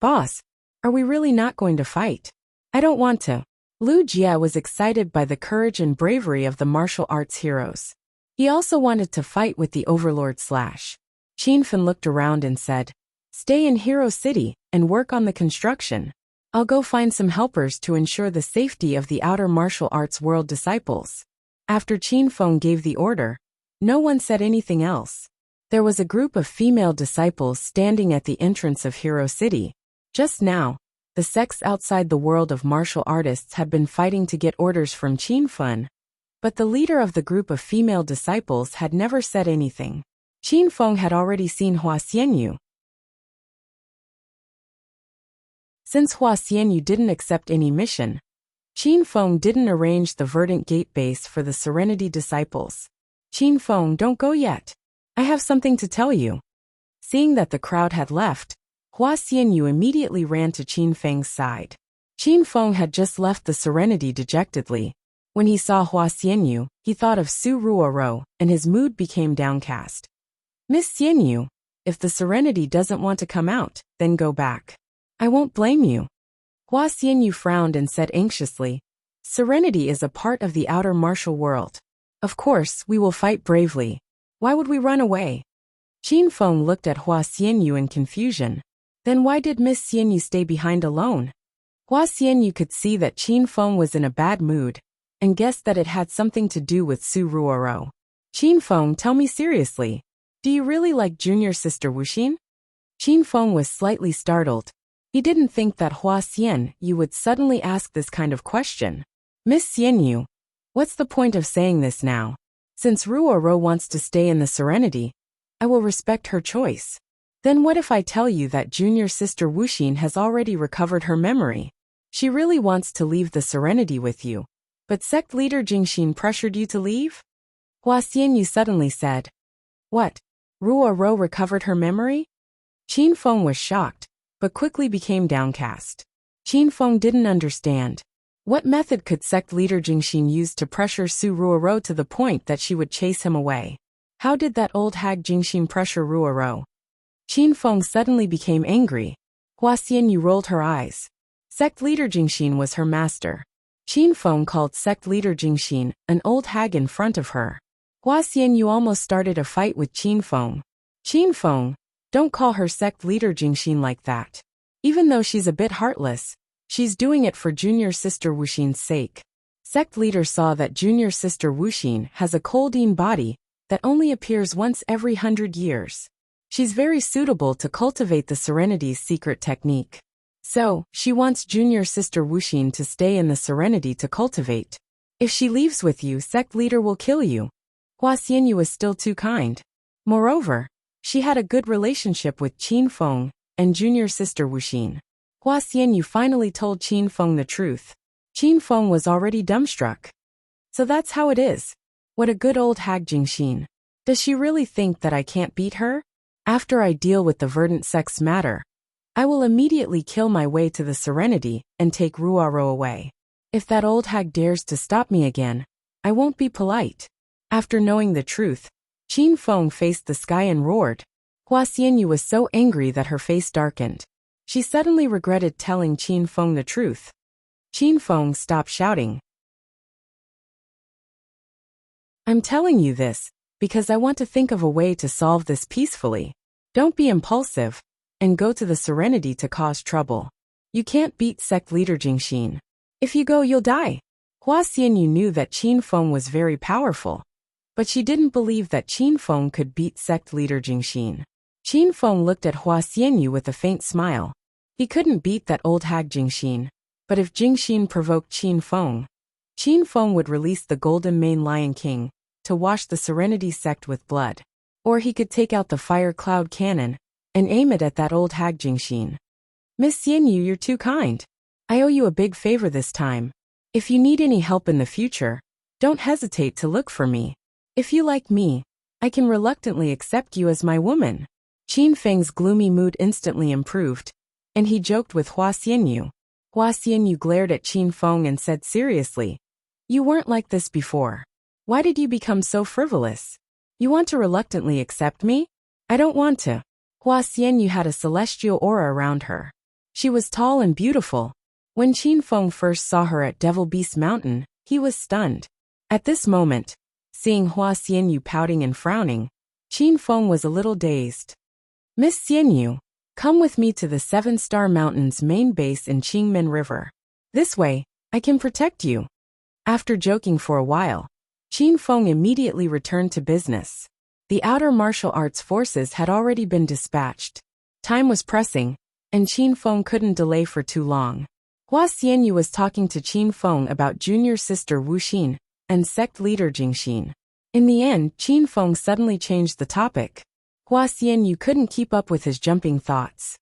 Boss, are we really not going to fight? I don't want to. Lu Jia was excited by the courage and bravery of the martial arts heroes. He also wanted to fight with the Overlord Slash. Qin Fan looked around and said, "Stay in Hero City and work on the construction. I'll go find some helpers to ensure the safety of the outer martial arts world disciples." After Qin Feng gave the order, no one said anything else. There was a group of female disciples standing at the entrance of Hero City. Just now, the sects outside the world of martial artists had been fighting to get orders from Qin Fan, but the leader of the group of female disciples had never said anything. Qin Feng had already seen Hua Xianyu. Since Hua Xianyu didn't accept any mission, Qin Feng didn't arrange the Verdant Gate base for the Serenity disciples. Qin Feng, don't go yet. I have something to tell you. Seeing that the crowd had left, Hua Xianyu immediately ran to Qin Feng's side. Qin Feng had just left the Serenity dejectedly. When he saw Hua Xianyu, he thought of Su Ruoro, and his mood became downcast. Miss Xianyu, if the Serenity doesn't want to come out, then go back. I won't blame you. Hua Xianyu frowned and said anxiously, Serenity is a part of the outer martial world. Of course, we will fight bravely. Why would we run away? Qin Feng looked at Hua Xianyu in confusion. Then why did Miss Xianyu stay behind alone? Hua Xianyu could see that Qin Feng was in a bad mood, and guessed that it had something to do with Su Ruoro. Qin Feng, tell me seriously. Do you really like junior sister Wuxin? Qin Feng was slightly startled. He didn't think that Hua Xianyu would suddenly ask this kind of question. Miss Xianyu, what's the point of saying this now? Since Ruoro wants to stay in the Serenity, I will respect her choice. Then what if I tell you that junior sister Wuxin has already recovered her memory? She really wants to leave the Serenity with you. But sect leader Jingxin pressured you to leave? Hua Xianyu suddenly said. What? Ruo recovered her memory? Qin Feng was shocked, but quickly became downcast. Qin Feng didn't understand. What method could sect leader Jingxin use to pressure Su Ruo to the point that she would chase him away? How did that old hag Jingxin pressure Ruo? Qin Feng suddenly became angry. Hua Xianyu rolled her eyes. Sect leader Jingxin was her master. Qin Feng called sect leader Jingxin an old hag in front of her. Hua Xianyu almost started a fight with Qin Feng. Qin Feng, don't call her sect leader Jingxin like that. Even though she's a bit heartless, she's doing it for junior sister Wuxin's sake. Sect leader saw that junior sister Wuxin has a coldine body that only appears once every 100 years. She's very suitable to cultivate the Serenity's secret technique. So, she wants junior sister Wuxin to stay in the Serenity to cultivate. If she leaves with you, sect leader will kill you. Hua Xianyu was still too kind. Moreover, she had a good relationship with Qin Feng and junior sister Wuxin. Hua Xianyu finally told Qin Feng the truth. Qin Feng was already dumbstruck. So that's how it is. What a good old hag Jingxin. Does she really think that I can't beat her? After I deal with the verdant sex matter, I will immediately kill my way to the Serenity and take Ruaro away. If that old hag dares to stop me again, I won't be polite. After knowing the truth, Qin Feng faced the sky and roared. Hua Xianyu was so angry that her face darkened. She suddenly regretted telling Qin Feng the truth. Qin Feng stopped shouting. I'm telling you this because I want to think of a way to solve this peacefully. Don't be impulsive and go to the Serenity to cause trouble. You can't beat sect leader Jingxin. If you go, you'll die. Hua Xianyu knew that Qin Feng was very powerful, but she didn't believe that Qin Feng could beat sect leader Jingxin. Qin Feng looked at Hua Xianyu with a faint smile. He couldn't beat that old hag Jingxin, but if Jingxin provoked Qin Feng would release the Golden Mane Lion King to wash the Serenity sect with blood. Or he could take out the fire cloud cannon and aim it at that old hag Jingxin. Miss Xianyu, you're too kind. I owe you a big favor this time. If you need any help in the future, don't hesitate to look for me. If you like me, I can reluctantly accept you as my woman. Qin Feng's gloomy mood instantly improved, and he joked with Hua Xianyu. Hua Xianyu glared at Qin Feng and said seriously, "You weren't like this before. Why did you become so frivolous? You want to reluctantly accept me? I don't want to." Hua Xianyu had a celestial aura around her. She was tall and beautiful. When Qin Feng first saw her at Devil Beast Mountain, he was stunned. At this moment, seeing Hua Xianyu pouting and frowning, Qin Feng was a little dazed. Miss Xianyu, come with me to the 7-Star Mountain's main base in Qingmen River. This way, I can protect you. After joking for a while, Qin Feng immediately returned to business. The outer martial arts forces had already been dispatched. Time was pressing, and Qin Feng couldn't delay for too long. Hua Xianyu was talking to Qin Feng about junior sister Wuxin and sect leader Jingxin. In the end, Qin Feng suddenly changed the topic. Hua Xianyu couldn't keep up with his jumping thoughts.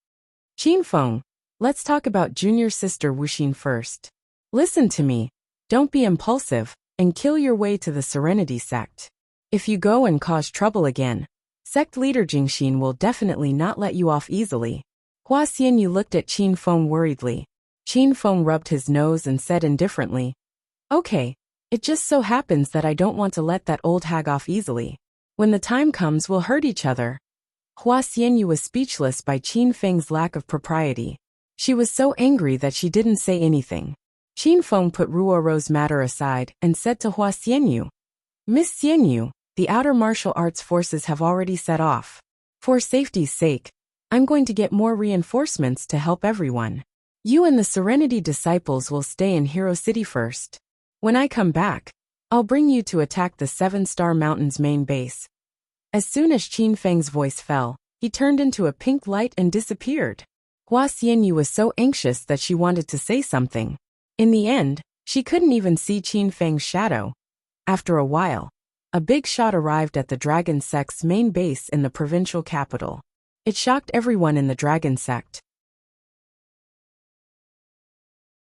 Qin Feng, let's talk about junior sister Wuxin first. Listen to me. Don't be impulsive and kill your way to the Serenity sect. If you go and cause trouble again, sect leader Jingxin will definitely not let you off easily. Hua Xianyu looked at Qin Feng worriedly. Qin Feng rubbed his nose and said indifferently, "Okay, it just so happens that I don't want to let that old hag off easily. When the time comes, we'll hurt each other." Hua Xianyu was speechless by Qin Feng's lack of propriety. She was so angry that she didn't say anything. Qin Feng put Ruoro's matter aside and said to Hua Xianyu, "Miss Xianyu, the outer martial arts forces have already set off. For safety's sake, I'm going to get more reinforcements to help everyone. You and the Serenity disciples will stay in Hero City first. When I come back, I'll bring you to attack the 7-Star Mountain's main base." As soon as Qin Feng's voice fell, he turned into a pink light and disappeared. Hua Xianyu was so anxious that she wanted to say something. In the end, she couldn't even see Qin Feng's shadow. After a while, a big shot arrived at the Dragon Sect's main base in the provincial capital. It shocked everyone in the Dragon Sect.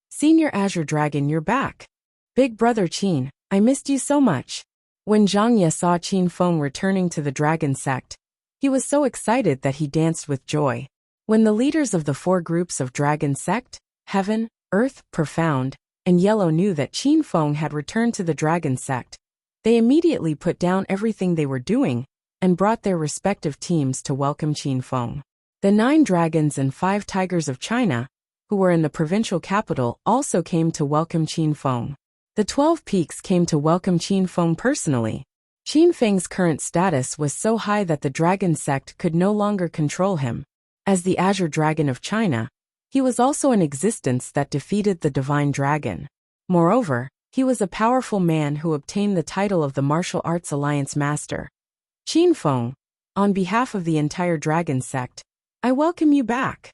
"Senior Azure Dragon, you're back. Big brother Qin, I missed you so much." When Zhang Ye saw Qin Feng returning to the Dragon Sect, He was so excited that he danced with joy. When the leaders of the 4 groups of dragon sect, Heaven, Earth, Profound, and Yellow knew that Qin Feng had returned to the dragon sect, they immediately put down everything they were doing and brought their respective teams to welcome Qin Feng. The 9 dragons and 5 tigers of China, who were in the provincial capital, also came to welcome Qin Feng. The 12 peaks came to welcome Qin Feng personally. Qin Feng's current status was so high that the dragon sect could no longer control him. As the Azure Dragon of China, he was also an existence that defeated the Divine Dragon. Moreover, he was a powerful man who obtained the title of the Martial Arts Alliance Master. Qin Feng, on behalf of the entire dragon sect, I welcome you back.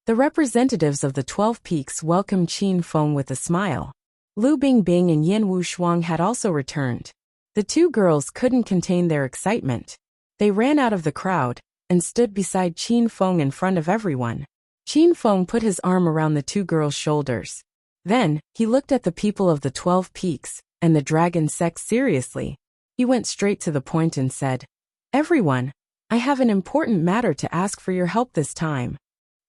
The representatives of the 12 peaks welcomed Qin Feng with a smile. Lu Bingbing and Yin Wushuang had also returned. The 2 girls couldn't contain their excitement. They ran out of the crowd and stood beside Qin Feng in front of everyone. Qin Feng put his arm around the 2 girls' shoulders. Then, he looked at the people of the 12 peaks and the dragon sect seriously. He went straight to the point and said, "Everyone, I have an important matter to ask for your help this time."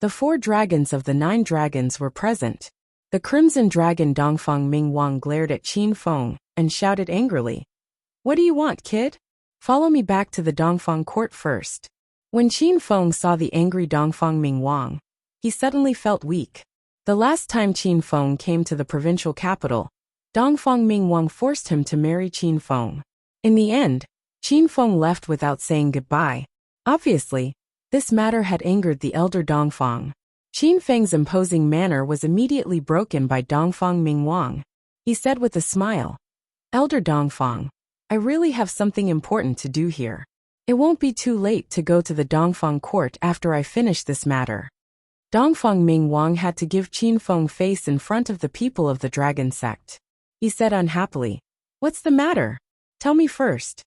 The 4 dragons of the 9 dragons were present. The crimson dragon Dongfang Mingwang glared at Qin Feng and shouted angrily, "What do you want, kid? Follow me back to the Dongfang court first." When Qin Feng saw the angry Dongfang Mingwang, he suddenly felt weak. The last time Qin Feng came to the provincial capital, Dongfang Mingwang forced him to marry Qin Feng. In the end, Qin Feng left without saying goodbye. Obviously, this matter had angered the elder Dongfang. Qin Feng's imposing manner was immediately broken by Dongfang Mingwang. He said with a smile, "Elder Dongfang, I really have something important to do here. It won't be too late to go to the Dongfang court after I finish this matter." Dongfang Mingwang had to give Qin Feng face in front of the people of the dragon sect. He said unhappily, "What's the matter? Tell me first."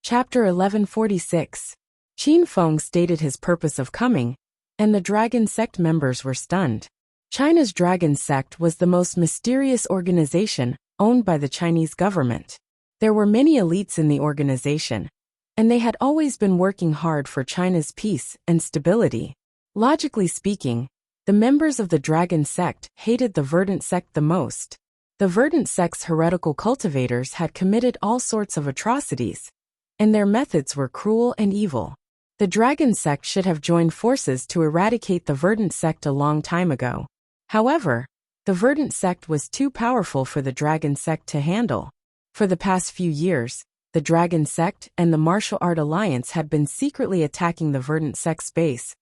Chapter 1146. Qin Feng stated his purpose of coming, and the dragon sect members were stunned. China's dragon sect was the most mysterious organization owned by the Chinese government. There were many elites in the organization, and they had always been working hard for China's peace and stability. Logically speaking, the members of the dragon sect hated the verdant sect the most. The verdant sect's heretical cultivators had committed all sorts of atrocities, and their methods were cruel and evil. The dragon sect should have joined forces to eradicate the verdant sect a long time ago. However, the verdant sect was too powerful for the dragon sect to handle. For the past few years, the dragon sect and the martial art alliance had been secretly attacking the verdant sect's base,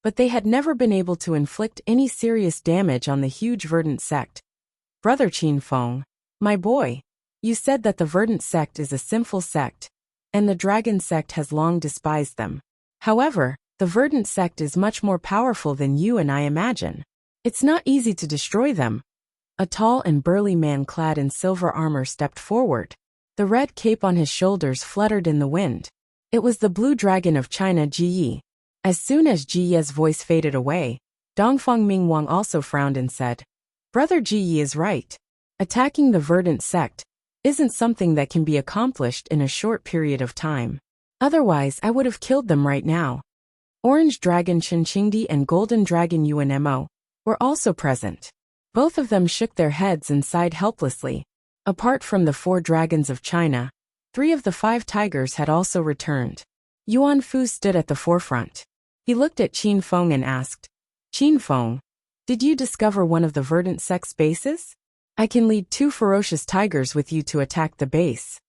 but they had never been able to inflict any serious damage on the huge verdant sect. "Brother Qin Feng, my boy, you said that the verdant sect is a sinful sect, and the dragon sect has long despised them. However, the verdant sect is much more powerful than you and I imagine. It's not easy to destroy them." A tall and burly man clad in silver armor stepped forward. The red cape on his shoulders fluttered in the wind. It was the blue dragon of China, Ji Yi. As soon as Ji Yi's voice faded away, Dongfang Mingwang also frowned and said, "Brother Ji Yi is right. Attacking the verdant sect isn't something that can be accomplished in a short period of time. Otherwise, I would have killed them right now." Orange Dragon Chinchingdi and Golden Dragon Unmo were also present. Both of them shook their heads and sighed helplessly. Apart from the 4 dragons of China, 3 of the 5 tigers had also returned. Yuan Fu stood at the forefront. He looked at Qin Feng and asked, "Qin Feng, did you discover one of the verdant sect's bases? I can lead 2 ferocious tigers with you to attack the base."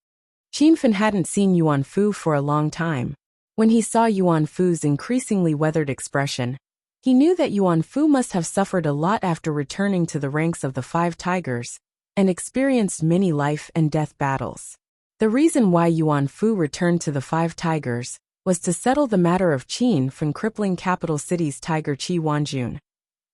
Qin Feng hadn't seen Yuan Fu for a long time. When he saw Yuan Fu's increasingly weathered expression, he knew that Yuan Fu must have suffered a lot after returning to the ranks of the 5 tigers and experienced many life and death battles. The reason why Yuan Fu returned to the 5 tigers was to settle the matter of Qin from crippling capital city's tiger Qi Wanjun.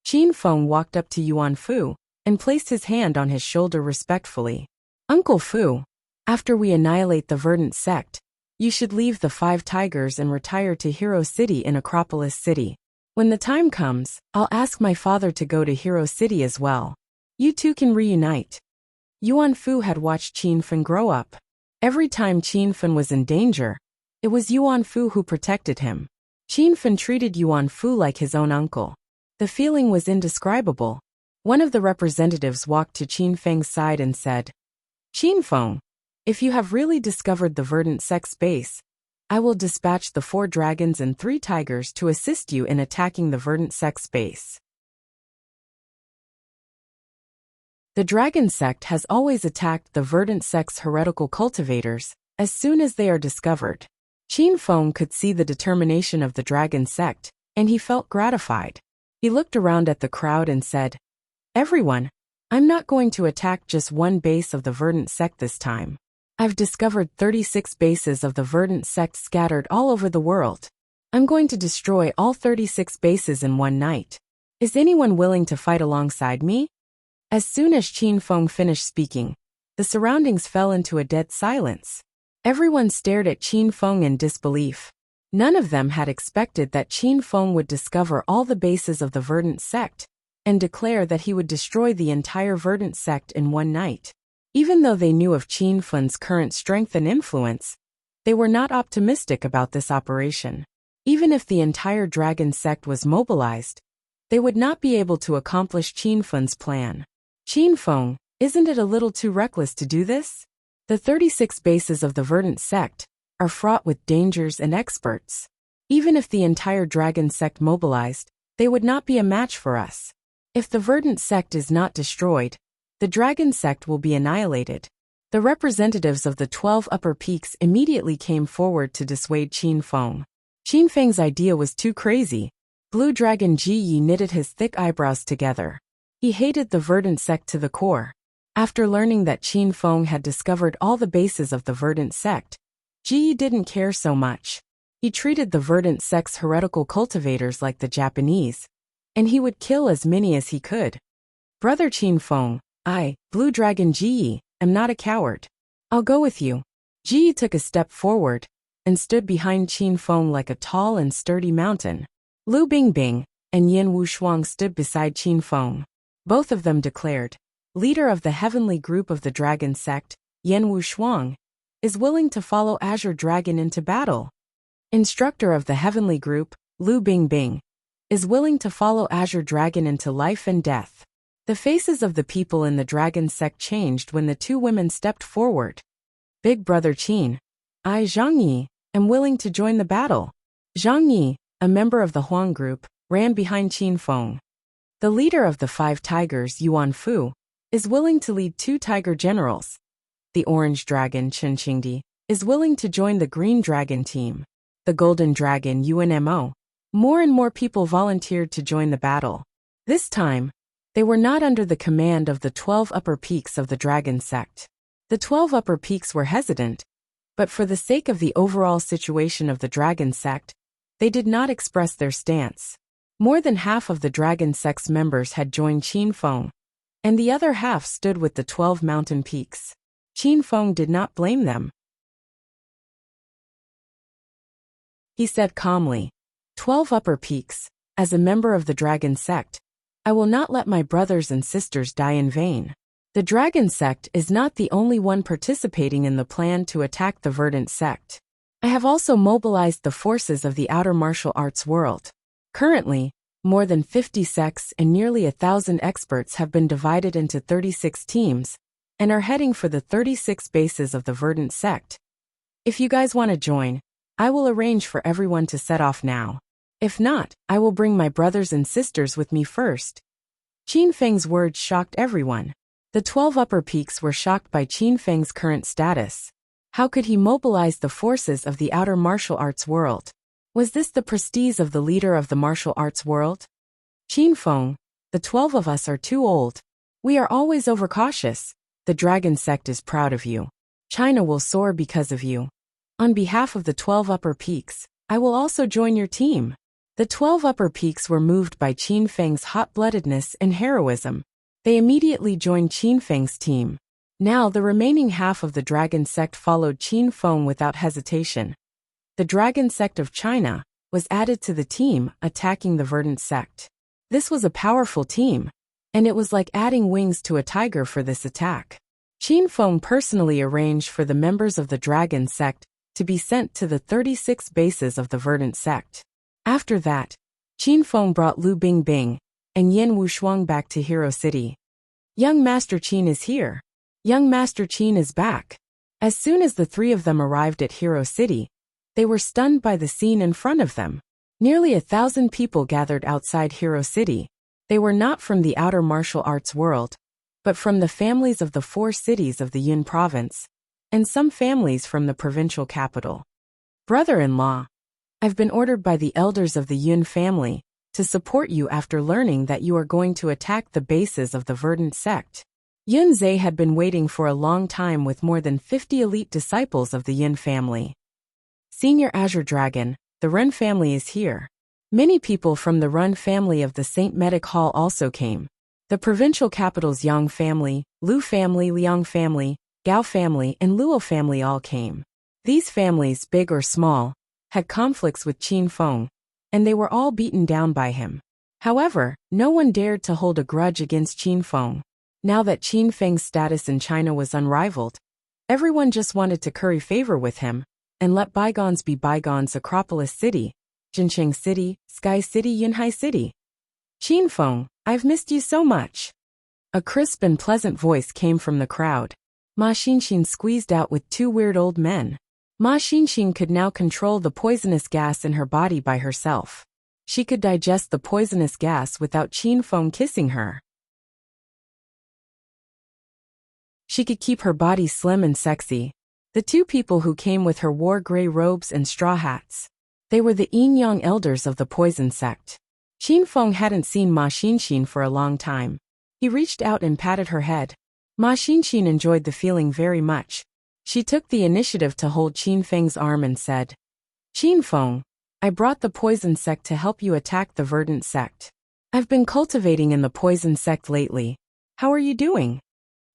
Qin Feng walked up to Yuan Fu and placed his hand on his shoulder respectfully. "Uncle Fu, after we annihilate the verdant sect, you should leave the 5 tigers and retire to Hero City in Acropolis City. When the time comes, I'll ask my father to go to Hero City as well. You two can reunite." Yuan Fu had watched Qin Fen grow up. Every time Qin Fen was in danger, it was Yuan Fu who protected him. Qin Fen treated Yuan Fu like his own uncle. The feeling was indescribable. One of the representatives walked to Qin Feng's side and said, "Qin Feng, if you have really discovered the verdant sex base, I will dispatch the 4 dragons and 3 tigers to assist you in attacking the verdant sex base." The dragon sect has always attacked the verdant sex heretical cultivators as soon as they are discovered. Qin Feng could see the determination of the dragon sect, and he felt gratified. He looked around at the crowd and said, "Everyone, I'm not going to attack just one base of the verdant sect this time. I've discovered 36 bases of the verdant sect scattered all over the world. I'm going to destroy all 36 bases in one night. Is anyone willing to fight alongside me?" As soon as Qin Feng finished speaking, the surroundings fell into a dead silence. Everyone stared at Qin Feng in disbelief. None of them had expected that Qin Feng would discover all the bases of the verdant sect and declare that he would destroy the entire verdant sect in one night. Even though they knew of Qin Feng's current strength and influence, they were not optimistic about this operation. Even if the entire dragon sect was mobilized, they would not be able to accomplish Qin Feng's plan. "Qin Feng, isn't it a little too reckless to do this? The 36 bases of the verdant sect are fraught with dangers and experts. Even if the entire dragon sect mobilized, they would not be a match for us. If the verdant sect is not destroyed, the dragon sect will be annihilated." The representatives of the 12 upper peaks immediately came forward to dissuade Qin Feng. Qin Feng's idea was too crazy. Blue Dragon Ji Yi knitted his thick eyebrows together. He hated the verdant sect to the core. After learning that Qin Feng had discovered all the bases of the verdant sect, Ji Yi didn't care so much. He treated the verdant sect's heretical cultivators like the Japanese, and he would kill as many as he could. "Brother Qin Feng, I, Blue Dragon Ji Yi, am not a coward. I'll go with you." Ji Yi took a step forward and stood behind Qin Feng like a tall and sturdy mountain. Lu Bingbing and Yin Wushuang stood beside Qin Feng. Both of them declared, "Leader of the heavenly group of the dragon sect, Yin Wushuang, is willing to follow Azure Dragon into battle. Instructor of the heavenly group, Lu Bingbing, is willing to follow Azure Dragon into life and death." The faces of the people in the dragon sect changed when the 2 women stepped forward. "Big Brother Qin, I, Zhang Yi, am willing to join the battle." Zhang Yi, a member of the Huang group, ran behind Qin Feng. "The leader of the 5 tigers, Yuan Fu, is willing to lead 2 tiger generals. The orange dragon, Chen Qingdi, is willing to join the green dragon team. The golden dragon, UNMO." More and more people volunteered to join the battle. This time, they were not under the command of the 12 upper peaks of the dragon sect. The 12 upper peaks were hesitant, but for the sake of the overall situation of the dragon sect, they did not express their stance. More than half of the dragon sect's members had joined Qin Feng, and the other half stood with the 12 mountain peaks. Qin Feng did not blame them. He said calmly, 12 upper peaks, as a member of the dragon sect, I will not let my brothers and sisters die in vain. The dragon sect is not the only one participating in the plan to attack the verdant sect. I have also mobilized the forces of the outer martial arts world. Currently, more than 50 sects and nearly 1,000 experts have been divided into 36 teams and are heading for the 36 bases of the verdant sect. If you guys want to join, I will arrange for everyone to set off now. If not, I will bring my brothers and sisters with me first. Qin Feng's words shocked everyone. The 12 upper peaks were shocked by Qin Feng's current status. How could he mobilize the forces of the outer martial arts world? Was this the prestige of the leader of the martial arts world? Qin Feng, the 12 of us are too old. We are always overcautious. The dragon sect is proud of you. China will soar because of you. On behalf of the 12 upper peaks, I will also join your team. The 12 upper peaks were moved by Qin Feng's hot-bloodedness and heroism. They immediately joined Qin Feng's team. Now the remaining half of the dragon sect followed Qin Feng without hesitation. The dragon sect of China was added to the team attacking the verdant sect. This was a powerful team, and it was like adding wings to a tiger for this attack. Qin Feng personally arranged for the members of the dragon sect to be sent to the 36 bases of the verdant sect. After that, Qin Feng brought Lu Bingbing and Yin Wushuang back to Hero City. Young Master Qin is here. Young Master Qin is back. As soon as the three of them arrived at Hero City, they were stunned by the scene in front of them. Nearly 1,000 people gathered outside Hero City. They were not from the outer martial arts world, but from the families of the 4 cities of the Yun province, and some families from the provincial capital. Brother-in-law, I've been ordered by the elders of the Yun family to support you after learning that you are going to attack the bases of the verdant sect. Yun Zhe had been waiting for a long time with more than 50 elite disciples of the Yin family. Senior Azure Dragon, the Ren family is here. Many people from the Ren family of the St. Medic Hall also came. The provincial capital's Yang family, Lu family, Liang family, Gao family, and Luo family all came. These families, big or small, had conflicts with Qin Feng, and they were all beaten down by him. However, no one dared to hold a grudge against Qin Feng. Now that Qin Feng's status in China was unrivaled, everyone just wanted to curry favor with him and let bygones be bygones. Acropolis City, Jincheng City, Sky City, Yunhai City. Qin Feng, I've missed you so much. A crisp and pleasant voice came from the crowd. Ma Xinxin squeezed out with 2 weird old men. Ma Xinxin could now control the poisonous gas in her body by herself. She could digest the poisonous gas without Qin Feng kissing her. She could keep her body slim and sexy. The 2 people who came with her wore gray robes and straw hats. They were the Yin Yang elders of the poison sect. Qin Feng hadn't seen Ma Xinxin for a long time. He reached out and patted her head. Ma Xinxin enjoyed the feeling very much. She took the initiative to hold Qin Feng's arm and said, Qin Feng, I brought the poison sect to help you attack the verdant sect. I've been cultivating in the poison sect lately. How are you doing?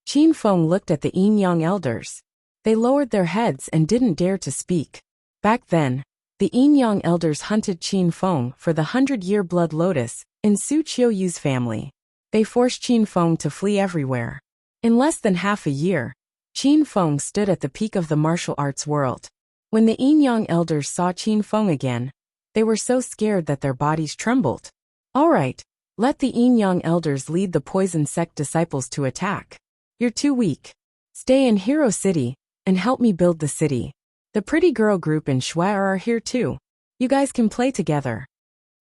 Qin Feng looked at the Yin Yang elders. They lowered their heads and didn't dare to speak. Back then, the Yin Yang elders hunted Qin Feng for the 100-year blood lotus in Su Qiuyu's family. They forced Qin Feng to flee everywhere. In less than half a year, Qin Feng stood at the peak of the martial arts world. When the Yin Yang elders saw Qin Feng again, they were so scared that their bodies trembled. All right, let the Yin Yang elders lead the poison sect disciples to attack. You're too weak. Stay in Hero City and help me build the city. The pretty girl group in Shui are here too. You guys can play together.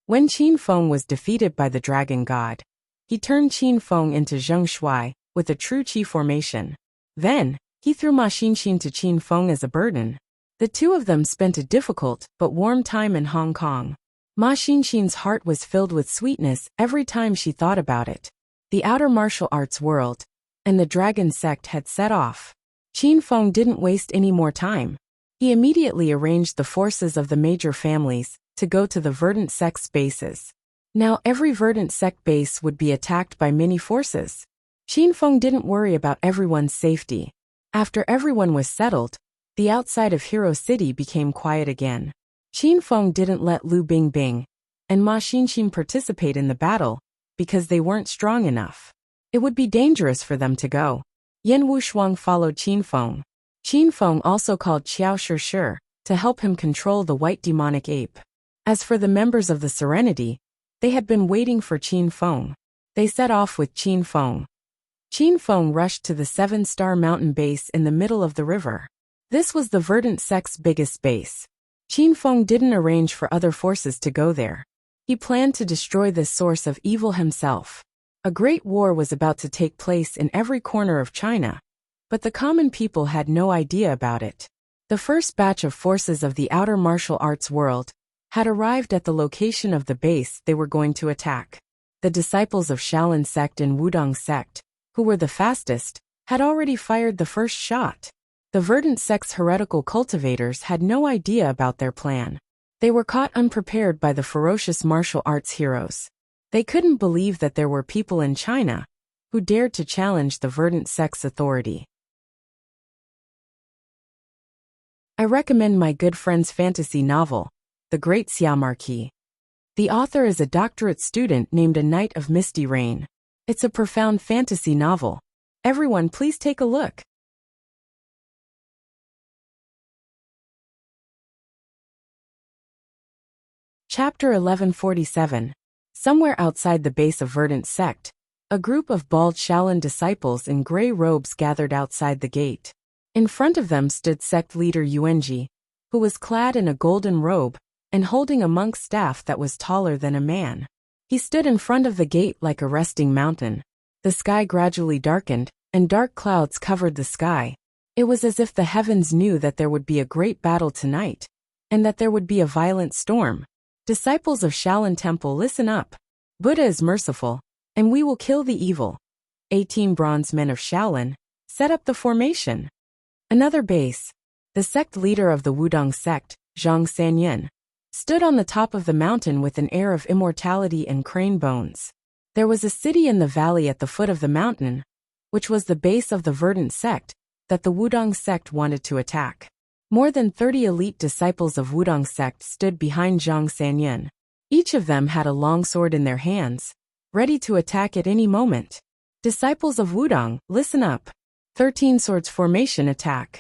When Qin Feng was defeated by the dragon god, he turned Qin Feng into Zheng Shui with a true qi formation. Then, he threw Ma Xinxin to Qin Feng as a burden. The 2 of them spent a difficult but warm time in Hong Kong. Ma Xinxin's heart was filled with sweetness every time she thought about it. The outer martial arts world and the dragon sect had set off. Qin Feng didn't waste any more time. He immediately arranged the forces of the major families to go to the verdant sect's bases. Now every verdant sect base would be attacked by many forces. Qin Feng didn't worry about everyone's safety. After everyone was settled, the outside of Hero City became quiet again. Qin Feng didn't let Lu Bingbing and Ma Xinxin participate in the battle because they weren't strong enough. It would be dangerous for them to go. Yin Wushuang followed Qin Feng. Qin Feng also called Qiao Shi to help him control the white demonic ape. As for the members of the Serenity, they had been waiting for Qin Feng. They set off with Qin Feng. Qin Feng rushed to the 7-star mountain base in the middle of the river. This was the verdant sect's biggest base. Qin Feng didn't arrange for other forces to go there. He planned to destroy this source of evil himself. A great war was about to take place in every corner of China, but the common people had no idea about it. The first batch of forces of the outer martial arts world had arrived at the location of the base they were going to attack. The disciples of Shaolin sect and Wudong sect, who were the fastest, had already fired the first shot. The verdant sect's heretical cultivators had no idea about their plan. They were caught unprepared by the ferocious martial arts heroes. They couldn't believe that there were people in China who dared to challenge the verdant sect's authority. I recommend my good friend's fantasy novel, The Great Xia Marquis. The author is a doctorate student named A Night of Misty Rain. It's a profound fantasy novel. Everyone please take a look. Chapter 1147. Somewhere outside the base of Verdant sect, a group of bald Shaolin disciples in gray robes gathered outside the gate. In front of them stood sect leader Yuanji, who was clad in a golden robe and holding a monk's staff that was taller than a man. He stood in front of the gate like a resting mountain. The sky gradually darkened, and dark clouds covered the sky. It was as if the heavens knew that there would be a great battle tonight, and that there would be a violent storm. Disciples of Shaolin Temple, listen up. Buddha is merciful, and we will kill the evil. 18 bronze men of Shaolin set up the formation. Another base. The sect leader of the Wudong sect, Zhang Sanyan, stood on the top of the mountain with an air of immortality and crane bones. There was a city in the valley at the foot of the mountain, which was the base of the Verdant sect, that the Wudong sect wanted to attack. More than 30 elite disciples of Wudong sect stood behind Zhang Sanyan. Each of them had a long sword in their hands, ready to attack at any moment. Disciples of Wudong, listen up. 13 swords formation attack.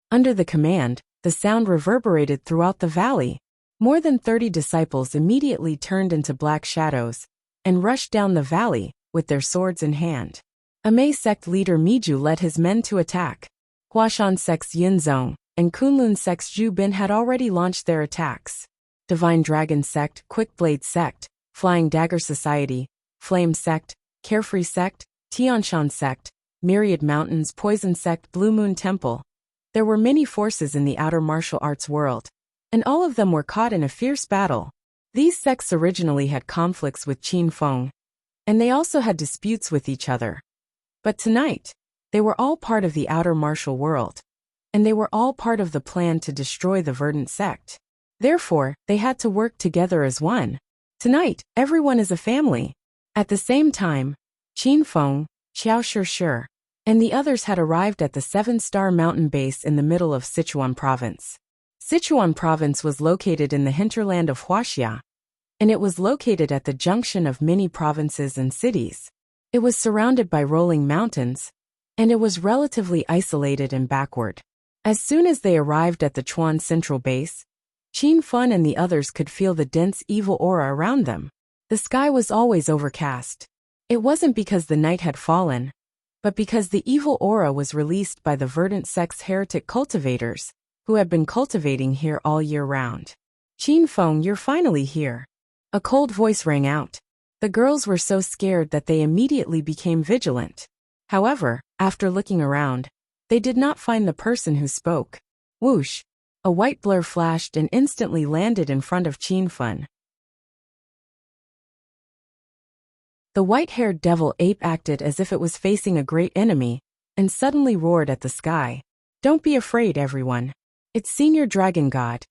Under the command, the sound reverberated throughout the valley. More than 30 disciples immediately turned into black shadows and rushed down the valley with their swords in hand. Amei sect leader Miju led his men to attack. Huashan sect's Yunzong and Kunlun sect's Zhu Bin had already launched their attacks. Divine Dragon sect, Quickblade sect, Flying Dagger Society, Flame sect, Carefree sect, Tianshan sect, Myriad Mountains Poison sect, Blue Moon Temple. There were many forces in the outer martial arts world, and all of them were caught in a fierce battle. These sects originally had conflicts with Qin Feng, and they also had disputes with each other. But tonight, they were all part of the outer martial world, and they were all part of the plan to destroy the Verdant sect. Therefore, they had to work together as one. Tonight, everyone is a family. At the same time, Qin Feng, Xiao Shi, and the others had arrived at the 7-star mountain base in the middle of Sichuan province. Sichuan province was located in the hinterland of Wuxia, and it was located at the junction of many provinces and cities. It was surrounded by rolling mountains, and it was relatively isolated and backward. As soon as they arrived at the Chuan central base, Qin Feng and the others could feel the dense evil aura around them. The sky was always overcast. It wasn't because the night had fallen, but because the evil aura was released by the Verdant sect's heretic cultivators, who had been cultivating here all year round. Qin Feng, you're finally here. A cold voice rang out. The girls were so scared that they immediately became vigilant. However, after looking around, they did not find the person who spoke. Whoosh! A white blur flashed and instantly landed in front of Qin Feng. The white-haired devil ape acted as if it was facing a great enemy, and suddenly roared at the sky. Don't be afraid, everyone. It's Senior Dragon God.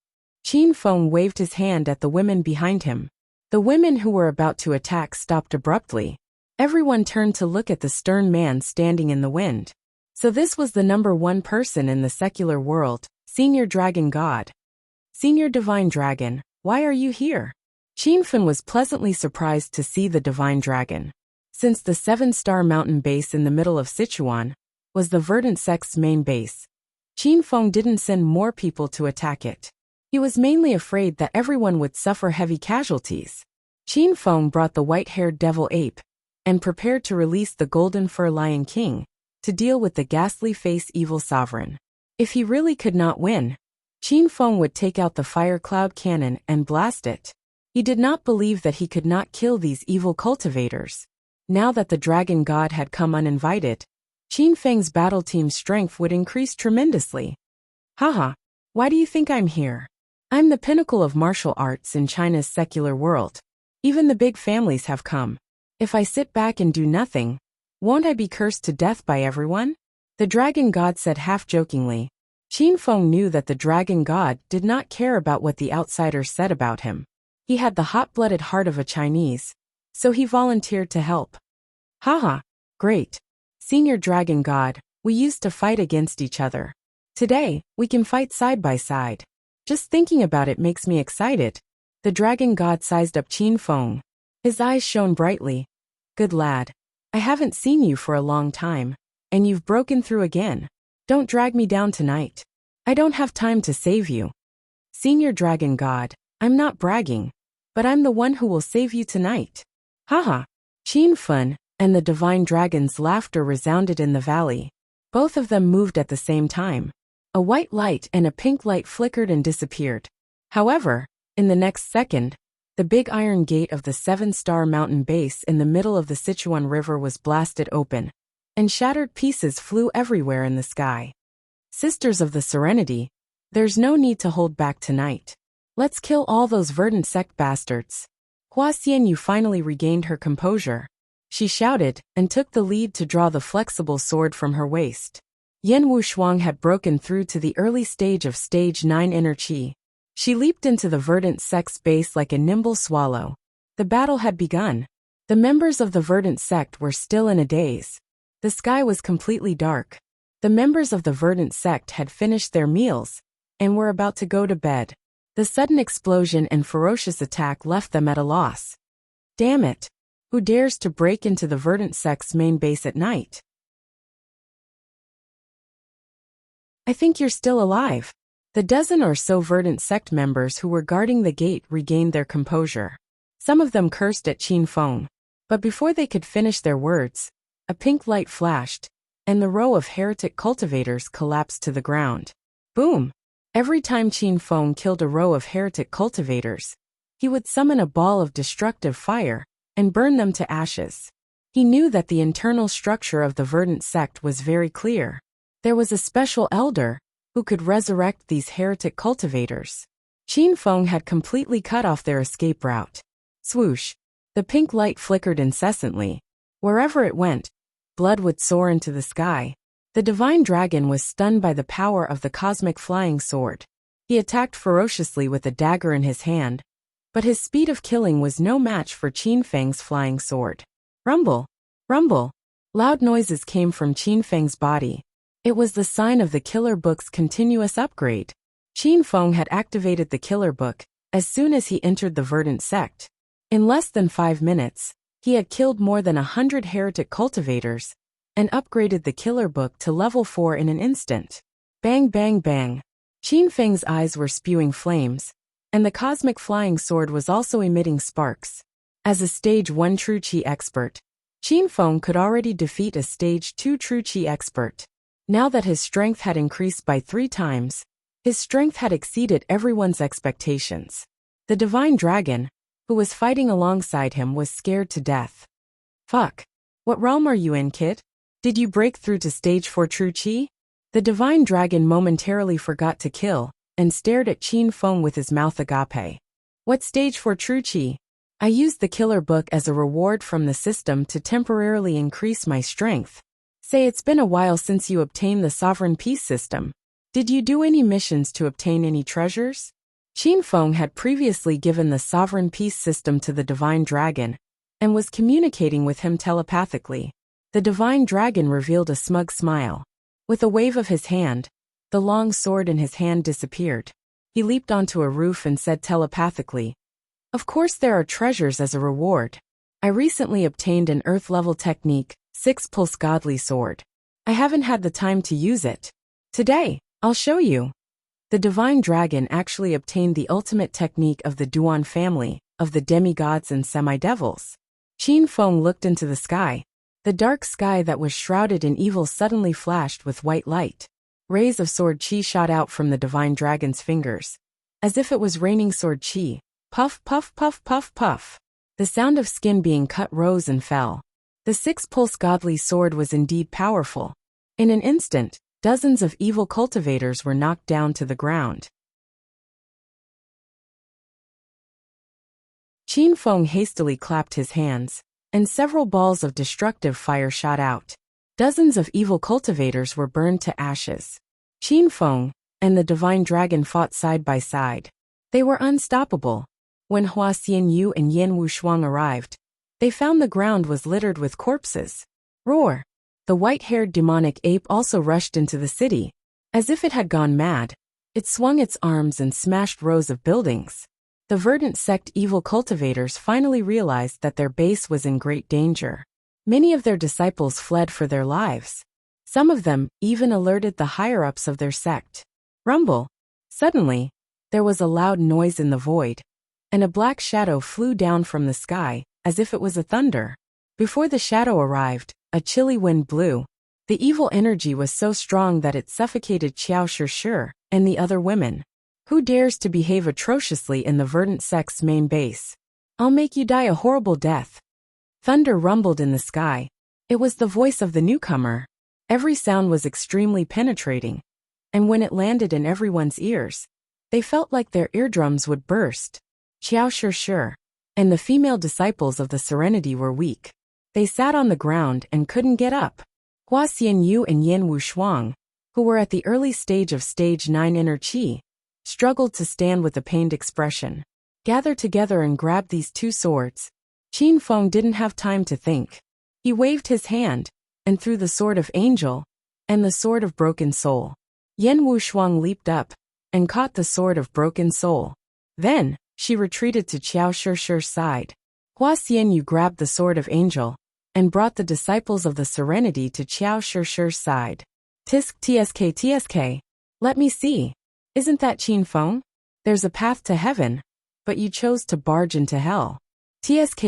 Qin Feng waved his hand at the women behind him. The women who were about to attack stopped abruptly. Everyone turned to look at the stern man standing in the wind. So this was the #1 person in the secular world, Senior Dragon God. Senior Divine Dragon, why are you here? Qin Feng was pleasantly surprised to see the Divine Dragon. Since the 7-star mountain base in the middle of Sichuan was the Verdant sect's main base, Qin Feng didn't send more people to attack it. He was mainly afraid that everyone would suffer heavy casualties. Qin Feng brought the white-haired devil ape and prepared to release the golden fur lion king to deal with the ghastly face evil sovereign. If he really could not win, Qin Feng would take out the fire cloud cannon and blast it. He did not believe that he could not kill these evil cultivators. Now that the dragon god had come uninvited, Qin Feng's battle team's strength would increase tremendously. Haha, why do you think I'm here? I'm the pinnacle of martial arts in China's secular world. Even the big families have come. If I sit back and do nothing, won't I be cursed to death by everyone? The dragon god said half-jokingly. Qin Feng knew that the dragon god did not care about what the outsiders said about him. He had the hot-blooded heart of a Chinese, so he volunteered to help. Haha, great. Senior Dragon God, we used to fight against each other. Today, we can fight side by side. Just thinking about it makes me excited. The Dragon God sized up Qin Feng. His eyes shone brightly. Good lad. I haven't seen you for a long time, and you've broken through again. Don't drag me down tonight. I don't have time to save you. Senior Dragon God, I'm not bragging. But I'm the one who will save you tonight. Haha. Qin Feng and the divine dragon's laughter resounded in the valley. Both of them moved at the same time. A white light and a pink light flickered and disappeared. However, in the next second, the big iron gate of the 7-star mountain base in the middle of the Sichuan River was blasted open, and shattered pieces flew everywhere in the sky. Sisters of the Serenity, there's no need to hold back tonight. Let's kill all those verdant sect bastards. Hua Xianyu finally regained her composure. She shouted and took the lead to draw the flexible sword from her waist. Yan Wushuang had broken through to the early stage of Stage 9 inner qi. She leaped into the verdant sect's base like a nimble swallow. The battle had begun. The members of the verdant sect were still in a daze. The sky was completely dark. The members of the verdant sect had finished their meals and were about to go to bed. The sudden explosion and ferocious attack left them at a loss. Damn it! Who dares to break into the verdant sect's main base at night? I think you're still alive. The dozen or so verdant sect members who were guarding the gate regained their composure. Some of them cursed at Qin Feng. But before they could finish their words, a pink light flashed, and the row of heretic cultivators collapsed to the ground. Boom! Every time Qin Feng killed a row of heretic cultivators, he would summon a ball of destructive fire and burn them to ashes. He knew that the internal structure of the verdant sect was very clear. There was a special elder who could resurrect these heretic cultivators. Qin Feng had completely cut off their escape route. Swoosh! The pink light flickered incessantly. Wherever it went, blood would soar into the sky. The divine dragon was stunned by the power of the cosmic flying sword. He attacked ferociously with a dagger in his hand, but his speed of killing was no match for Qin Feng's flying sword. Rumble! Rumble! Loud noises came from Qin Feng's body. It was the sign of the killer book's continuous upgrade. Qin Feng had activated the killer book as soon as he entered the verdant sect. In less than 5 minutes, he had killed more than 100 heretic cultivators and upgraded the killer book to level 4 in an instant. Bang bang bang. Qin Feng's eyes were spewing flames, and the cosmic flying sword was also emitting sparks. As a Stage 1 True Qi expert, Qin Feng could already defeat a Stage 2 True Qi expert. Now that his strength had increased by 3 times, his strength had exceeded everyone's expectations. The divine dragon, who was fighting alongside him, was scared to death. Fuck. What realm are you in, kid? Did you break through to Stage 4 True Qi? The divine dragon momentarily forgot to kill and stared at Qin Feng with his mouth agape. What Stage 4 True Qi? I used the killer book as a reward from the system to temporarily increase my strength. Say, it's been a while since you obtained the Sovereign Peace system. Did you do any missions to obtain any treasures? Qin Feng had previously given the Sovereign Peace system to the divine dragon and was communicating with him telepathically. The divine dragon revealed a smug smile. With a wave of his hand, the long sword in his hand disappeared. He leaped onto a roof and said telepathically, "Of course there are treasures as a reward. I recently obtained an Earth-level technique, 6-pulse godly sword. I haven't had the time to use it. Today, I'll show you." The divine dragon actually obtained the ultimate technique of the Duan family, of the demigods and semi-devils. Qin Feng looked into the sky. The dark sky that was shrouded in evil suddenly flashed with white light. Rays of sword qi shot out from the divine dragon's fingers, as if it was raining sword qi. Puff, puff, puff, puff, puff. The sound of skin being cut rose and fell. The 6-pulse godly sword was indeed powerful. In an instant, dozens of evil cultivators were knocked down to the ground. Qin Feng hastily clapped his hands, and several balls of destructive fire shot out. Dozens of evil cultivators were burned to ashes. Qin Feng and the divine dragon fought side by side. They were unstoppable. When Hua Xianyu and Yan Wushuang arrived, they found the ground was littered with corpses. Roar! The white-haired demonic ape also rushed into the city. As if it had gone mad, it swung its arms and smashed rows of buildings. The verdant sect evil cultivators finally realized that their base was in great danger. Many of their disciples fled for their lives. Some of them even alerted the higher-ups of their sect. Rumble! Suddenly, there was a loud noise in the void. and a black shadow flew down from the sky, as if it was a thunder. Before the shadow arrived, a chilly wind blew. The evil energy was so strong that it suffocated Qiao Shi and the other women. Who dares to behave atrociously in the verdant sect's main base? I'll make you die a horrible death. Thunder rumbled in the sky. It was the voice of the newcomer. Every sound was extremely penetrating, and when it landed in everyone's ears, they felt like their eardrums would burst. Qiao Shi and the female disciples of the Serenity were weak. They sat on the ground and couldn't get up. Hua Xianyu and Yan Wushuang, who were at the early stage of stage 9 inner qi, struggled to stand with a pained expression. Gather together and grab these two swords. Qin Feng didn't have time to think. He waved his hand, and threw the sword of angel, and the sword of broken soul. Yan Wushuang leaped up, and caught the sword of broken soul. Then, she retreated to Qiao Shi's side. Hua Xianyu grabbed the sword of angel, and brought the disciples of the Serenity to Qiao Shi's side. Tsk. Let me see. Isn't that Qin Feng? There's a path to heaven, but you chose to barge into hell. Tsk.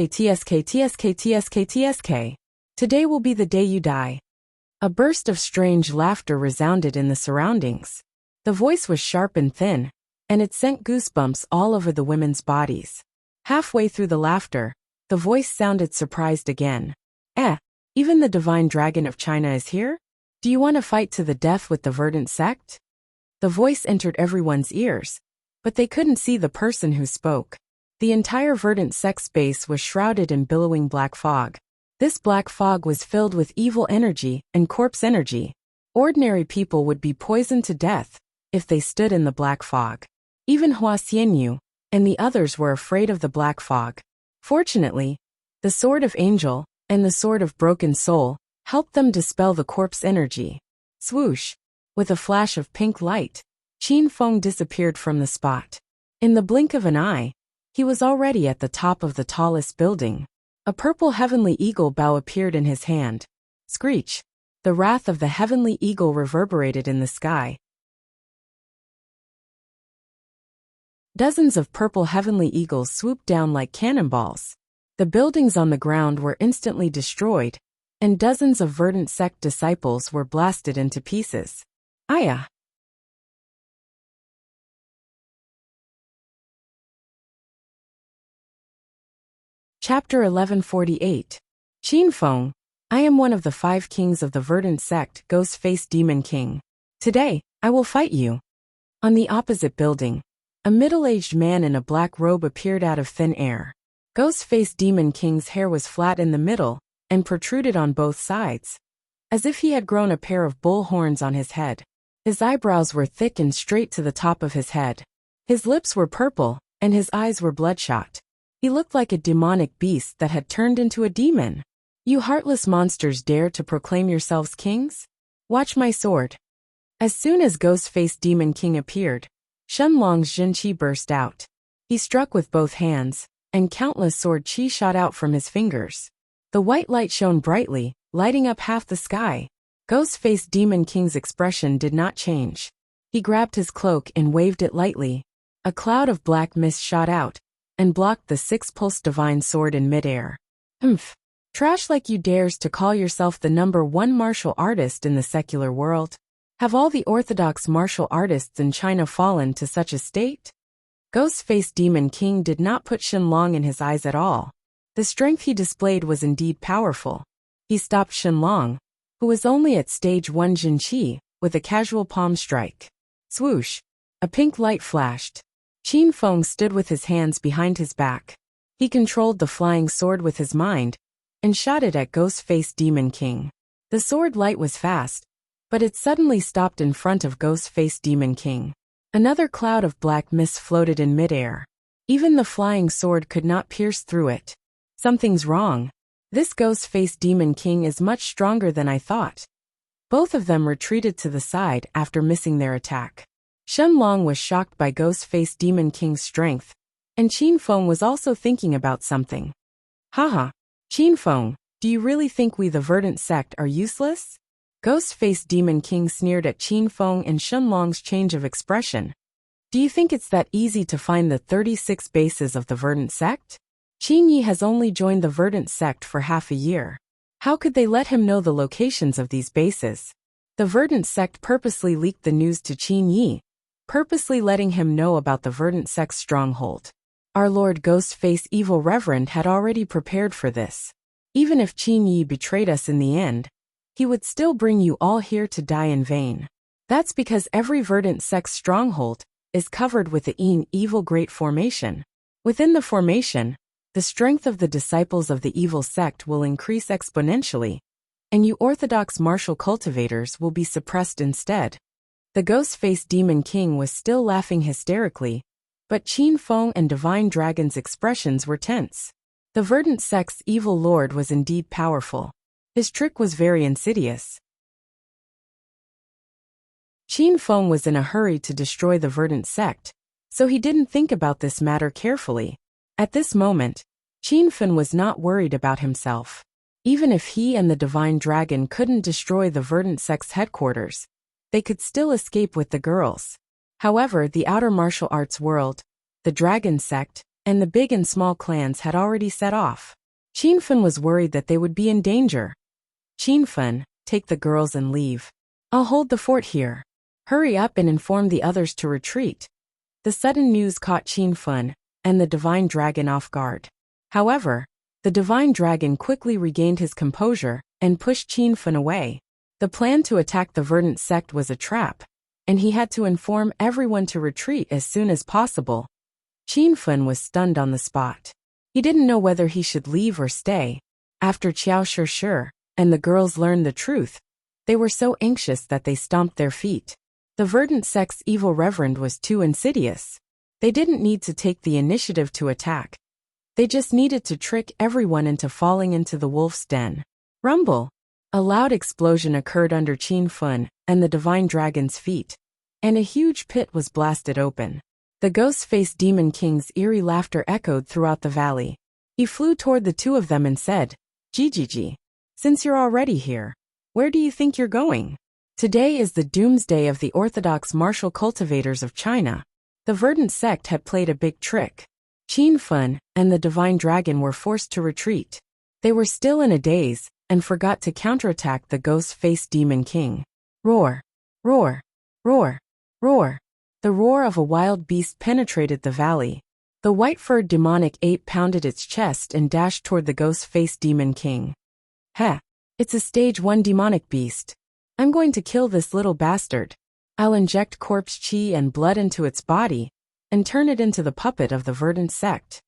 Today will be the day you die. A burst of strange laughter resounded in the surroundings. The voice was sharp and thin, and it sent goosebumps all over the women's bodies. Halfway through the laughter, the voice sounded surprised again. Even the divine dragon of China is here? Do you want to fight to the death with the verdant sect? The voice entered everyone's ears, but they couldn't see the person who spoke. The entire verdant sect space was shrouded in billowing black fog. This black fog was filled with evil energy and corpse energy. Ordinary people would be poisoned to death if they stood in the black fog. Even Hua Xianyu and the others were afraid of the black fog. Fortunately, the sword of angel and the sword of broken soul helped them dispel the corpse energy. Swoosh! With a flash of pink light, Qin Feng disappeared from the spot. In the blink of an eye, he was already at the top of the tallest building. A purple heavenly eagle bough appeared in his hand. Screech! The wrath of the heavenly eagle reverberated in the sky. Dozens of purple heavenly eagles swooped down like cannonballs. The buildings on the ground were instantly destroyed, and dozens of verdant sect disciples were blasted into pieces. Ayah! Chapter 1148. Qin Feng, I am one of the 5 kings of the verdant sect, Ghost-Faced Demon King. Today, I will fight you. On the opposite building, a middle-aged man in a black robe appeared out of thin air. Ghost-Faced Demon King's hair was flat in the middle and protruded on both sides, as if he had grown a pair of bull horns on his head. His eyebrows were thick and straight to the top of his head. His lips were purple, and his eyes were bloodshot. He looked like a demonic beast that had turned into a demon. You heartless monsters dare to proclaim yourselves kings? Watch my sword. As soon as Ghost-Faced Demon King appeared, Shenlong's Zhenqi burst out. He struck with both hands, and countless sword qi shot out from his fingers. The white light shone brightly, lighting up half the sky. Ghost-Faced Demon King's expression did not change. He grabbed his cloak and waved it lightly. A cloud of black mist shot out, and blocked the 6-pulse divine sword in midair. Trash like you dares to call yourself the #1 martial artist in the secular world? Have all the orthodox martial artists in China fallen to such a state? Ghost-Faced Demon King did not put Shenlong in his eyes at all. The strength he displayed was indeed powerful. He stopped Shenlong, who was only at stage 1 Jinqi, with a casual palm strike. Swoosh! A pink light flashed. Qin Feng stood with his hands behind his back. He controlled the flying sword with his mind, and shot it at Ghost-Faced Demon King. The sword light was fast, but it suddenly stopped in front of Ghost-Faced Demon King. Another cloud of black mist floated in midair. Even the flying sword could not pierce through it. Something's wrong. This Ghost-Faced Demon King is much stronger than I thought. Both of them retreated to the side after missing their attack. Shenlong was shocked by Ghost-Faced Demon King's strength, and Qin Feng was also thinking about something. Haha, Qin Feng, do you really think we the verdant sect are useless? Ghost-Faced Demon King sneered at Qin Feng and Shenlong's change of expression. Do you think it's that easy to find the 36 bases of the Verdant sect? Qin Yi has only joined the Verdant sect for half a year. How could they let him know the locations of these bases? The Verdant sect purposely leaked the news to Qin Yi, purposely letting him know about the Verdant sect's stronghold. Our Lord Ghostface Evil Reverend had already prepared for this. Even if Qin Yi betrayed us in the end, he would still bring you all here to die in vain. That's because every Verdant sect's stronghold is covered with the evil great formation. Within the formation, the strength of the disciples of the evil sect will increase exponentially, and you orthodox martial cultivators will be suppressed instead. The Ghost-faced Demon King was still laughing hysterically, but Qin Feng and Divine Dragon's expressions were tense. The Verdant sect's evil lord was indeed powerful. His trick was very insidious. Qin Feng was in a hurry to destroy the Verdant sect, so he didn't think about this matter carefully. At this moment, Qin Feng was not worried about himself. Even if he and the Divine Dragon couldn't destroy the Verdant sect's headquarters, they could still escape with the girls. However, the outer martial arts world, the Dragon sect, and the big and small clans had already set off. Qin Feng was worried that they would be in danger. Qin Feng, take the girls and leave. I'll hold the fort here. Hurry up and inform the others to retreat. The sudden news caught Qin Feng and the Divine Dragon off guard. However, the Divine Dragon quickly regained his composure and pushed Qin Feng away. The plan to attack the Verdant sect was a trap, and he had to inform everyone to retreat as soon as possible. Qin Feng was stunned on the spot. He didn't know whether he should leave or stay. After Qiao Shi and the girls learned the truth, they were so anxious that they stomped their feet. The Verdant sect's evil reverend was too insidious. They didn't need to take the initiative to attack. They just needed to trick everyone into falling into the wolf's den. Rumble! A loud explosion occurred under Qin Feng and the Divine Dragon's feet, and a huge pit was blasted open. The ghost-faced Demon King's eerie laughter echoed throughout the valley. He flew toward the two of them and said, "Gigi, since you're already here, where do you think you're going? Today is the doomsday of the orthodox martial cultivators of China." The Verdant sect had played a big trick. Qin Feng and the Divine Dragon were forced to retreat. They were still in a daze and forgot to counterattack the ghost-faced Demon King. Roar! Roar! Roar! Roar! The roar of a wild beast penetrated the valley. The white-furred demonic ape pounded its chest and dashed toward the ghost-faced Demon King. Heh! It's a stage 1 demonic beast. I'm going to kill this little bastard. I'll inject corpse chi and blood into its body and turn it into the puppet of the Verdant sect.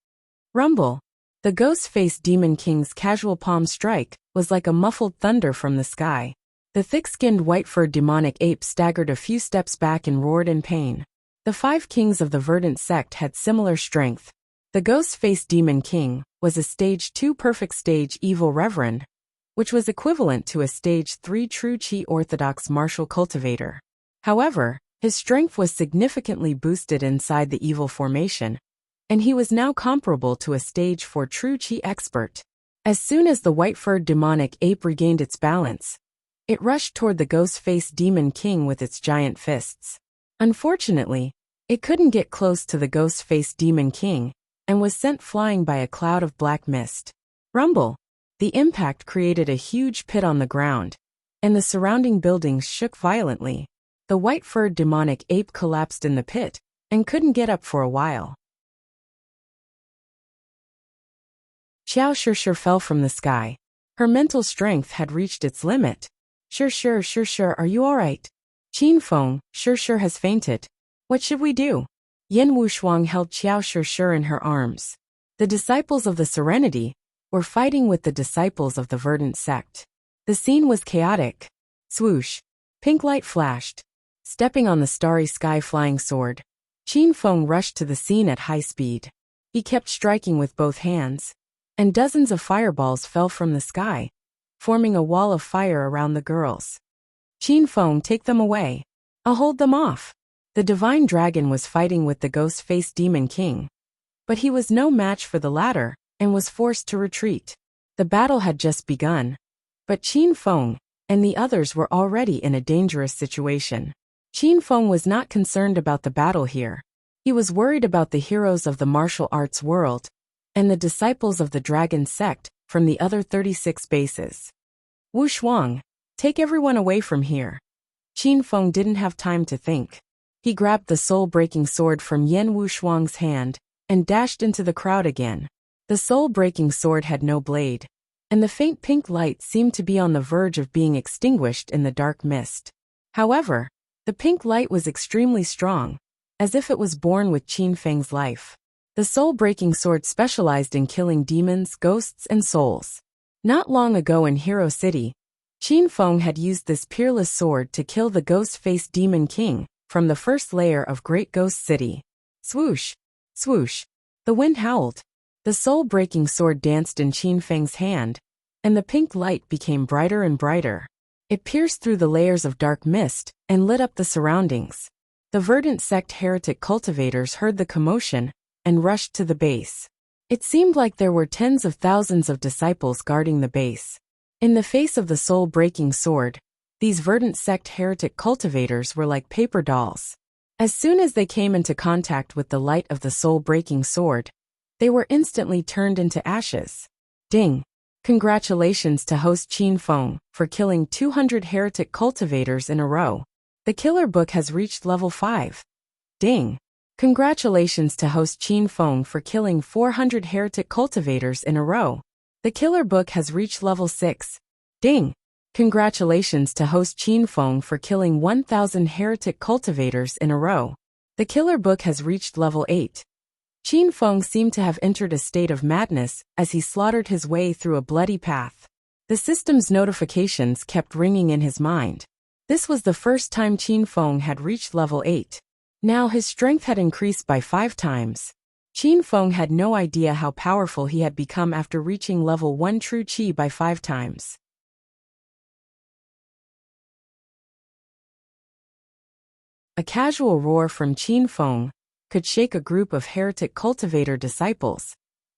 Rumble! The ghost-faced Demon King's casual palm strike was like a muffled thunder from the sky. The thick-skinned white-furred demonic ape staggered a few steps back and roared in pain. The 5 kings of the Verdant sect had similar strength. The ghost-faced Demon King was a stage 2 perfect stage evil reverend, which was equivalent to a stage 3 true chi orthodox martial cultivator. However, his strength was significantly boosted inside the evil formation, and he was now comparable to a stage 4 true chi expert. As soon as the white-furred demonic ape regained its balance, it rushed toward the ghost-faced Demon King with its giant fists. Unfortunately, it couldn't get close to the ghost-faced Demon King and was sent flying by a cloud of black mist. Rumble! The impact created a huge pit on the ground, and the surrounding buildings shook violently. The white-furred demonic ape collapsed in the pit and couldn't get up for a while. Qiao Shi fell from the sky. Her mental strength had reached its limit. Shi, are you alright? Qin Feng, Shi has fainted. What should we do? Yin Wushuang held Qiao Shi in her arms. The disciples of the Serenity were fighting with the disciples of the Verdant sect. The scene was chaotic. Swoosh! Pink light flashed. Stepping on the starry sky flying sword, Qin Feng rushed to the scene at high speed. He kept striking with both hands, and dozens of fireballs fell from the sky, forming a wall of fire around the girls. Qin Feng, take them away. I'll hold them off. The Divine Dragon was fighting with the ghost-faced Demon King, but he was no match for the latter and was forced to retreat. The battle had just begun, but Qin Feng and the others were already in a dangerous situation. Qin Feng was not concerned about the battle here. He was worried about the heroes of the martial arts world and the disciples of the dragon sect from the other 36 bases. Wu Shuang, take everyone away from here. Qin Feng didn't have time to think. He grabbed the soul-breaking sword from Yan Wu Shuang's hand and dashed into the crowd again. The soul-breaking sword had no blade, and the faint pink light seemed to be on the verge of being extinguished in the dark mist. However, the pink light was extremely strong, as if it was born with Qin Feng's life. The soul-breaking sword specialized in killing demons, ghosts, and souls. Not long ago in Hero City, Qin Feng had used this peerless sword to kill the ghost-faced demon king from the first layer of Great Ghost City. Swoosh! Swoosh! The wind howled. The soul-breaking sword danced in Qin Feng's hand, and the pink light became brighter and brighter. It pierced through the layers of dark mist and lit up the surroundings. The verdant sect heretic cultivators heard the commotion and rushed to the base. It seemed like there were tens of thousands of disciples guarding the base. In the face of the soul-breaking sword, these verdant sect heretic cultivators were like paper dolls. As soon as they came into contact with the light of the soul-breaking sword, they were instantly turned into ashes. Ding! Congratulations to host Qin Feng for killing 200 heretic cultivators in a row. The killer book has reached level 5. Ding! Congratulations to host Qin Feng for killing 400 heretic cultivators in a row. The killer book has reached level 6. Ding! Congratulations to host Qin Feng for killing 1,000 heretic cultivators in a row. The killer book has reached level 8. Qin Feng seemed to have entered a state of madness as he slaughtered his way through a bloody path. The system's notifications kept ringing in his mind. This was the first time Qin Feng had reached level 8. Now his strength had increased by 5 times. Qin Feng had no idea how powerful he had become after reaching level 1 true qi by 5 times. A casual roar from Qin Feng could shake a group of heretic cultivator disciples,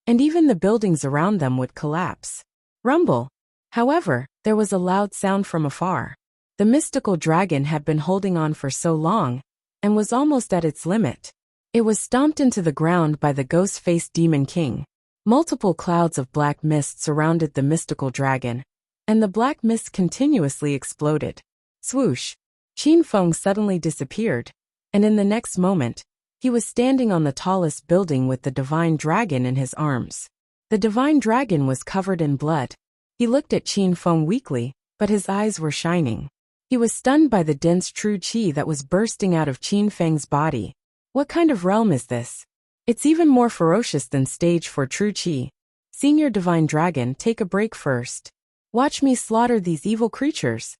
and even the buildings around them would collapse. Rumble! However, there was a loud sound from afar. The mystical dragon had been holding on for so long, and was almost at its limit. It was stomped into the ground by the ghost-faced demon king. Multiple clouds of black mist surrounded the mystical dragon, and the black mist continuously exploded. Swoosh! Qin Feng suddenly disappeared, and in the next moment, he was standing on the tallest building with the divine dragon in his arms. The divine dragon was covered in blood. He looked at Qin Feng weakly, but his eyes were shining. He was stunned by the dense true qi that was bursting out of Qin Feng's body. What kind of realm is this? It's even more ferocious than stage 4 true qi. Senior divine dragon, take a break first. Watch me slaughter these evil creatures.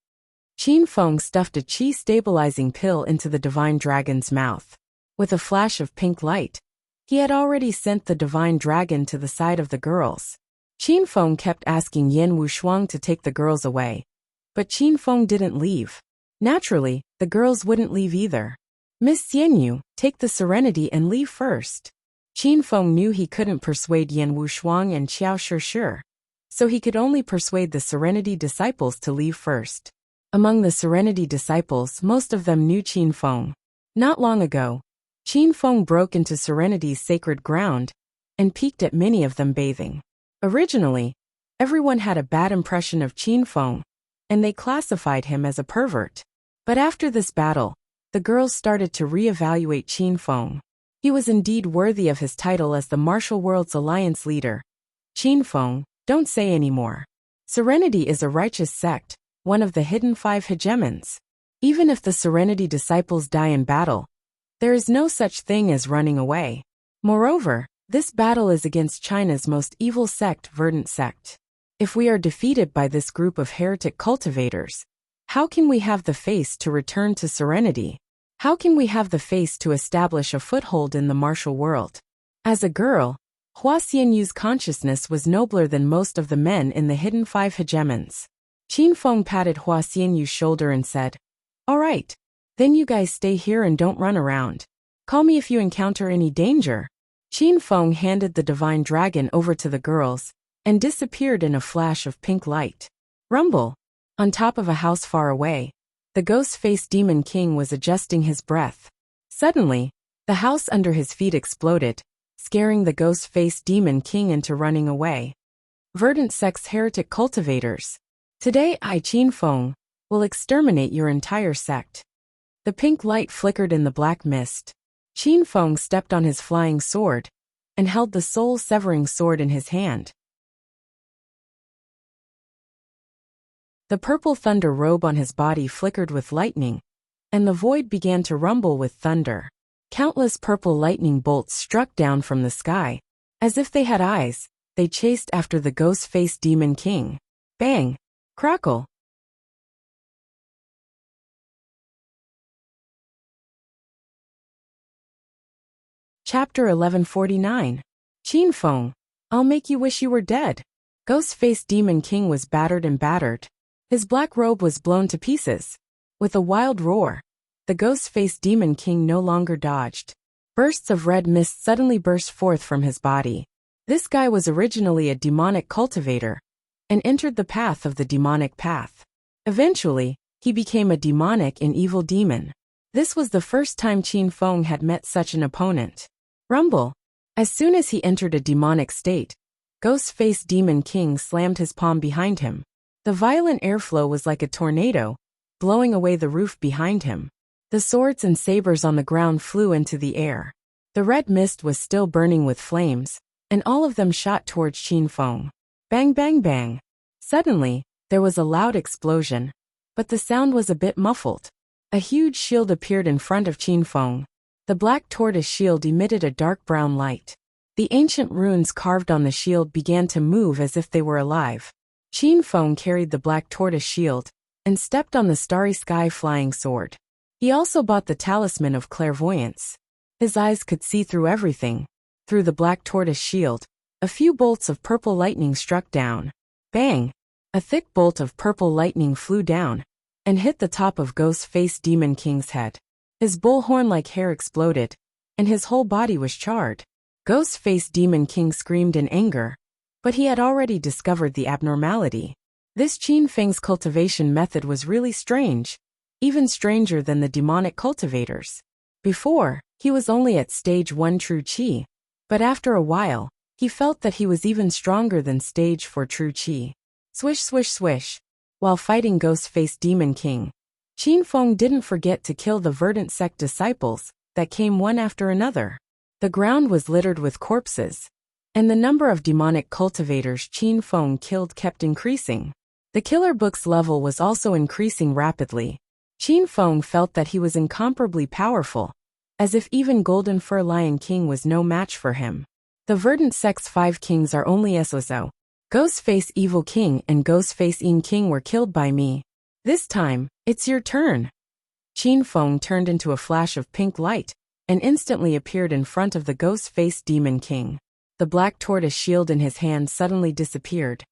Qin Feng stuffed a qi-stabilizing pill into the divine dragon's mouth. With a flash of pink light, he had already sent the divine dragon to the side of the girls. Qin Feng kept asking Yan Wu Shuang to take the girls away, but Qin Feng didn't leave. Naturally, the girls wouldn't leave either. Miss Xianyu, take the serenity and leave first. Qin Feng knew he couldn't persuade Yan Wu Shuang and Qiao Shi, so he could only persuade the serenity disciples to leave first. Among the serenity disciples, most of them knew Qin Feng. Not long ago, Qin Feng broke into Serenity's sacred ground and peeked at many of them bathing. Originally, everyone had a bad impression of Qin Feng, and they classified him as a pervert. But after this battle, the girls started to re-evaluate Qin Feng. He was indeed worthy of his title as the martial world's alliance leader. Qin Feng, don't say any more. Serenity is a righteous sect, one of the hidden 5 hegemons. Even if the Serenity disciples die in battle, there is no such thing as running away. Moreover, this battle is against China's most evil sect, Verdant Sect. If we are defeated by this group of heretic cultivators, how can we have the face to return to Serenity? How can we have the face to establish a foothold in the martial world? As a girl, Hua Xianyu's consciousness was nobler than most of the men in the hidden 5 hegemons. Qin Feng patted Hua Xianyu's shoulder and said, "All right. Then you guys stay here and don't run around. Call me if you encounter any danger." Qin Feng handed the divine dragon over to the girls and disappeared in a flash of pink light. Rumble! On top of a house far away, the ghost-faced demon king was adjusting his breath. Suddenly, The house under his feet exploded, scaring the ghost-faced demon king into running away. Verdant sect's heretic cultivators. Today I, Qin Feng, will exterminate your entire sect. The pink light flickered in the black mist. Qin Feng stepped on his flying sword and held the soul-severing sword in his hand. The purple thunder robe on his body flickered with lightning, and the void began to rumble with thunder. Countless purple lightning bolts struck down from the sky. As if they had eyes, they chased after the ghost-faced demon king. Bang! Crackle! Chapter 1149. Qin Feng, I'll make you wish you were dead. Ghost-faced demon king was battered and battered. His black robe was blown to pieces. With a wild roar, the ghost-faced demon king no longer dodged. Bursts of red mist suddenly burst forth from his body. This guy was originally a demonic cultivator and entered the path of the demonic path. Eventually, he became a demonic and evil demon. This was the first time Qin Feng had met such an opponent. Rumble. As soon as he entered a demonic state, ghost-faced demon king slammed his palm behind him. The violent airflow was like a tornado, blowing away the roof behind him. The swords and sabers on the ground flew into the air. The red mist was still burning with flames, and all of them shot towards Qin Feng. Bang bang bang. Suddenly, there was a loud explosion, but the sound was a bit muffled. A huge shield appeared in front of Qin Feng. The black tortoise shield emitted a dark brown light. The ancient runes carved on the shield began to move as if they were alive. Qin Feng carried the black tortoise shield and stepped on the starry sky flying sword. He also bought the talisman of clairvoyance. His eyes could see through everything. Through the black tortoise shield, a few bolts of purple lightning struck down. Bang! A thick bolt of purple lightning flew down and hit the top of ghost-faced demon king's head. His bullhorn-like hair exploded, and his whole body was charred. Ghost-faced demon king screamed in anger, but he had already discovered the abnormality. This Qin Feng's cultivation method was really strange, even stranger than the demonic cultivators. Before, he was only at stage 1 true qi, but after a while, he felt that he was even stronger than stage 4 true qi. Swish swish swish. While fighting ghost-faced demon king, Qin Feng didn't forget to kill the verdant sect disciples that came one after another. The ground was littered with corpses, and the number of demonic cultivators Qin Feng killed kept increasing. The killer book's level was also increasing rapidly. Qin Feng felt that he was incomparably powerful, as if even Golden Fur Lion King was no match for him. The verdant sect's 5 kings are only Sozo. Ghostface Evil King and Ghostface In King were killed by me. This time, it's your turn. Qin Feng turned into a flash of pink light and instantly appeared in front of the ghost-faced demon king. The black tortoise shield in his hand suddenly disappeared,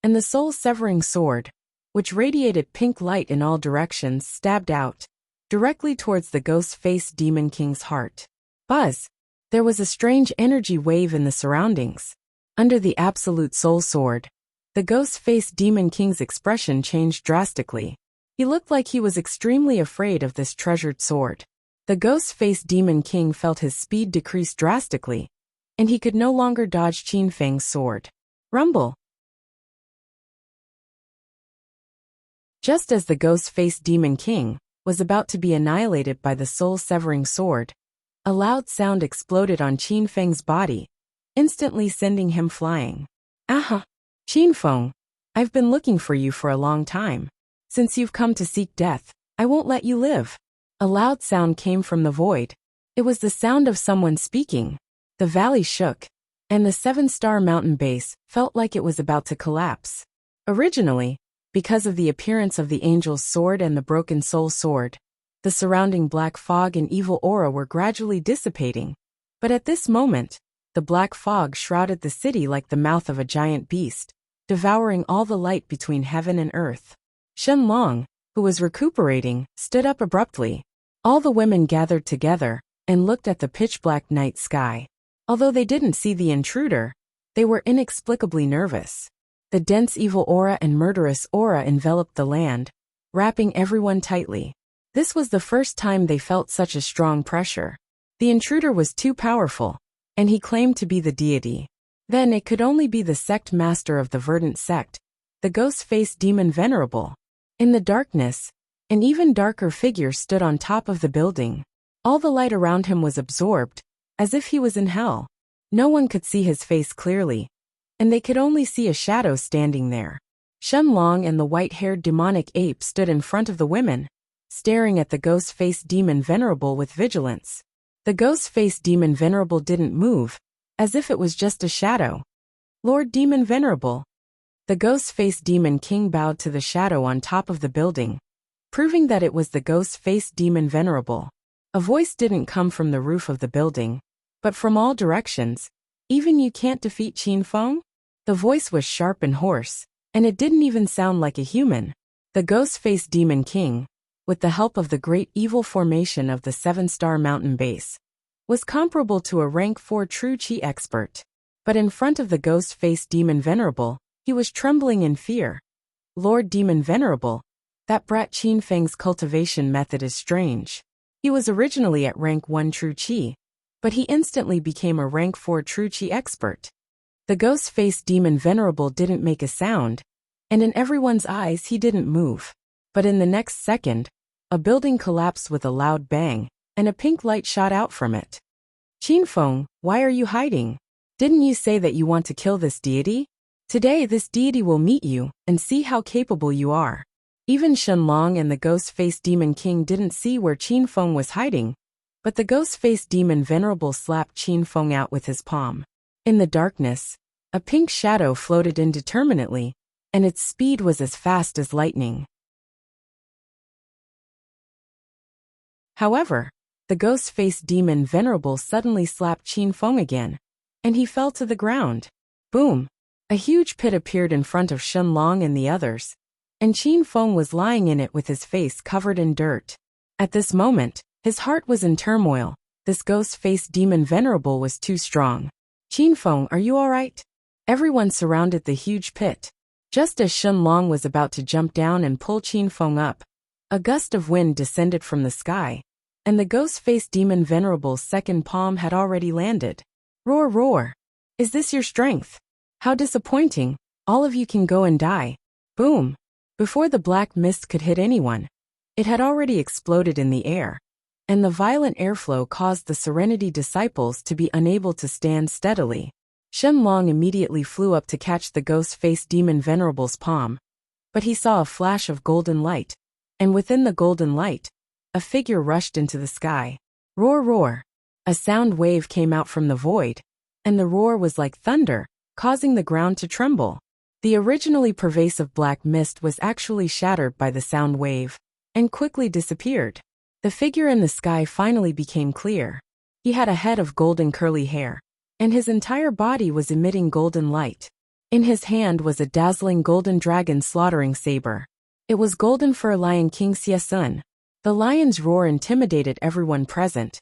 and the soul-severing sword, which radiated pink light in all directions, stabbed out, directly towards the ghost-faced demon king's heart. Buzz! There was a strange energy wave in the surroundings. Under the absolute soul sword, the ghost-faced demon king's expression changed drastically. He looked like he was extremely afraid of this treasured sword. The ghost-faced demon king felt his speed decrease drastically, and he could no longer dodge Qin Feng's sword. Rumble! Just as the ghost-faced demon king was about to be annihilated by the soul-severing sword, a loud sound exploded on Qin Feng's body, instantly sending him flying. Aha! Qin Feng, I've been looking for you for a long time. Since you've come to seek death, I won't let you live. A loud sound came from the void. It was the sound of someone speaking. The valley shook, and the 7-star mountain base felt like it was about to collapse. Originally, because of the appearance of the angel's sword and the broken soul sword, the surrounding black fog and evil aura were gradually dissipating. But at this moment, the black fog shrouded the city like the mouth of a giant beast, devouring all the light between heaven and earth. Shen Long, who was recuperating, stood up abruptly. All the women gathered together and looked at the pitch-black night sky. Although they didn't see the intruder, they were inexplicably nervous. The dense evil aura and murderous aura enveloped the land, wrapping everyone tightly. This was the first time they felt such a strong pressure. The intruder was too powerful, and he claimed to be the deity. Then it could only be the sect master of the verdant sect, the ghost-faced demon venerable. In the darkness, an even darker figure stood on top of the building. All the light around him was absorbed, as if he was in hell. No one could see his face clearly, and they could only see a shadow standing there. Shenlong and the white-haired demonic ape stood in front of the women, staring at the ghost-faced demon venerable with vigilance. The ghost-faced demon venerable didn't move, as if it was just a shadow. Lord Demon Venerable. The ghost-faced demon king bowed to the shadow on top of the building, proving that it was the ghost-faced demon venerable. A voice didn't come from the roof of the building, but from all directions. Even you can't defeat Qin Feng? The voice was sharp and hoarse, and it didn't even sound like a human. The ghost-faced demon king, with the help of the great evil formation of the 7-star mountain base, was comparable to a rank 4 true Qi expert. But in front of the ghost-faced demon venerable, he was trembling in fear. Lord Demon Venerable, that brat Qin Feng's cultivation method is strange. He was originally at rank 1 true Qi, but he instantly became a rank 4 true Qi expert. The ghost-faced demon venerable didn't make a sound, and in everyone's eyes he didn't move. But in the next second, a building collapsed with a loud bang, and a pink light shot out from it. Qin Feng, why are you hiding? Didn't you say that you want to kill this deity? Today this deity will meet you, and see how capable you are. Even Shenlong and the ghost-faced demon king didn't see where Qin Feng was hiding, but the ghost-faced demon venerable slapped Qin Feng out with his palm. In the darkness, a pink shadow floated indeterminately, and its speed was as fast as lightning. However, the ghost-faced demon venerable suddenly slapped Qin Feng again, and he fell to the ground. Boom! A huge pit appeared in front of Shenlong and the others, and Qin Feng was lying in it with his face covered in dirt. At this moment, his heart was in turmoil. This ghost-faced demon venerable was too strong. Qin Feng, are you alright? Everyone surrounded the huge pit. Just as Shenlong was about to jump down and pull Qin Feng up, a gust of wind descended from the sky, and the ghost-faced demon venerable's second palm had already landed. Roar, roar! Is this your strength? How disappointing! All of you can go and die. Boom! Before the black mist could hit anyone, it had already exploded in the air, and the violent airflow caused the Serenity disciples to be unable to stand steadily. Shenlong immediately flew up to catch the ghost-faced demon venerable's palm, but he saw a flash of golden light, and within the golden light, a figure rushed into the sky. Roar, roar! A sound wave came out from the void, and the roar was like thunder, causing the ground to tremble. The originally pervasive black mist was actually shattered by the sound wave, and quickly disappeared. The figure in the sky finally became clear. He had a head of golden curly hair, and his entire body was emitting golden light. In his hand was a dazzling golden dragon slaughtering saber. It was golden fur lion King Xiesun. The lion's roar intimidated everyone present,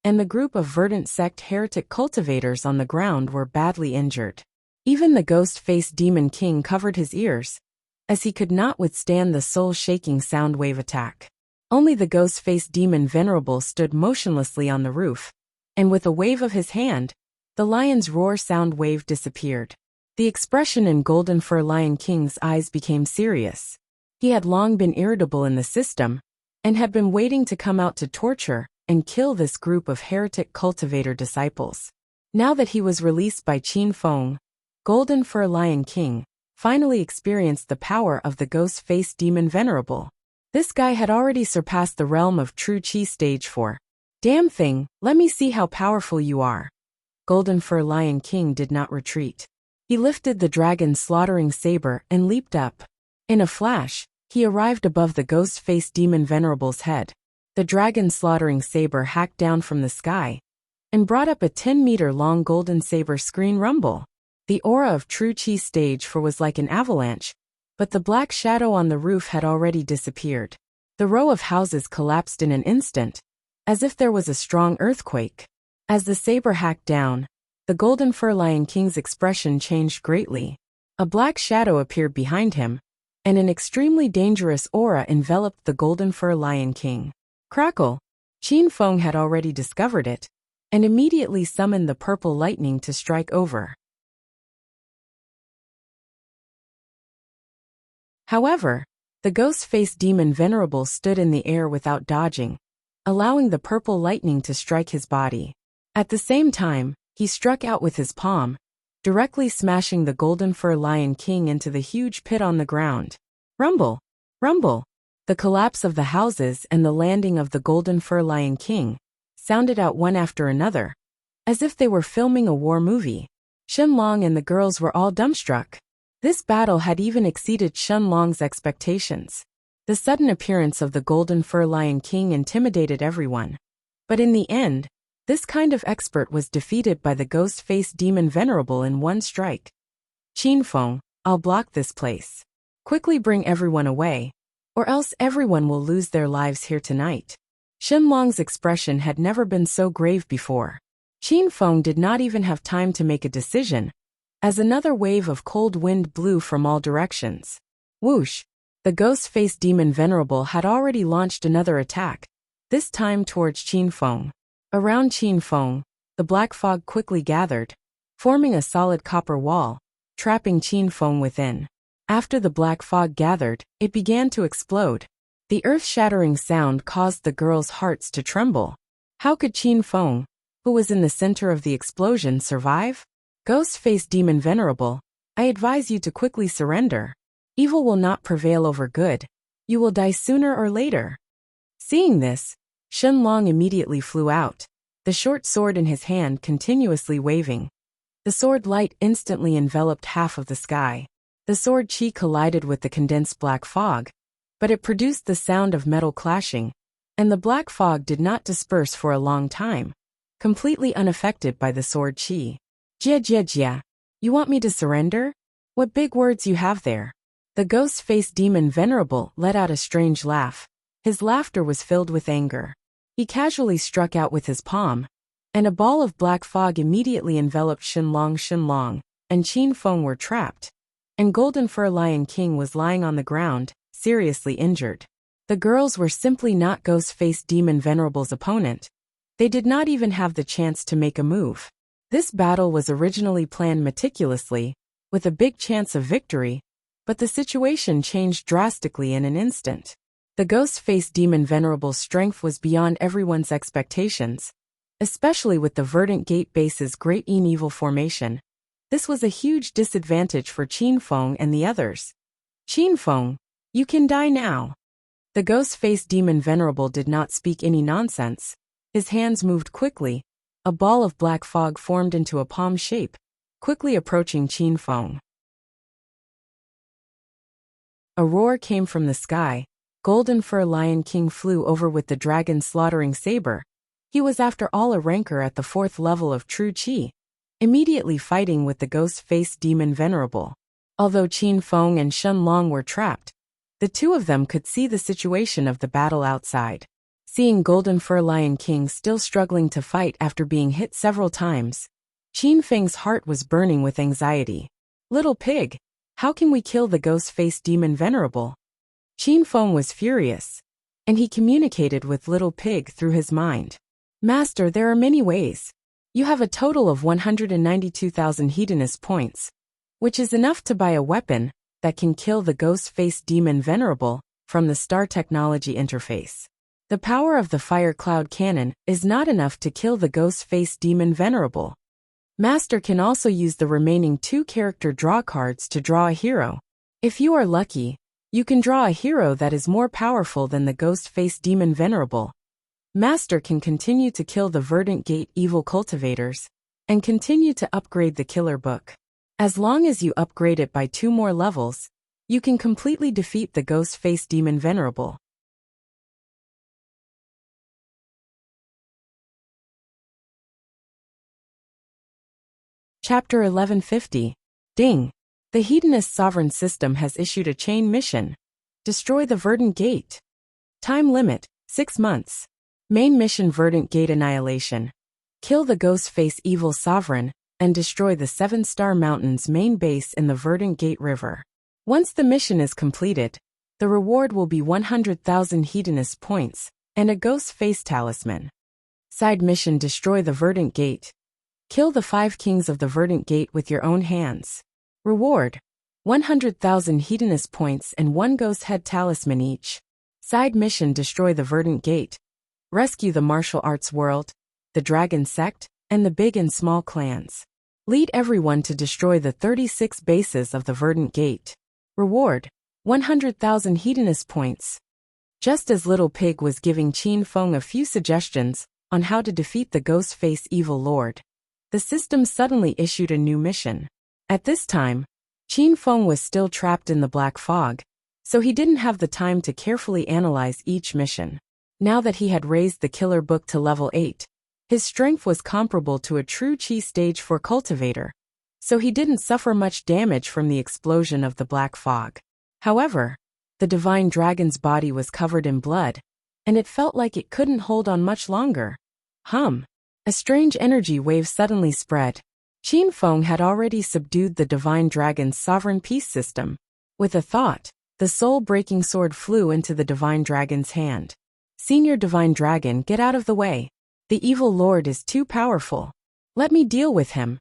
and the group of verdant sect heretic cultivators on the ground were badly injured. Even the ghost-faced demon king covered his ears, as he could not withstand the soul-shaking sound wave attack. Only the ghost-faced demon venerable stood motionlessly on the roof, and with a wave of his hand, the lion's roar sound wave disappeared. The expression in Golden Fur Lion King's eyes became serious. He had long been irritable in the system, and had been waiting to come out to torture and kill this group of heretic cultivator disciples. Now that he was released by Qin Feng, Golden Fur Lion King finally experienced the power of the ghost-faced demon venerable. This guy had already surpassed the realm of true Qi stage 4. Damn thing, let me see how powerful you are. Golden Fur Lion King did not retreat. He lifted the dragon slaughtering saber and leaped up. In a flash, he arrived above the ghost-faced demon venerable's head. The dragon slaughtering saber hacked down from the sky and brought up a 10-meter-long golden saber screen rumble. The aura of true Qi stage 4 was like an avalanche, but the black shadow on the roof had already disappeared. The row of houses collapsed in an instant, as if there was a strong earthquake. As the saber hacked down, the Golden Fur Lion King's expression changed greatly. A black shadow appeared behind him, and an extremely dangerous aura enveloped the Golden Fur Lion King. Crackle! Qin Feng had already discovered it, and immediately summoned the purple lightning to strike over. However, the ghost-faced demon Venerable stood in the air without dodging, allowing the purple lightning to strike his body. At the same time, he struck out with his palm, directly smashing the Golden Fur Lion King into the huge pit on the ground. Rumble! Rumble! The collapse of the houses and the landing of the Golden Fur Lion King sounded out one after another, as if they were filming a war movie. Shenlong and the girls were all dumbstruck. This battle had even exceeded Shenlong's expectations. The sudden appearance of the Golden Fur Lion King intimidated everyone. But in the end, this kind of expert was defeated by the ghost-faced demon Venerable in one strike. Qinfeng, I'll block this place. Quickly bring everyone away, or else everyone will lose their lives here tonight. Shenlong's expression had never been so grave before. Qinfeng did not even have time to make a decision, as another wave of cold wind blew from all directions. Whoosh! The ghost-faced demon Venerable had already launched another attack, this time towards Qinfeng. Around Qinfeng, the black fog quickly gathered, forming a solid copper wall, trapping Qinfeng within. After the black fog gathered, it began to explode. The earth-shattering sound caused the girls' hearts to tremble. How could Qinfeng, who was in the center of the explosion, survive? Ghost-faced demon Venerable, I advise you to quickly surrender. Evil will not prevail over good. You will die sooner or later. Seeing this, Shenlong immediately flew out, the short sword in his hand continuously waving. The sword light instantly enveloped half of the sky. The sword chi collided with the condensed black fog, but it produced the sound of metal clashing, and the black fog did not disperse for a long time, completely unaffected by the sword chi. Jia jia jia. You want me to surrender? What big words you have there. The ghost-faced demon Venerable let out a strange laugh. His laughter was filled with anger. He casually struck out with his palm, and a ball of black fog immediately enveloped Shenlong, and Qinfeng were trapped, and Golden Fur Lion King was lying on the ground, seriously injured. The girls were simply not ghost-faced demon Venerable's opponent. They did not even have the chance to make a move. This battle was originally planned meticulously, with a big chance of victory, but the situation changed drastically in an instant. The ghost-faced demon Venerable's strength was beyond everyone's expectations, especially with the Verdant Gate base's Great Evil formation. This was a huge disadvantage for Qinfeng and the others. Qinfeng, you can die now. The ghost-faced demon Venerable did not speak any nonsense. His hands moved quickly. A ball of black fog formed into a palm shape, quickly approaching Qinfeng. A roar came from the sky. Golden Fur Lion King flew over with the dragon slaughtering saber. He was after all a ranker at the 4th level of true chi, immediately fighting with the ghost-faced demon Venerable. Although Qinfeng and Shenlong were trapped, the two of them could see the situation of the battle outside. Seeing Golden Fur Lion King still struggling to fight after being hit several times, Qinfeng's heart was burning with anxiety. Little pig, how can we kill the ghost-faced demon Venerable? Qinfeng was furious, and he communicated with Little Pig through his mind. Master, there are many ways. You have a total of 192,000 Hedonist points, which is enough to buy a weapon that can kill the ghost-faced demon Venerable from the Star Technology interface. The power of the Fire Cloud Cannon is not enough to kill the ghost-faced demon Venerable. Master can also use the remaining 2 character draw cards to draw a hero. If you are lucky, you can draw a hero that is more powerful than the ghost-faced demon Venerable. Master can continue to kill the Verdant Gate evil cultivators, and continue to upgrade the killer book. As long as you upgrade it by 2 more levels, you can completely defeat the ghost-faced demon Venerable. Chapter 1150. Ding! The Hedonist Sovereign System has issued a chain mission. Destroy the Verdant Gate. Time limit, 6 months. Main mission: Verdant Gate annihilation. Kill the Ghostface Evil Sovereign, and destroy the 7-Star Mountain's main base in the Verdant Gate River. Once the mission is completed, the reward will be 100,000 Hedonist points, and a Ghostface talisman. Side mission: destroy the Verdant Gate. Kill the 5 kings of the Verdant Gate with your own hands. Reward: 100,000 Hedonist points and 1 ghost head talisman each. Side mission: destroy the Verdant Gate. Rescue the martial arts world, the dragon sect, and the big and small clans. Lead everyone to destroy the 36 bases of the Verdant Gate. Reward: 100,000 Hedonist points. Just as Little Pig was giving Qin Feng a few suggestions on how to defeat the Ghost-Face Evil Lord, the system suddenly issued a new mission. At this time, Qin Feng was still trapped in the black fog, so he didn't have the time to carefully analyze each mission. Now that he had raised the killer book to level 8, his strength was comparable to a true Qi stage 4 cultivator, so he didn't suffer much damage from the explosion of the black fog. However, the divine dragon's body was covered in blood, and it felt like it couldn't hold on much longer. A strange energy wave suddenly spread. Qin Feng had already subdued the divine dragon's sovereign peace system. With a thought, the soul-breaking sword flew into the divine dragon's hand. Senior divine dragon, get out of the way. The evil lord is too powerful. Let me deal with him.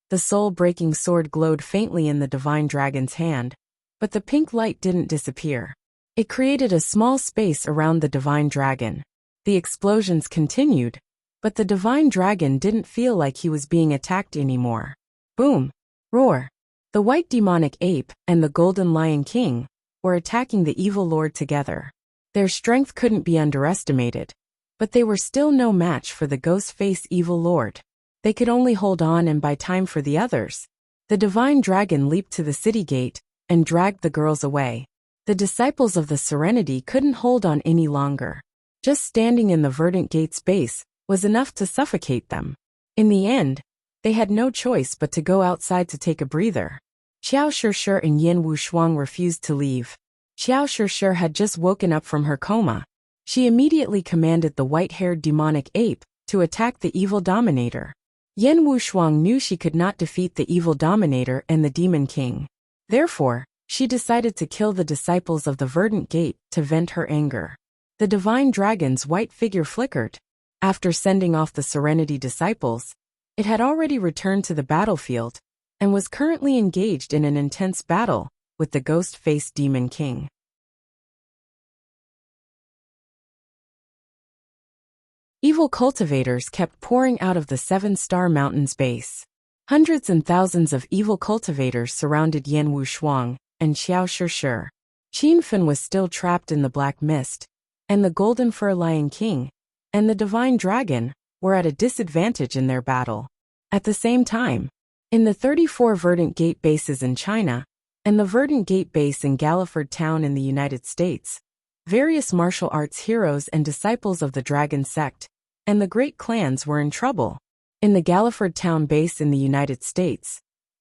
The soul-breaking sword glowed faintly in the divine dragon's hand, but the pink light didn't disappear. It created a small space around the divine dragon. The explosions continued, but the divine dragon didn't feel like he was being attacked anymore. Boom! Roar! The white demonic ape and the golden lion king were attacking the evil lord together. Their strength couldn't be underestimated, but they were still no match for the ghost-face evil lord. They could only hold on and buy time for the others. The divine dragon leaped to the city gate and dragged the girls away. The disciples of the Serenity couldn't hold on any longer. Just standing in the Verdant Gate's base was enough to suffocate them. In the end, they had no choice but to go outside to take a breather. Xiao Shishir and Yin Wushuang refused to leave. Xiao Shishir had just woken up from her coma. She immediately commanded the white-haired demonic ape to attack the evil dominator. Yin Wushuang knew she could not defeat the evil dominator and the demon king. Therefore, she decided to kill the disciples of the Verdant Gate to vent her anger. The divine dragon's white figure flickered. After sending off the Serenity disciples, it had already returned to the battlefield and was currently engaged in an intense battle with the ghost-faced demon king. Evil cultivators kept pouring out of the 7-Star Mountain's base. Hundreds and thousands of evil cultivators surrounded Yin Wushuang and Xiao Shishir. Qin Feng was still trapped in the black mist, and the Golden Fur Lion King and the Divine Dragon were at a disadvantage in their battle. At the same time, in the 34 Verdant Gate bases in China and the Verdant Gate base in Galliford Town in the United States, various martial arts heroes and disciples of the Dragon Sect and the great clans were in trouble. In the Galliford Town base in the United States,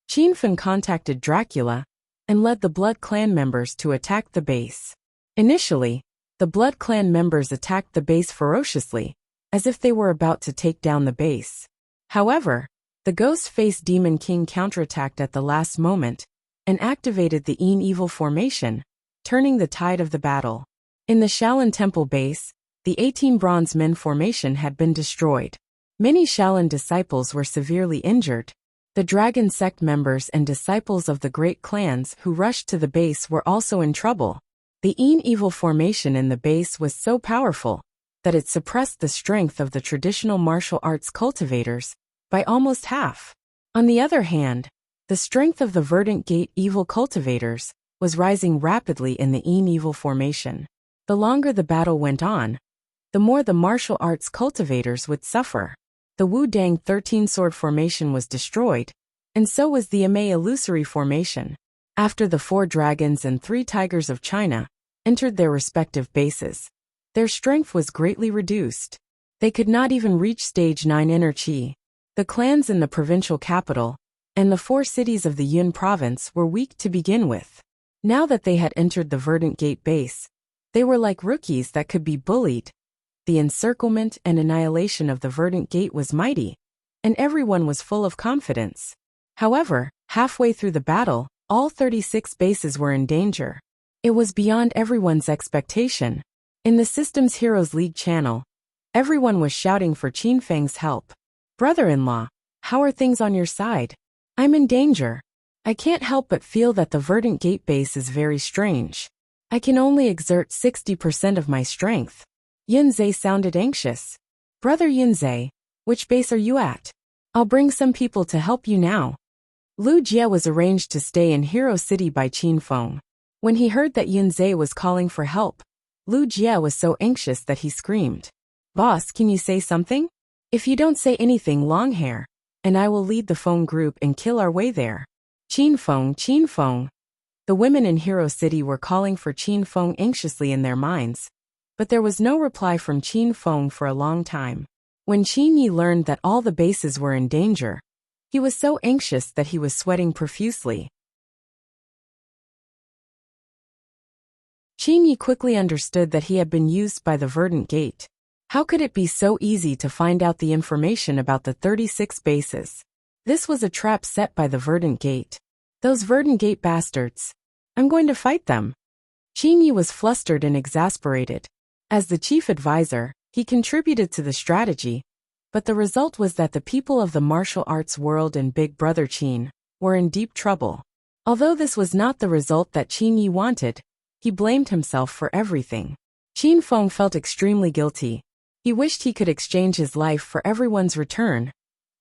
Qin Feng contacted Dracula and led the Blood Clan members to attack the base. Initially, the Blood Clan members attacked the base ferociously, as if they were about to take down the base. However, the ghost-faced Demon King counterattacked at the last moment and activated the Yin Evil formation, turning the tide of the battle. In the Shaolin Temple base, the 18 Bronze Men formation had been destroyed. Many Shaolin disciples were severely injured. The Dragon Sect members and disciples of the great clans who rushed to the base were also in trouble. The Yin Evil formation in the base was so powerful that it suppressed the strength of the traditional martial arts cultivators by almost half. On the other hand, the strength of the Verdant Gate evil cultivators was rising rapidly in the Yin Evil formation. The longer the battle went on, the more the martial arts cultivators would suffer. The Wu Dang 13 Sword formation was destroyed, and so was the Amei Illusory formation. After the 4 dragons and 3 tigers of China entered their respective bases, their strength was greatly reduced. They could not even reach stage 9 inner qi. The clans in the provincial capital and the 4 cities of the Yun province were weak to begin with. Now that they had entered the Verdant Gate base, they were like rookies that could be bullied. The encirclement and annihilation of the Verdant Gate was mighty, and everyone was full of confidence. However, halfway through the battle, all 36 bases were in danger. It was beyond everyone's expectation. In the Systems Heroes League channel, Everyone was shouting for Qin Feng's help. "Brother-in-law, how are things on your side? I'm in danger. I can't help but feel that the verdant gate base is very strange. I can only exert 60% of my strength." Yunzhe sounded anxious. "Brother Yunzhe, which base are you at? I'll bring some people to help you now." Lu Jie was arranged to stay in Hero City by Qin Feng. When he heard that Yunzhe was calling for help, Lu Jie was so anxious that he screamed, "Boss, can you say something? If you don't say anything, long hair, and I will lead the Feng group and kill our way there." Qin Feng, Qin Feng. The women in Hero City were calling for Qin Feng anxiously in their minds, but there was no reply from Qin Feng for a long time. When Qin Yi learned that all the bases were in danger, he was so anxious that he was sweating profusely. Qin Yi quickly understood that he had been used by the Verdant Gate. How could it be so easy to find out the information about the 36 bases? This was a trap set by the Verdant Gate. Those Verdant Gate bastards. I'm going to fight them. Qin Yi was flustered and exasperated. As the chief advisor, he contributed to the strategy, but the result was that the people of the martial arts world and Big Brother Qin were in deep trouble. Although this was not the result that Qin Yi wanted, he blamed himself for everything. Qin Feng felt extremely guilty. He wished he could exchange his life for everyone's return.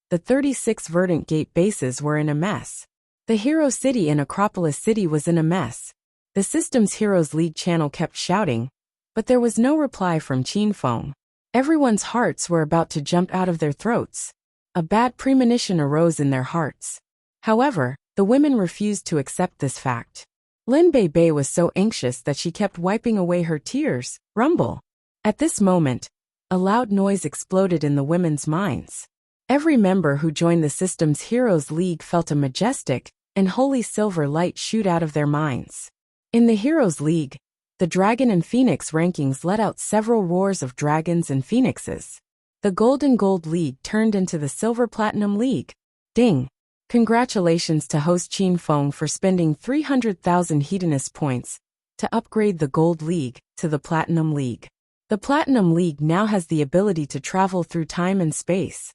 The 36 Verdant Gate bases were in a mess. The Hero City and Acropolis City was in a mess. The Systems Heroes League channel kept shouting, but there was no reply from Qin Feng. Everyone's hearts were about to jump out of their throats. A bad premonition arose in their hearts. However, the women refused to accept this fact. Lin Bei was so anxious that she kept wiping away her tears. Rumble. At this moment, a loud noise exploded in the women's minds. Every member who joined the Systems Heroes League felt a majestic and holy silver light shoot out of their minds. In the Heroes League, the Dragon and Phoenix rankings let out several roars of dragons and phoenixes. The Golden Gold League turned into the Silver Platinum League. Ding! Congratulations to host Qin Feng for spending 300,000 Hedonist points to upgrade the Gold League to the Platinum League. The Platinum League now has the ability to travel through time and space.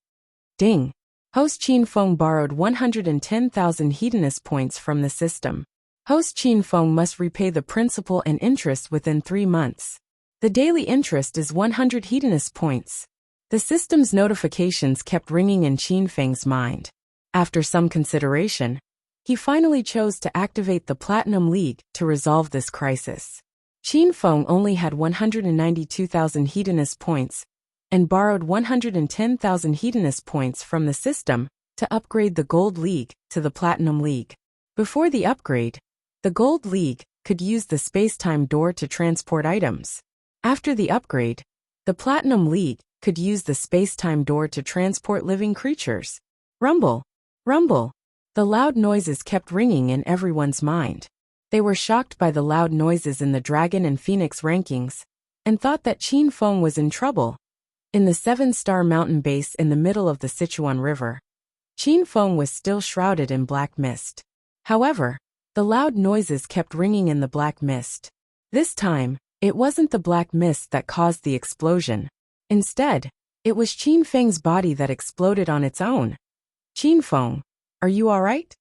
Ding! Host Qin Feng borrowed 110,000 Hedonist points from the system. Host Qin Feng must repay the principal and interest within 3 months. The daily interest is 100 Hedonist points. The system's notifications kept ringing in Qin Feng's mind. After some consideration, he finally chose to activate the Platinum League to resolve this crisis. Qin Feng only had 192,000 Hedonist points and borrowed 110,000 Hedonist points from the system to upgrade the Gold League to the Platinum League. Before the upgrade, the Gold League could use the space-time door to transport items. After the upgrade, the Platinum League could use the space-time door to transport living creatures. Rumble! Rumble! The loud noises kept ringing in everyone's mind. They were shocked by the loud noises in the Dragon and Phoenix rankings, and thought that Qin Feng was in trouble. In the 7-star mountain base in the middle of the Sichuan River, Qin Feng was still shrouded in black mist. However, the loud noises kept ringing in the black mist. This time, it wasn't the black mist that caused the explosion. Instead, it was Qin Feng's body that exploded on its own. Qin Feng, are you all right?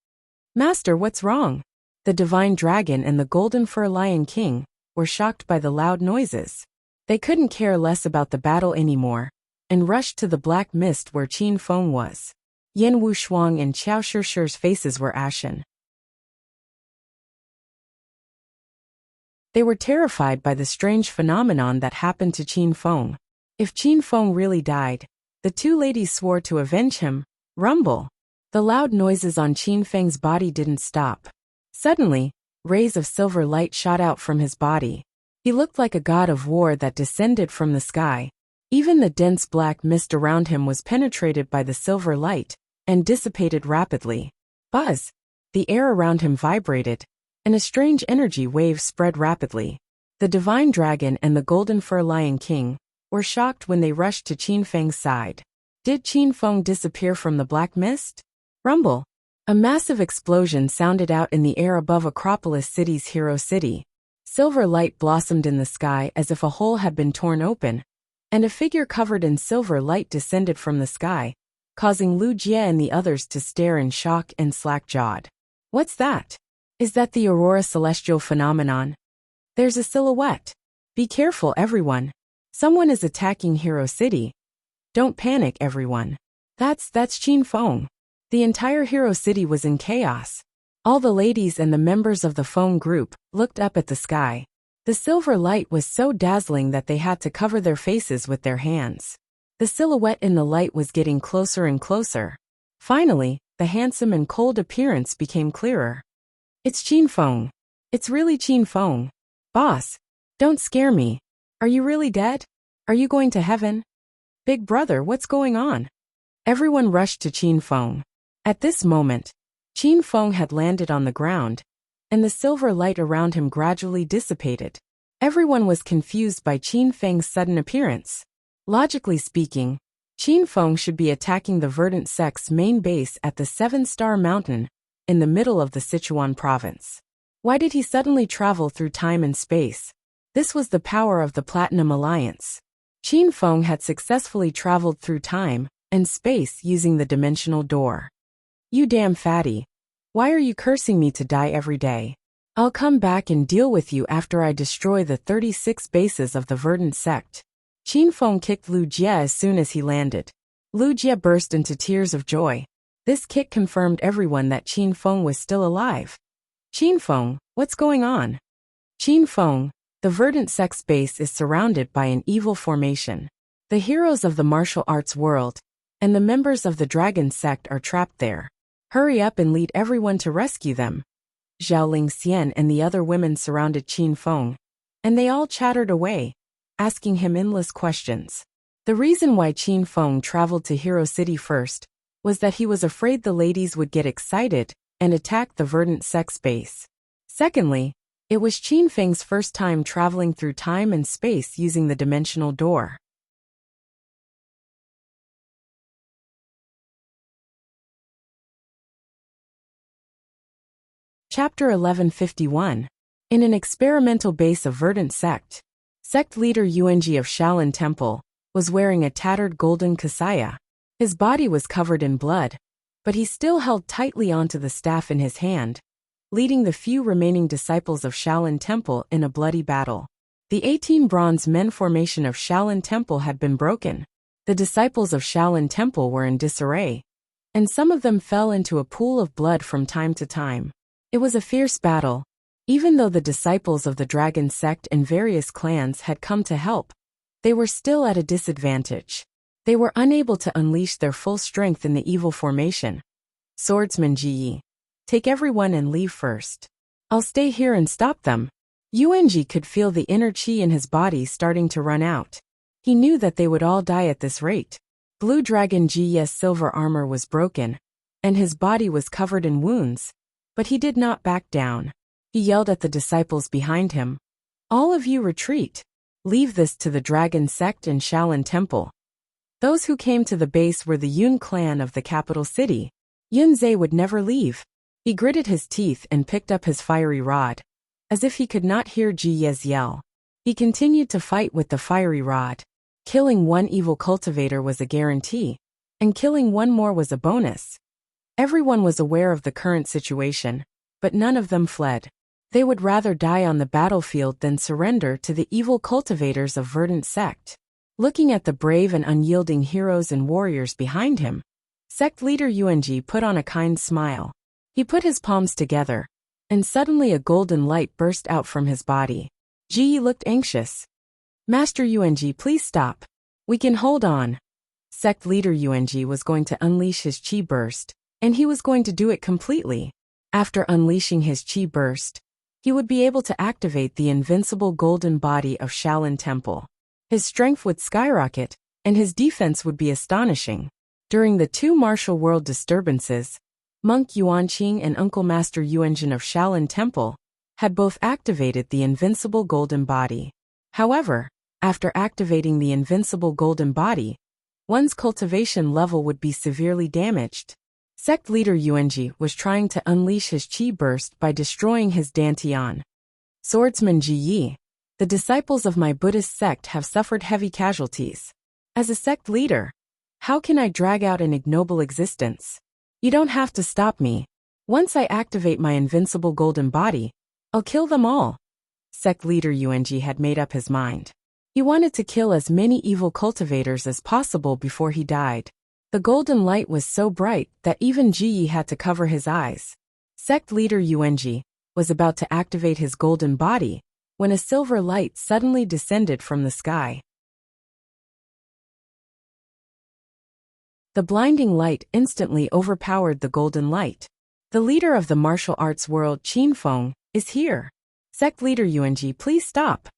Master, what's wrong? The Divine Dragon and the Golden Fur Lion King were shocked by the loud noises. They couldn't care less about the battle anymore, and rushed to the black mist where Qin Feng was. Yan Wushuang and Qiao Shishir's faces were ashen. They were terrified by the strange phenomenon that happened to Qin Feng. If Qin Feng really died, the two ladies swore to avenge him. Rumble! The loud noises on Qin Feng's body didn't stop. Suddenly, rays of silver light shot out from his body. He looked like a god of war that descended from the sky. Even the dense black mist around him was penetrated by the silver light and dissipated rapidly. Buzz! The air around him vibrated, and a strange energy wave spread rapidly. The Divine Dragon and the Golden Fur Lion King were shocked when they rushed to Qin Feng's side. Did Qin Feng disappear from the black mist? Rumble! A massive explosion sounded out in the air above Acropolis City's Hero City. Silver light blossomed in the sky as if a hole had been torn open, and a figure covered in silver light descended from the sky, causing Wuxia and the others to stare in shock and slack-jawed. What's that? Is that the aurora celestial phenomenon? There's a silhouette. Be careful, everyone. Someone is attacking Hero City. Don't panic, everyone. That's Qin Feng. The entire Hero City was in chaos. All the ladies and the members of the Feng group looked up at the sky. The silver light was so dazzling that they had to cover their faces with their hands. The silhouette in the light was getting closer and closer. Finally, the handsome and cold appearance became clearer. It's Qin Feng. It's really Qin Feng. Boss, don't scare me. Are you really dead? Are you going to heaven? Big brother, what's going on? Everyone rushed to Qin Feng. At this moment, Qin Feng had landed on the ground, and the silver light around him gradually dissipated. Everyone was confused by Qin Feng's sudden appearance. Logically speaking, Qin Feng should be attacking the Verdant sect's main base at the 7-Star Mountain, in the middle of the Sichuan province. Why did he suddenly travel through time and space? This was the power of the Platinum Alliance. Qin Feng had successfully traveled through time and space using the dimensional door. You damn fatty. Why are you cursing me to die every day? I'll come back and deal with you after I destroy the 36 bases of the Verdant sect. Qin Feng kicked Wuxia as soon as he landed. Wuxia burst into tears of joy. This kick confirmed everyone that Qin Feng was still alive. Qin Feng, what's going on? Qin Feng, the Verdant sect's base is surrounded by an evil formation. The heroes of the martial arts world and the members of the Dragon sect are trapped there. Hurry up and lead everyone to rescue them. Zhao Lingxian and the other women surrounded Qin Feng, and they all chattered away, asking him endless questions. The reason why Qin Feng traveled to Hero City first was that he was afraid the ladies would get excited and attack the Verdant sect's base. Secondly, it was Qin Feng's first time traveling through time and space using the dimensional door. Chapter 1151. In an experimental base of Verdant sect, sect leader Yuanji of Shaolin Temple was wearing a tattered golden kasaya. His body was covered in blood, but he still held tightly onto the staff in his hand, leading the few remaining disciples of Shaolin Temple in a bloody battle. The 18 bronze men formation of Shaolin Temple had been broken. The disciples of Shaolin Temple were in disarray, and some of them fell into a pool of blood from time to time. It was a fierce battle. Even though the disciples of the Dragon sect and various clans had come to help, they were still at a disadvantage. They were unable to unleash their full strength in the evil formation. Swordsmanship. Take everyone and leave first. I'll stay here and stop them. Yuanji could feel the inner qi in his body starting to run out. He knew that they would all die at this rate. Blue Dragon Ji's silver armor was broken, and his body was covered in wounds, but he did not back down. He yelled at the disciples behind him. All of you retreat. Leave this to the Dragon sect and Shaolin Temple. Those who came to the base were the Yun clan of the capital city. Yunzhe would never leave. He gritted his teeth and picked up his fiery rod. As if he could not hear Ji's yell, he continued to fight with the fiery rod. Killing one evil cultivator was a guarantee, and killing one more was a bonus. Everyone was aware of the current situation, but none of them fled. They would rather die on the battlefield than surrender to the evil cultivators of Verdant sect. Looking at the brave and unyielding heroes and warriors behind him, sect leader Yuanji put on a kind smile. He put his palms together, and suddenly a golden light burst out from his body. Ji looked anxious. Master Yuanji, please stop. We can hold on. Sect leader Yuanji was going to unleash his chi burst, and he was going to do it completely. After unleashing his chi burst, he would be able to activate the invincible golden body of Shaolin Temple. His strength would skyrocket, and his defense would be astonishing. During the two martial world disturbances, Monk Yuanqing and Uncle Master Yuanjin of Shaolin Temple had both activated the invincible golden body. However, after activating the invincible golden body, one's cultivation level would be severely damaged. Sect leader Yuanji was trying to unleash his chi burst by destroying his dantian. Swordsman Ji Yi. The disciples of my Buddhist sect have suffered heavy casualties. As a sect leader, how can I drag out an ignoble existence? You don't have to stop me. Once I activate my invincible golden body, I'll kill them all. Sect leader Yuanji had made up his mind. He wanted to kill as many evil cultivators as possible before he died. The golden light was so bright that even Ji Yi had to cover his eyes. Sect leader Yuanji was about to activate his golden body when a silver light suddenly descended from the sky. The blinding light instantly overpowered the golden light. The leader of the martial arts world, Qin Feng, is here. Sect leader Yuanji, please stop.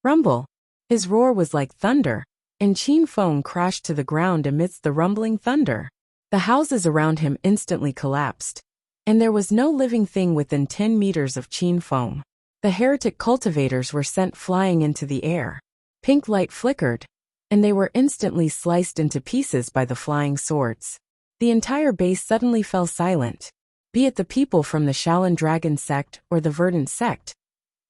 Rumble. His roar was like thunder, and Qin Feng crashed to the ground amidst the rumbling thunder. The houses around him instantly collapsed, and there was no living thing within 10 meters of Qin Feng. The heretic cultivators were sent flying into the air. Pink light flickered, and they were instantly sliced into pieces by the flying swords. The entire base suddenly fell silent. Be it the people from the Shaolin Dragon sect or the Verdant sect,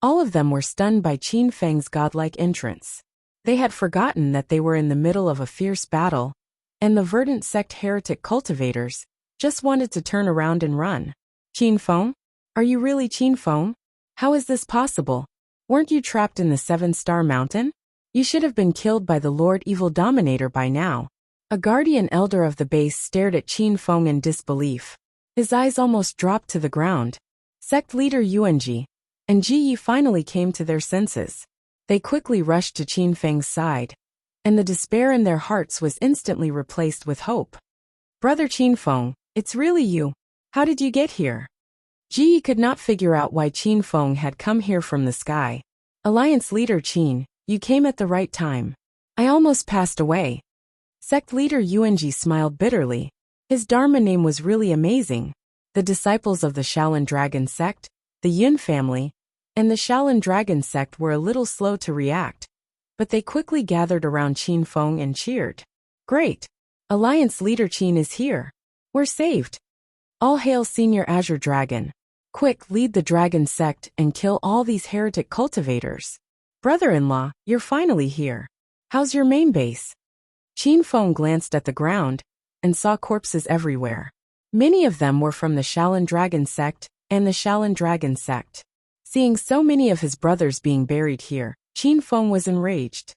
all of them were stunned by Qin Feng's godlike entrance. They had forgotten that they were in the middle of a fierce battle, and the Verdant sect heretic cultivators just wanted to turn around and run. Qin Feng? Are you really Qin Feng? How is this possible? Weren't you trapped in the 7-star mountain? You should have been killed by the Lord Evil Dominator by now. A guardian elder of the base stared at Qin Feng in disbelief. His eyes almost dropped to the ground. Sect leader Yuanji and Ji Yi finally came to their senses. They quickly rushed to Qin Feng's side, and the despair in their hearts was instantly replaced with hope. Brother Qin Feng, it's really you. How did you get here? Ji Yi could not figure out why Qin Feng had come here from the sky. Alliance leader Qin, you came at the right time. I almost passed away. Sect leader Yuanji smiled bitterly. His Dharma name was really amazing. The disciples of the Shaolin Dragon sect, the Yun family, and the Shaolin Dragon sect were a little slow to react, but they quickly gathered around Qin Feng and cheered. Great! Alliance leader Qin is here. We're saved. All hail Senior Azure Dragon. Quick, lead the Dragon sect and kill all these heretic cultivators. Brother-in-law, you're finally here. How's your main base? Qin Feng glanced at the ground and saw corpses everywhere. Many of them were from the Shaolin Dragon sect and the Shaolin Dragon sect. Seeing so many of his brothers being buried here, Qin Feng was enraged.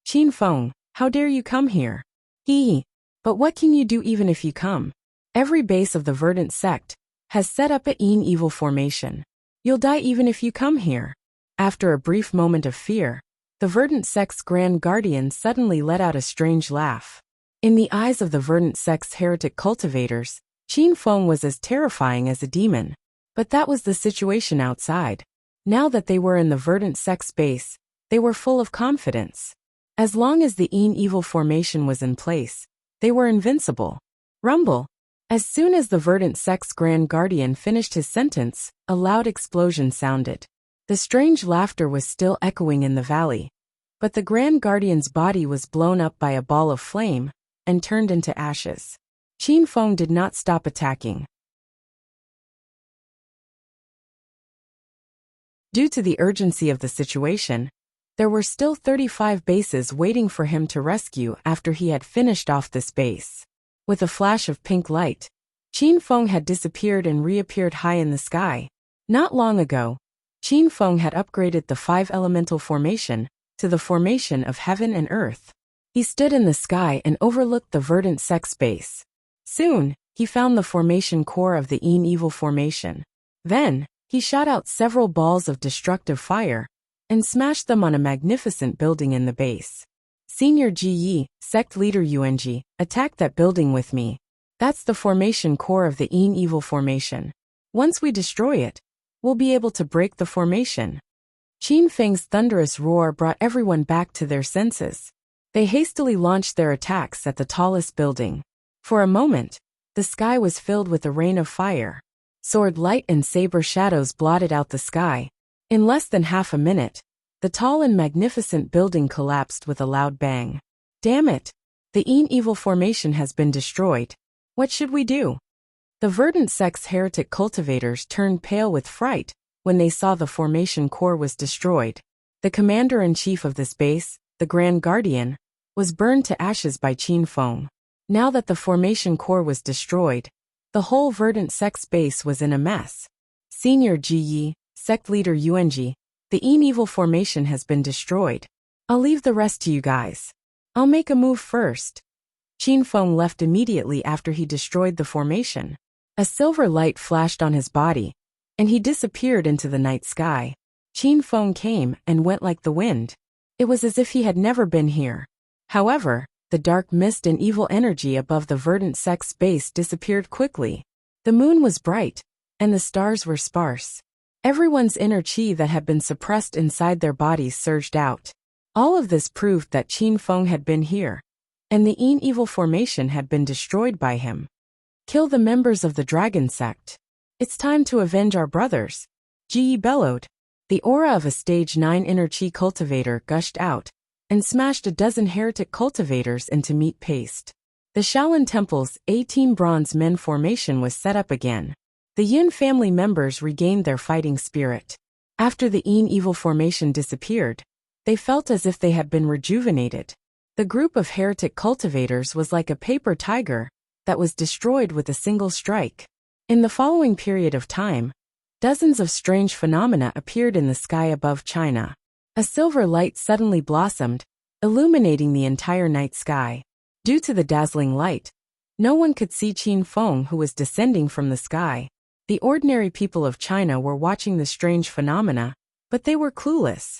Qin Feng, how dare you come here? Hee. But what can you do even if you come? Every base of the Verdant sect has set up a evil formation. You'll die even if you come here. After a brief moment of fear, the Verdant sect's Grand Guardian suddenly let out a strange laugh. In the eyes of the Verdant sect's heretic cultivators, Qin Feng was as terrifying as a demon. But that was the situation outside. Now that they were in the Verdant sect's base, they were full of confidence. As long as the evil formation was in place, they were invincible. Rumble. As soon as the Verdant sect's Grand Guardian finished his sentence, a loud explosion sounded. The strange laughter was still echoing in the valley, but the Grand Guardian's body was blown up by a ball of flame and turned into ashes. Qin Feng did not stop attacking. Due to the urgency of the situation, there were still 35 bases waiting for him to rescue after he had finished off this base. With a flash of pink light, Qin Feng had disappeared and reappeared high in the sky. Not long ago, Qin Feng had upgraded the 5-elemental formation to the formation of heaven and earth. He stood in the sky and overlooked the Verdant sect's base. Soon, he found the formation core of the evil formation. Then, he shot out several balls of destructive fire and smashed them on a magnificent building in the base. Senior Ji Yi, sect leader Yuanji, attack that building with me. That's the formation core of the evil formation. Once we destroy it, we'll be able to break the formation. Qin Feng's thunderous roar brought everyone back to their senses. They hastily launched their attacks at the tallest building. For a moment, the sky was filled with a rain of fire. Sword light and saber shadows blotted out the sky. In less than half a minute, the tall and magnificent building collapsed with a loud bang. Damn it! The evil formation has been destroyed. What should we do? The Verdant sect's heretic cultivators turned pale with fright when they saw the formation core was destroyed. The commander-in-chief of this base, the Grand Guardian, was burned to ashes by Qin Feng. Now that the formation core was destroyed, the whole verdant sect's base was in a mess. Senior Ji Yi, sect leader Yuanji, the evil formation has been destroyed. I'll leave the rest to you guys. I'll make a move first. Qin Feng left immediately after he destroyed the formation. A silver light flashed on his body, and he disappeared into the night sky. Qin Feng came and went like the wind. It was as if he had never been here. However, the dark mist and evil energy above the verdant sect's base disappeared quickly. The moon was bright, and the stars were sparse. Everyone's inner qi that had been suppressed inside their bodies surged out. All of this proved that Qin Feng had been here, and the evil formation had been destroyed by him. Kill the members of the dragon sect. It's time to avenge our brothers. Ji Yi bellowed. The aura of a stage 9 inner qi cultivator gushed out, and smashed a dozen heretic cultivators into meat paste. The Shaolin Temple's A-Team Bronze Men formation was set up again. The Yin family members regained their fighting spirit. After the evil formation disappeared, they felt as if they had been rejuvenated. The group of heretic cultivators was like a paper tiger that was destroyed with a single strike. In the following period of time, dozens of strange phenomena appeared in the sky above China. A silver light suddenly blossomed, illuminating the entire night sky. Due to the dazzling light, no one could see Qin Feng, who was descending from the sky. The ordinary people of China were watching the strange phenomena, but they were clueless.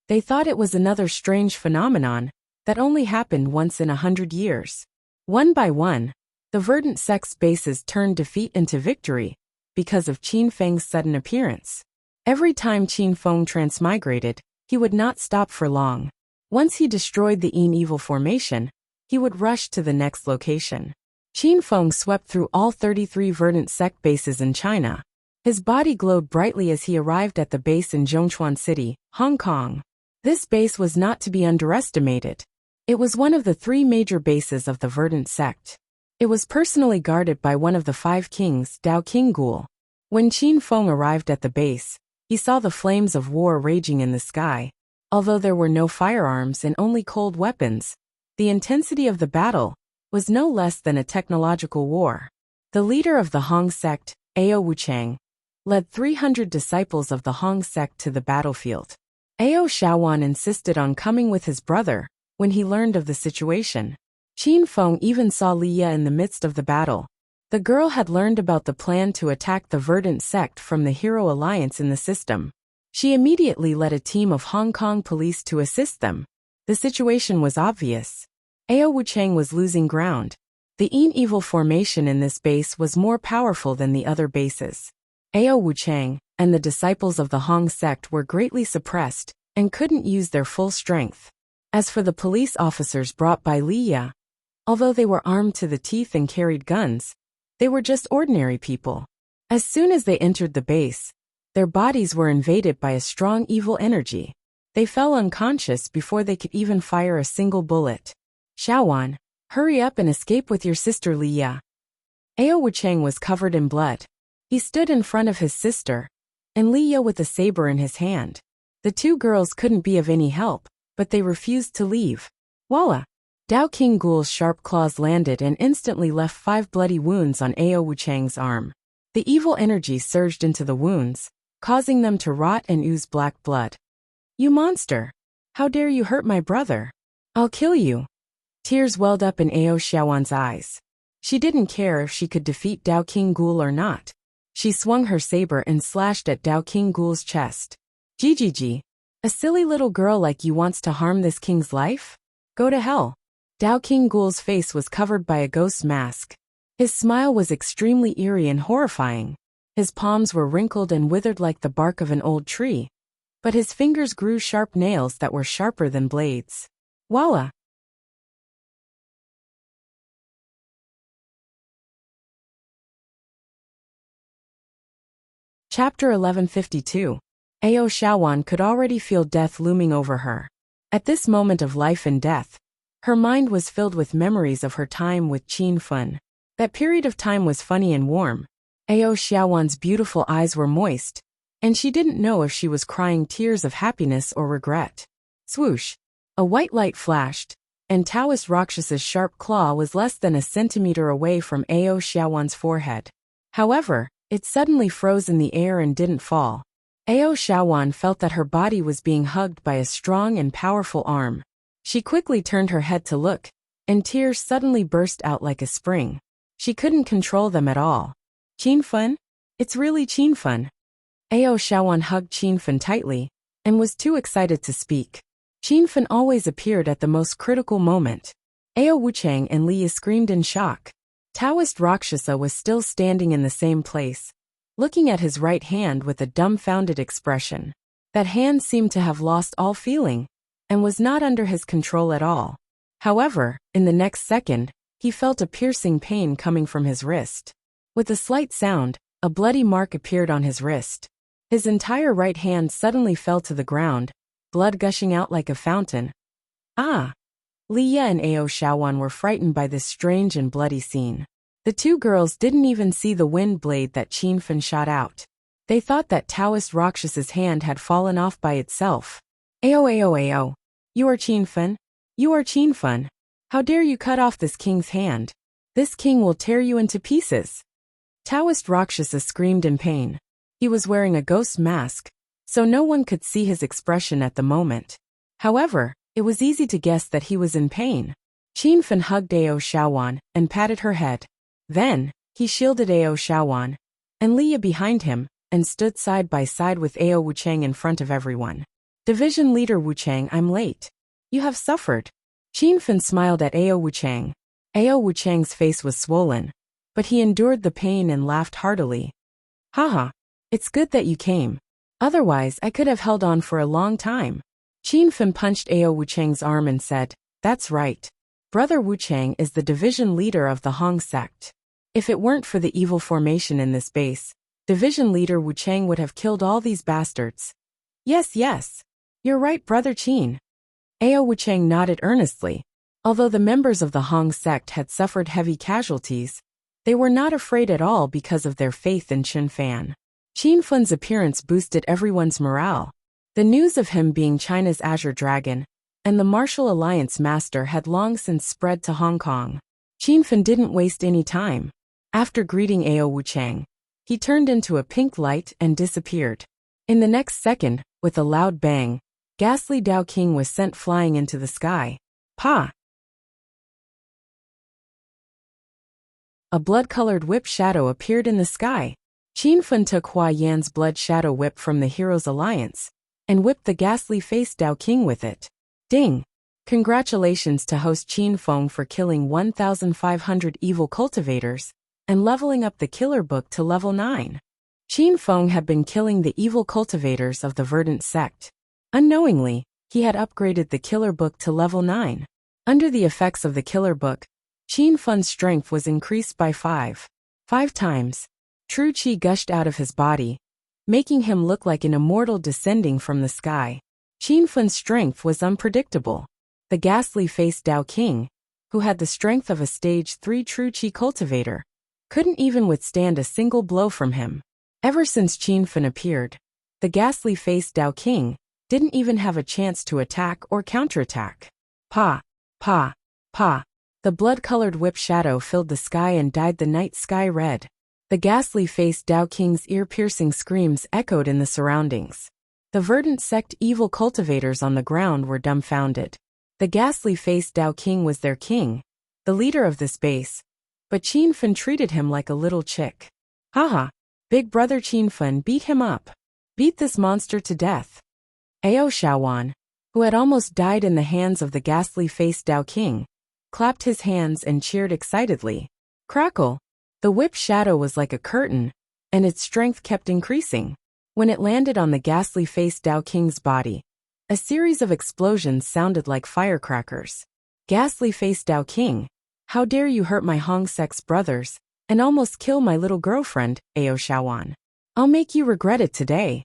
They thought it was another strange phenomenon that only happened once in 100 years. One by one, the verdant sect's bases turned defeat into victory because of Qin Feng's sudden appearance. Every time Qin Feng transmigrated, he would not stop for long. Once he destroyed the evil formation, he would rush to the next location. Qin Feng swept through all 33 verdant sect bases in China. His body glowed brightly as he arrived at the base in Zhongchuan City, Hong Kong. This base was not to be underestimated. It was one of the 3 major bases of the verdant sect. It was personally guarded by one of the 5 kings, Dao King Gul. When Qin Feng arrived at the base, he saw the flames of war raging in the sky. Although there were no firearms and only cold weapons, the intensity of the battle was no less than a technological war. The leader of the Hong sect, Ao Wuchang, led 300 disciples of the Hong sect to the battlefield. Ao Shaowan insisted on coming with his brother when he learned of the situation. Qin Feng even saw Liya in the midst of the battle. The girl had learned about the plan to attack the verdant sect from the Hero Alliance in the system. She immediately led a team of Hong Kong police to assist them. The situation was obvious. Ao Wuchang was losing ground. The evil formation in this base was more powerful than the other bases. Ao Wuchang and the disciples of the Hong sect were greatly suppressed and couldn't use their full strength. As for the police officers brought by Liya, although they were armed to the teeth and carried guns, they were just ordinary people. As soon as they entered the base, their bodies were invaded by a strong evil energy. They fell unconscious before they could even fire a single bullet. Shaowan, hurry up and escape with your sister Liya. Ao Wuchang was covered in blood. He stood in front of his sister, and Liya with a saber in his hand. The 2 girls couldn't be of any help, but they refused to leave. Voila! Dao King Gul's sharp claws landed and instantly left 5 bloody wounds on Ao Wuchang's arm. The evil energy surged into the wounds, causing them to rot and ooze black blood. You monster! How dare you hurt my brother? I'll kill you! Tears welled up in Ao Shaowan's eyes. She didn't care if she could defeat Dao King Gul or not. She swung her saber and slashed at Dao King Gul's chest. Gigi, a silly little girl like you wants to harm this king's life? Go to hell. Dao King Gul's face was covered by a ghost mask. His smile was extremely eerie and horrifying. His palms were wrinkled and withered like the bark of an old tree, but his fingers grew sharp nails that were sharper than blades. Voila! Chapter 1152. Ao Shaowan could already feel death looming over her. At this moment of life and death, her mind was filled with memories of her time with Qin Feng. That period of time was funny and warm. Ao Shaowan's beautiful eyes were moist, and she didn't know if she was crying tears of happiness or regret. Swoosh! A white light flashed, and Taoist Rakshas's sharp claw was less than a centimeter away from Ao Xiaowan's forehead. However, it suddenly froze in the air and didn't fall. Ao Xiaowan felt that her body was being hugged by a strong and powerful arm. She quickly turned her head to look, and tears suddenly burst out like a spring. She couldn't control them at all. Qinfen? It's really Qinfen. Ao Xiaowan hugged Qinfen tightly, and was too excited to speak. Qinfen always appeared at the most critical moment. Ao Wuchang and Liya screamed in shock. Taoist Rakshasa was still standing in the same place, looking at his right hand with a dumbfounded expression. That hand seemed to have lost all feeling, and was not under his control at all. However, in the next second, he felt a piercing pain coming from his wrist. With a slight sound, a bloody mark appeared on his wrist. His entire right hand suddenly fell to the ground, blood gushing out like a fountain. Ah! Liya and Ao Xiaowan were frightened by this strange and bloody scene. The two girls didn't even see the wind blade that Qinfen shot out. They thought that Taoist Rakshas's hand had fallen off by itself. Ao. You are Qinfen? You are Qinfen. How dare you cut off this king's hand? This king will tear you into pieces. Taoist Rakshasa screamed in pain. He was wearing a ghost mask, so no one could see his expression at the moment. However, it was easy to guess that he was in pain. Qinfen hugged Ao Xiaowan and patted her head. Then, he shielded Ao Xiaowan and Liya behind him, and stood side by side with Ao Wuchang in front of everyone. Division Leader Wuchang, I'm late. You have suffered. Qinfen smiled at Ao Wuchang. Ao Wuchang's face was swollen, but he endured the pain and laughed heartily. Haha, it's good that you came. Otherwise, I could have held on for a long time. Qinfen punched Ao Wuchang's arm and said, That's right. Brother Wuchang is the division leader of the Hong sect. If it weren't for the evil formation in this base, division leader Wuchang would have killed all these bastards. Yes. You're right, Brother Qin. Ao Wuchang nodded earnestly. Although the members of the Hong sect had suffered heavy casualties, they were not afraid at all because of their faith in Qinfen. Qinfen's appearance boosted everyone's morale. The news of him being China's Azure Dragon and the Martial Alliance Master had long since spread to Hong Kong. Qinfen didn't waste any time. After greeting Ao Wuchang, he turned into a pink light and disappeared. In the next second, with a loud bang, ghastly Dao King was sent flying into the sky. Pa! A blood-colored whip shadow appeared in the sky. Qinfen took Hua Yan's blood shadow whip from the Heroes Alliance and whipped the ghastly-faced Dao King with it. Ding! Congratulations to host Qinfeng for killing 1,500 evil cultivators and leveling up the killer book to level 9. Qinfeng had been killing the evil cultivators of the Verdant sect. Unknowingly, he had upgraded the killer book to level 9. Under the effects of the killer book, Qinfen's strength was increased by 5 times. True Qi gushed out of his body, making him look like an immortal descending from the sky. Qinfen's strength was unpredictable. The ghastly-faced Dao King, who had the strength of a stage 3 True Qi cultivator, couldn't even withstand a single blow from him. Ever since Qinfen appeared, the ghastly-faced Dao King didn't even have a chance to attack or counterattack. Pa! The blood-colored whip shadow filled the sky and dyed the night sky red. The ghastly-faced Dao King's ear-piercing screams echoed in the surroundings. The Verdant sect evil cultivators on the ground were dumbfounded. The ghastly-faced Dao King was their king, the leader of this base, but Qinfen treated him like a little chick. Haha! Big brother Qinfen, beat him up. Beat this monster to death. Ao Xiaowan, who had almost died in the hands of the ghastly-faced Dao King, clapped his hands and cheered excitedly. Crackle! The whip shadow was like a curtain, and its strength kept increasing. When it landed on the ghastly-faced Dao King's body, a series of explosions sounded like firecrackers. Ghastly-faced Dao King, how dare you hurt my Hong sect's brothers and almost kill my little girlfriend, Ao Xiaowan. I'll make you regret it today.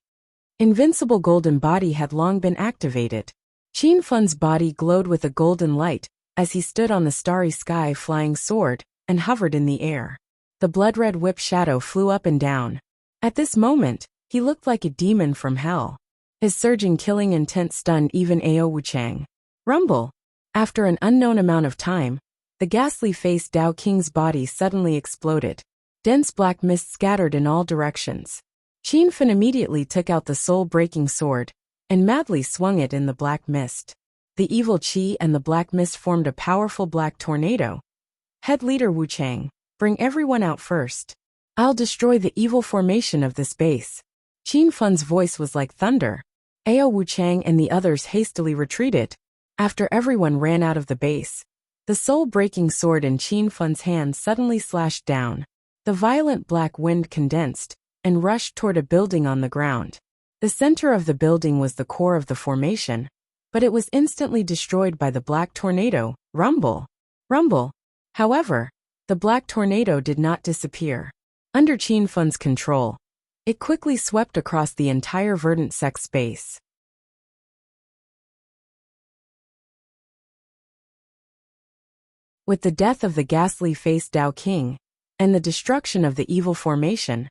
Invincible golden body had long been activated. Qinfen's body glowed with a golden light as he stood on the starry sky flying sword and hovered in the air. The blood-red whip shadow flew up and down. At this moment, He looked like a demon from hell. His surging killing intent stunned even Ao Wuchang. Rumble! After an unknown amount of time, the ghastly-faced Dao King's body suddenly exploded. Dense black mist scattered in all directions. Qin Fan immediately took out the soul-breaking sword and madly swung it in the black mist. The evil qi and the black mist formed a powerful black tornado. Head leader Wuchang, bring everyone out first. I'll destroy the evil formation of this base. Qin Fan's voice was like thunder. Ao Wuchang and the others hastily retreated. After everyone ran out of the base, the soul-breaking sword in Qin Fan's hand suddenly slashed down. The violent black wind condensed and rushed toward a building on the ground. The center of the building was the core of the formation, but it was instantly destroyed by the black tornado. Rumble! Rumble! However, the black tornado did not disappear. Under Qin Fan's control, it quickly swept across the entire verdant sect space. With the death of the ghastly-faced Dao King and the destruction of the evil formation,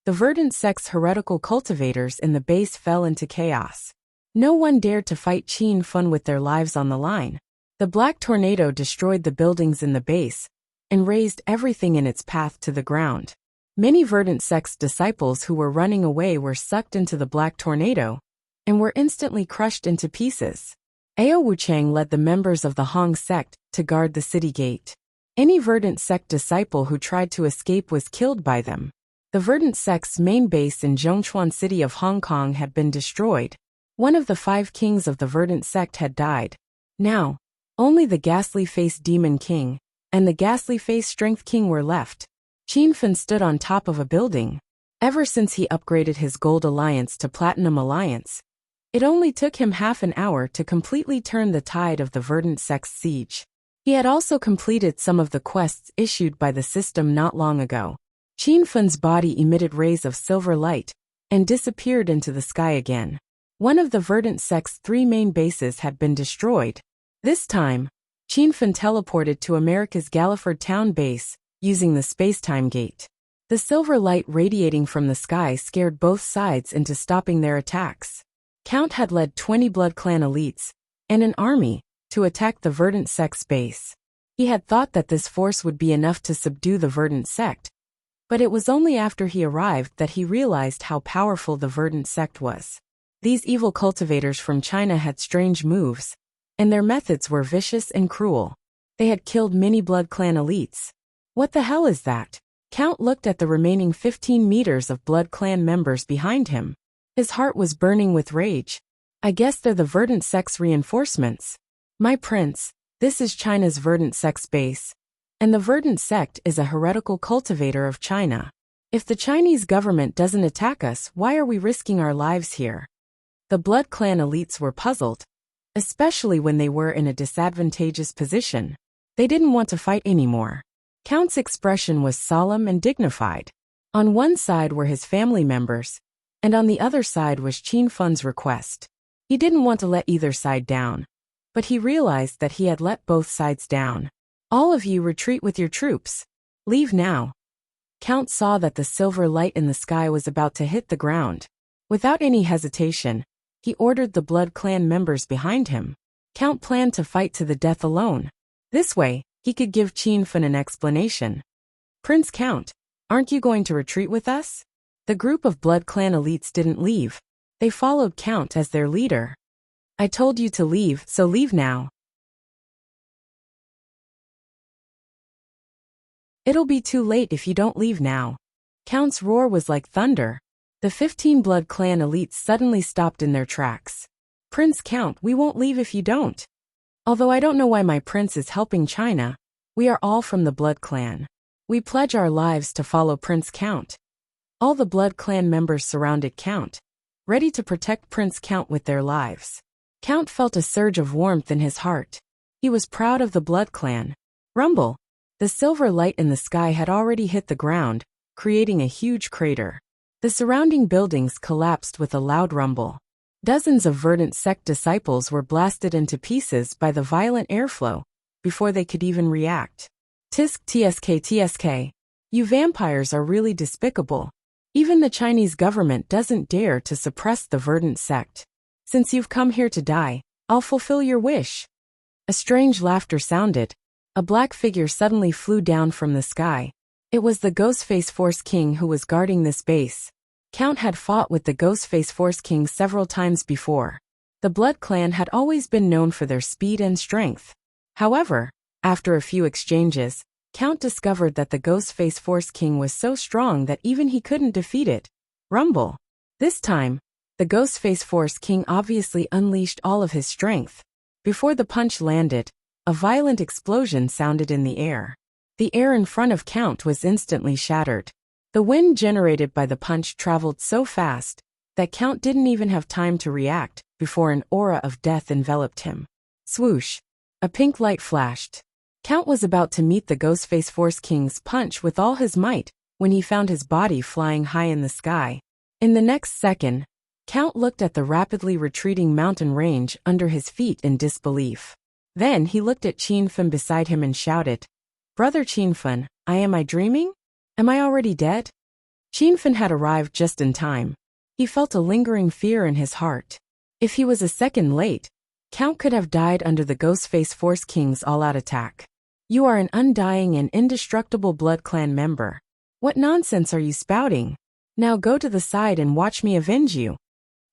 the verdant sect's heretical cultivators in the base fell into chaos. No one dared to fight Qin Fan with their lives on the line. The black tornado destroyed the buildings in the base and razed everything in its path to the ground. Many verdant sect's disciples who were running away were sucked into the black tornado and were instantly crushed into pieces. Ao Wuchang led the members of the Hong sect to guard the city gate. Any verdant sect disciple who tried to escape was killed by them. The verdant sect's main base in Zhongchuan City of Hong Kong had been destroyed. One of the 5 kings of the verdant sect had died. Now, only the ghastly-faced Demon King and the ghastly-faced Strength King were left. Qin Fan stood on top of a building. Ever since he upgraded his Gold Alliance to Platinum Alliance, it only took him half an hour to completely turn the tide of the verdant sect's siege. He had also completed some of the quests issued by the system not long ago. Qin Fan's body emitted rays of silver light and disappeared into the sky again. One of the verdant sect's 3 main bases had been destroyed. This time, Qin Fan teleported to America's Galliford Town base using the space-time gate. The silver light radiating from the sky scared both sides into stopping their attacks. Count had led 20 Blood Clan elites and an army to attack the verdant sect's base. He had thought that this force would be enough to subdue the verdant sect, but it was only after he arrived that he realized how powerful the verdant sect was. These evil cultivators from China had strange moves, and their methods were vicious and cruel. They had killed many Blood Clan elites. What the hell is that? Count looked at the remaining 15 meters of Blood Clan members behind him. His heart was burning with rage. I guess they're the verdant sect's reinforcements. My prince, this is China's verdant sect's base, and the verdant sect is a heretical cultivator of China. If the Chinese government doesn't attack us, why are we risking our lives here? The Blood Clan elites were puzzled, especially when they were in a disadvantageous position. They didn't want to fight anymore. Count's expression was solemn and dignified. On one side were his family members, and on the other side was Qin Fan's request. He didn't want to let either side down, but he realized that he had let both sides down. All of you retreat with your troops. Leave now. Count saw that the silver light in the sky was about to hit the ground. Without any hesitation, he ordered the Blood Clan members behind him. Count planned to fight to the death alone. This way, he could give Qin Fan an explanation. Prince Count, aren't you going to retreat with us? The group of Blood Clan elites didn't leave. They followed Count as their leader. I told you to leave, so leave now. It'll be too late if you don't leave now. Count's roar was like thunder. The 15 Blood Clan elites suddenly stopped in their tracks. Prince Count, we won't leave if you don't. Although I don't know why my prince is helping China, we are all from the Blood Clan. We pledge our lives to follow Prince Count. All the Blood Clan members surrounded Count, ready to protect Prince Count with their lives. Count felt a surge of warmth in his heart. He was proud of the Blood Clan. Rumble! The silver light in the sky had already hit the ground, creating a huge crater. The surrounding buildings collapsed with a loud rumble. Dozens of verdant sect disciples were blasted into pieces by the violent airflow before they could even react. Tisk tsk tsk. You vampires are really despicable. Even the Chinese government doesn't dare to suppress the verdant sect. Since you've come here to die, I'll fulfill your wish. A strange laughter sounded. A black figure suddenly flew down from the sky. It was the Ghostface Force King who was guarding this base. Count had fought with the Ghostface Force King several times before. The Blood Clan had always been known for their speed and strength. However, after a few exchanges, Count discovered that the Ghostface Force King was so strong that even he couldn't defeat it. Rumble. This time, the Ghostface Force King obviously unleashed all of his strength. Before the punch landed, a violent explosion sounded in the air. The air in front of Count was instantly shattered. The wind generated by the punch traveled so fast that Count didn't even have time to react before an aura of death enveloped him. Swoosh! A pink light flashed. Count was about to meet the Ghostface Force King's punch with all his might when he found his body flying high in the sky. In the next second, Count looked at the rapidly retreating mountain range under his feet in disbelief. Then he looked at Qin Fen beside him and shouted, "Brother Qin Fen, am I dreaming? Am I already dead?" Qin Fen had arrived just in time. He felt a lingering fear in his heart. If he was a second late, Count could have died under the Ghostface Force King's all-out attack. "You are an undying and indestructible Blood Clan member. What nonsense are you spouting? Now go to the side and watch me avenge you."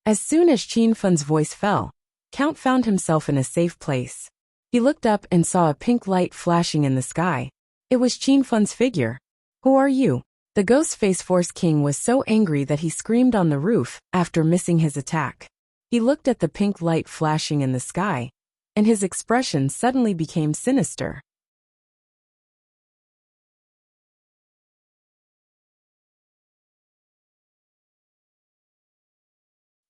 As soon as Qin Fen's voice fell, Count found himself in a safe place. He looked up and saw a pink light flashing in the sky. It was Qin Fen's figure. "Who are you?" The Ghostface Force King was so angry that he screamed on the roof after missing his attack. He looked at the pink light flashing in the sky, and his expression suddenly became sinister.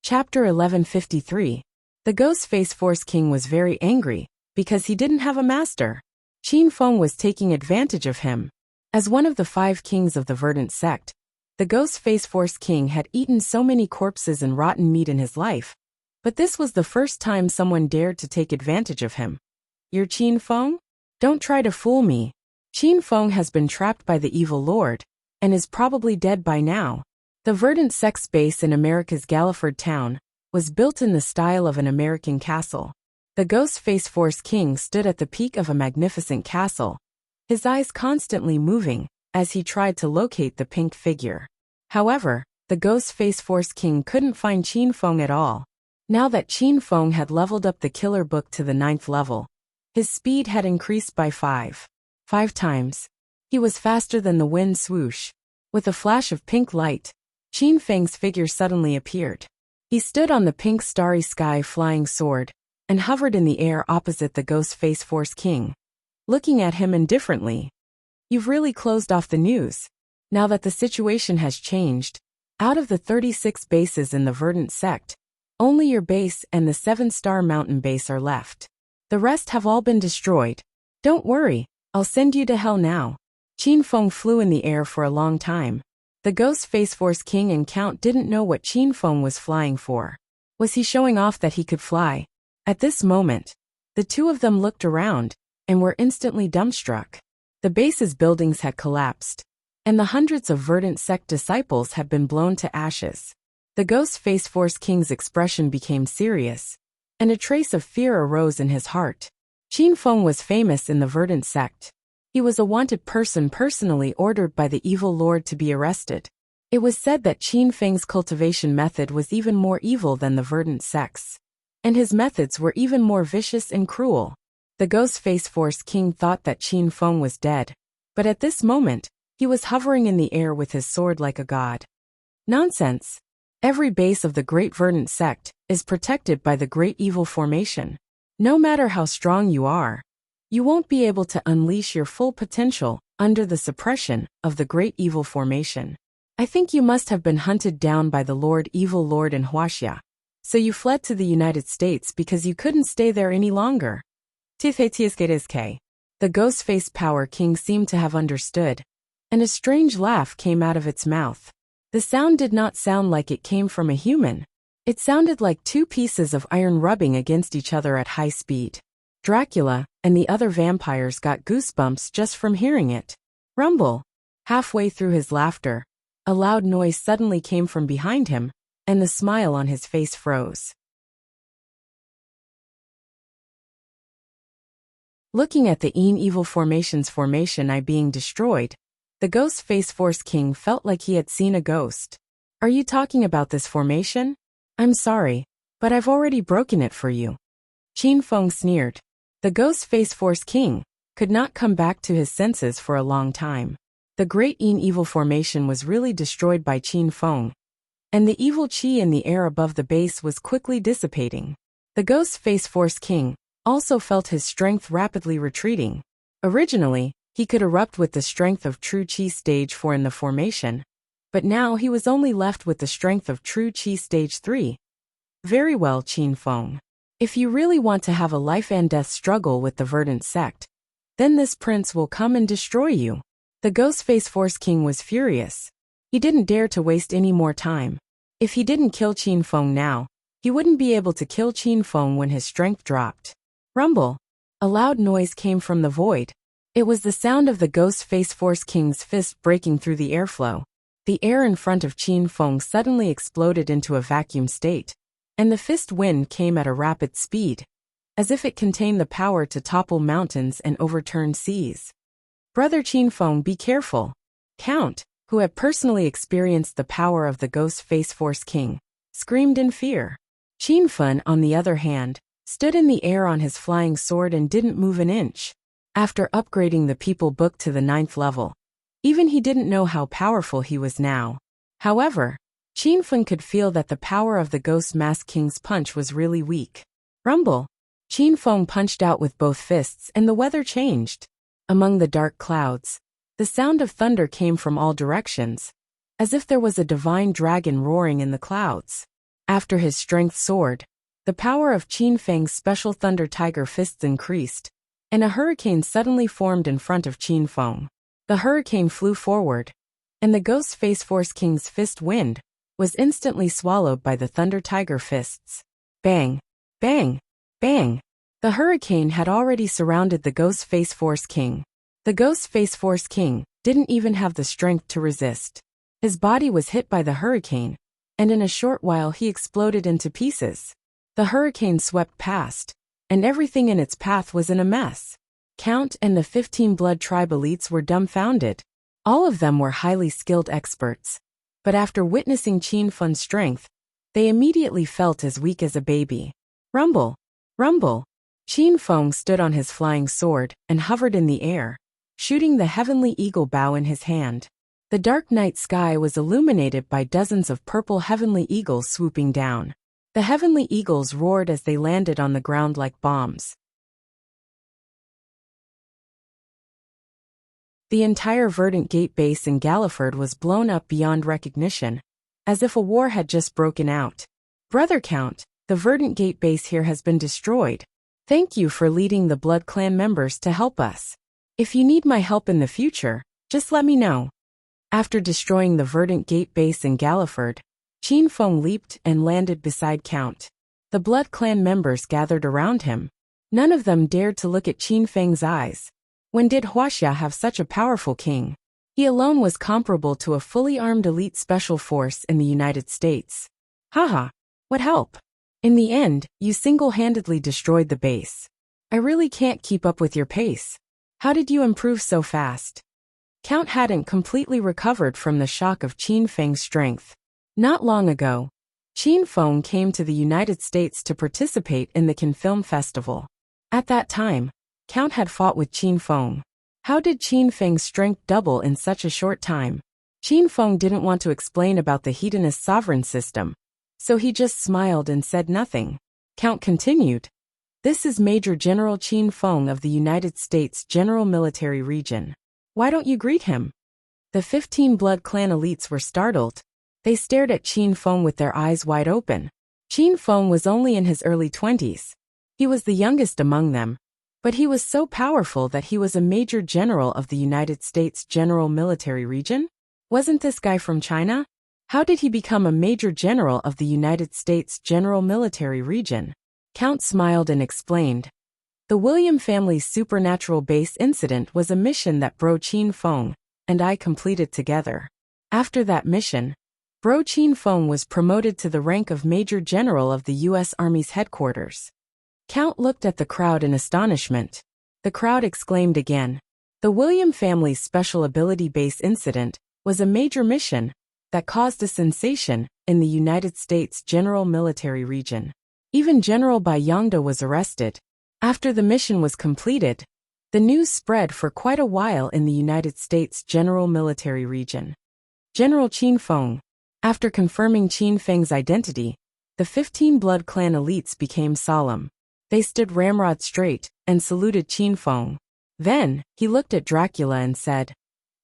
Chapter 1153. The Ghostface Force King was very angry because he didn't have a master. Qin Feng was taking advantage of him. As one of the 5 kings of the Verdant sect, the Ghostface Force King had eaten so many corpses and rotten meat in his life, but this was the first time someone dared to take advantage of him. "You're Qin Feng? Don't try to fool me. Qin Feng has been trapped by the evil lord, and is probably dead by now." The Verdant sect's base in America's Galliford town was built in the style of an American castle. The Ghostface Force King stood at the peak of a magnificent castle, his eyes constantly moving as he tried to locate the pink figure. However, the Ghostface Force King couldn't find Qin Feng at all. Now that Qin Feng had leveled up the killer book to the 9th level, his speed had increased by 5 times. He was faster than the wind swoosh. With a flash of pink light, Qin Feng's figure suddenly appeared. He stood on the pink starry sky flying sword, and hovered in the air opposite the Ghostface Force King, looking at him indifferently. "You've really closed off the news. Now that the situation has changed, out of the 36 bases in the Verdant sect, only your base and the 7-star mountain base are left. The rest have all been destroyed. Don't worry, I'll send you to hell now." Qin Feng flew in the air for a long time. The Ghostface Force King and Count didn't know what Qin Feng was flying for. Was he showing off that he could fly? At this moment, the two of them looked around and were instantly dumbstruck. The base's buildings had collapsed, and the hundreds of Verdant sect disciples had been blown to ashes. The Ghostface Force King's expression became serious, and a trace of fear arose in his heart. Qin Feng was famous in the Verdant sect. He was a wanted person personally ordered by the evil lord to be arrested. It was said that Qin Feng's cultivation method was even more evil than the Verdant sect's, and his methods were even more vicious and cruel. The Ghostface Force King thought that Qin Feng was dead, but at this moment, he was hovering in the air with his sword like a god. Nonsense! Every base of the Great Verdant sect is protected by the Great Evil Formation. No matter how strong you are, you won't be able to unleash your full potential under the suppression of the Great Evil Formation. I think you must have been hunted down by the Evil Lord in Wuxia, so you fled to the United States because you couldn't stay there any longer. The Ghostface Power King seemed to have understood, and a strange laugh came out of its mouth. The sound did not sound like it came from a human. It sounded like 2 pieces of iron rubbing against each other at high speed. Dracula and the other vampires got goosebumps just from hearing it. Rumble! Halfway through his laughter, A loud noise suddenly came from behind him, and the smile on his face froze. Looking at the evil formation's formation I being destroyed, the Ghost Face Force King felt like he had seen a ghost. Are you talking about this formation? I'm sorry, but I've already broken it for you. Qin Feng sneered. The Ghost Face Force King could not come back to his senses for a long time. The great evil formation was really destroyed by Qin Feng, and the evil qi in the air above the base was quickly dissipating. The Ghost Face Force King also felt his strength rapidly retreating. Originally, he could erupt with the strength of true qi stage 4 in the formation, but now he was only left with the strength of true qi stage 3. Very well, Qin Feng. If you really want to have a life and death struggle with the Verdant sect, then this prince will come and destroy you. The Ghost Face Force King was furious. He didn't dare to waste any more time. If he didn't kill Qin Feng now, he wouldn't be able to kill Qin Feng when his strength dropped. Rumble. A loud noise came from the void. It was the sound of the Ghost Face Force King's fist breaking through the airflow. The air in front of Qin Feng suddenly exploded into a vacuum state, and the fist wind came at a rapid speed, as if it contained the power to topple mountains and overturn seas. Brother Qin Feng, be careful. Count, who had personally experienced the power of the Ghost Face Force King, screamed in fear. Qin Feng, on the other hand, stood in the air on his flying sword and didn't move an inch. After upgrading the People Book to the 9th level, even he didn't know how powerful he was now. However, Qin Feng could feel that the power of the Ghost Mask King's punch was really weak. Rumble. Qin Feng punched out with both fists and the weather changed. Among the dark clouds, the sound of thunder came from all directions, as if there was a divine dragon roaring in the clouds. After his strength soared, the power of Qin Feng's special Thunder Tiger fists increased, and a hurricane suddenly formed in front of Qin Feng. The hurricane flew forward, and the Ghost Face Force King's fist wind was instantly swallowed by the Thunder Tiger fists. Bang! Bang! Bang! The hurricane had already surrounded the Ghost Face Force King. The Ghost Face Force King didn't even have the strength to resist. His body was hit by the hurricane, and in a short while he exploded into pieces. The hurricane swept past, and everything in its path was in a mess. Count and the 15 Blood Tribe elites were dumbfounded. All of them were highly skilled experts, but after witnessing Qin Feng's strength, they immediately felt as weak as a baby. Rumble! Rumble! Qin Feng stood on his flying sword and hovered in the air, shooting the heavenly eagle bow in his hand. The dark night sky was illuminated by dozens of purple heavenly eagles swooping down. The heavenly eagles roared as they landed on the ground like bombs. The entire Verdant Gate base in Galliford was blown up beyond recognition, as if a war had just broken out. Brother Count, the Verdant Gate base here has been destroyed. Thank you for leading the Blood Clan members to help us. If you need my help in the future, just let me know. After destroying the Verdant Gate base in Galliford, Qin Feng leaped and landed beside Count. The Blood Clan members gathered around him. None of them dared to look at Qin Feng's eyes. When did Wuxia have such a powerful king? He alone was comparable to a fully armed elite special force in the United States. Haha, what help? In the end, you single-handedly destroyed the base. I really can't keep up with your pace. How did you improve so fast? Count hadn't completely recovered from the shock of Qin Feng's strength. Not long ago, Qin Feng came to the United States to participate in the Cannes Film Festival. At that time, Count had fought with Qin Feng. How did Qin Feng's strength double in such a short time? Qin Feng didn't want to explain about the Hedonist sovereign system, so he just smiled and said nothing. Count continued. This is Major General Qin Feng of the United States General Military Region. Why don't you greet him? The 15 Blood Clan elites were startled. They stared at Qin Feng with their eyes wide open. Qin Feng was only in his early 20s. He was the youngest among them, but he was so powerful that he was a Major General of the United States General Military Region? Wasn't this guy from China? How did he become a Major General of the United States General Military Region? Count smiled and explained. The William family's supernatural base incident was a mission that Bro Qin Feng and I completed together. After that mission, Bro Qin Feng was promoted to the rank of Major General of the U.S. Army's headquarters. Count looked at the crowd in astonishment. The crowd exclaimed again. The William family's special ability base incident was a major mission that caused a sensation in the United States General Military Region. Even General Bai Yongda was arrested. After the mission was completed, the news spread for quite a while in the United States General Military Region. General Qin Feng. After confirming Qin Feng's identity, the 15 Blood Clan elites became solemn. They stood ramrod straight and saluted Qin Feng. Then, he looked at Dracula and said,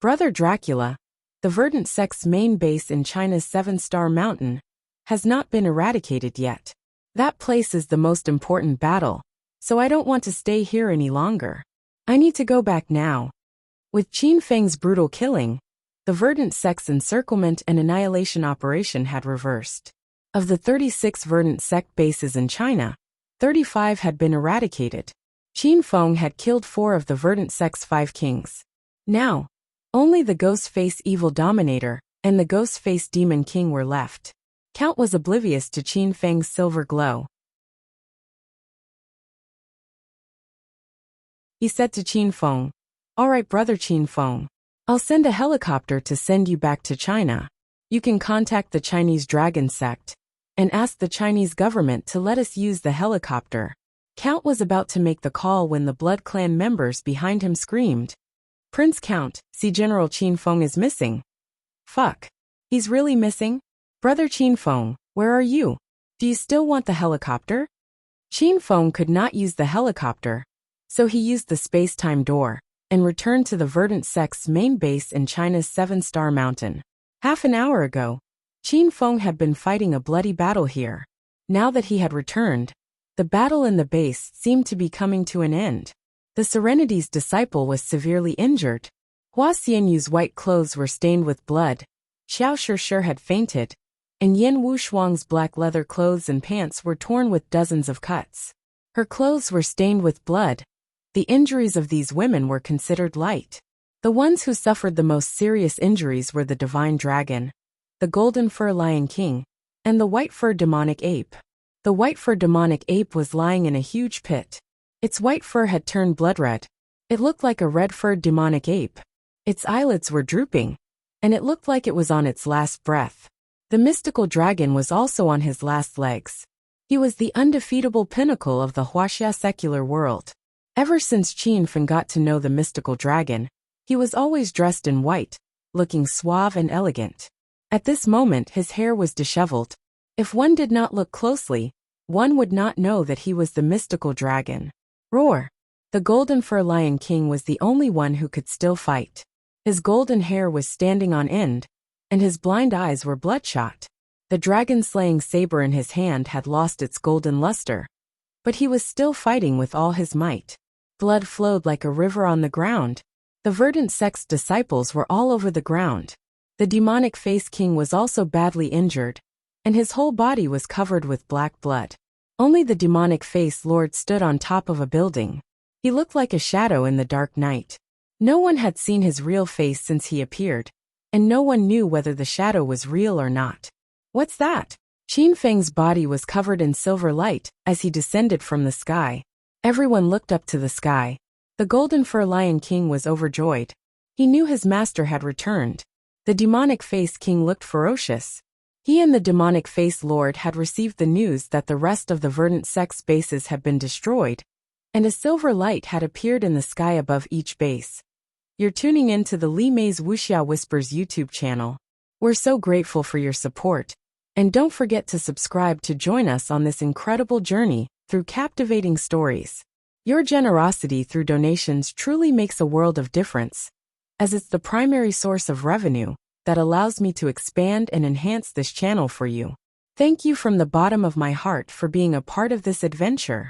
"Brother Dracula, the Verdant sect's main base in China's 7-Star Mountain has not been eradicated yet. That place is the most important battle, so I don't want to stay here any longer. I need to go back now." With Qin Feng's brutal killing, the Verdant sect's encirclement and annihilation operation had reversed. Of the 36 Verdant sect bases in China, 35 had been eradicated. Qin Feng had killed 4 of the Verdant sect's 5 kings. Now, only the Ghost-Face Evil Dominator and the Ghost-Face Demon King were left. Count was oblivious to Qin Feng's silver glow. He said to Qin Feng, "All right, brother Qin Feng. I'll send a helicopter to send you back to China. You can contact the Chinese Dragon sect and ask the Chinese government to let us use the helicopter." Count was about to make the call when the Blood Clan members behind him screamed, "Prince Count, see General Qin Feng is missing." "Fuck. He's really missing? Brother Qin Feng, where are you? Do you still want the helicopter?" Qin Feng could not use the helicopter, so he used the space-time door and returned to the Verdant sect's main base in China's 7-Star Mountain. Half an hour ago, Qin Feng had been fighting a bloody battle here. Now that he had returned, the battle in the base seemed to be coming to an end. The Serenity's disciple was severely injured. Hua Xianyu's white clothes were stained with blood. Xiao Shishir had fainted, and Yin Wushuang's black leather clothes and pants were torn with dozens of cuts. Her clothes were stained with blood. The injuries of these women were considered light. The ones who suffered the most serious injuries were the Divine Dragon, the Golden Fur Lion King, and the White Fur Demonic Ape. The White Fur Demonic Ape was lying in a huge pit. Its white fur had turned blood red. It looked like a red-furred demonic ape. Its eyelids were drooping, and it looked like it was on its last breath. The mystical dragon was also on his last legs. He was the undefeatable pinnacle of the Wuxia secular world. Ever since Qin Feng got to know the mystical dragon, he was always dressed in white, looking suave and elegant. At this moment his hair was disheveled. If one did not look closely, one would not know that he was the mystical dragon. Roar! The Golden Fur Lion King was the only one who could still fight. His golden hair was standing on end, and his blind eyes were bloodshot. The dragon-slaying saber in his hand had lost its golden luster, but he was still fighting with all his might. Blood flowed like a river on the ground. The Verdant sect's disciples were all over the ground. The Demonic Face King was also badly injured, and his whole body was covered with black blood. Only the Demonic Face Lord stood on top of a building. He looked like a shadow in the dark night. No one had seen his real face since he appeared, and no one knew whether the shadow was real or not. What's that? Qin Feng's body was covered in silver light as he descended from the sky. Everyone looked up to the sky. The Golden Fur Lion King was overjoyed. He knew his master had returned. The Demonic Face King looked ferocious. He and the Demonic Face Lord had received the news that the rest of the Verdant sect's bases had been destroyed, and a silver light had appeared in the sky above each base. You're tuning in to the Li Mei's Wuxia Whispers YouTube channel. We're so grateful for your support, and don't forget to subscribe to join us on this incredible journey through captivating stories. Your generosity through donations truly makes a world of difference, as it's the primary source of revenue that allows me to expand and enhance this channel for you. Thank you from the bottom of my heart for being a part of this adventure.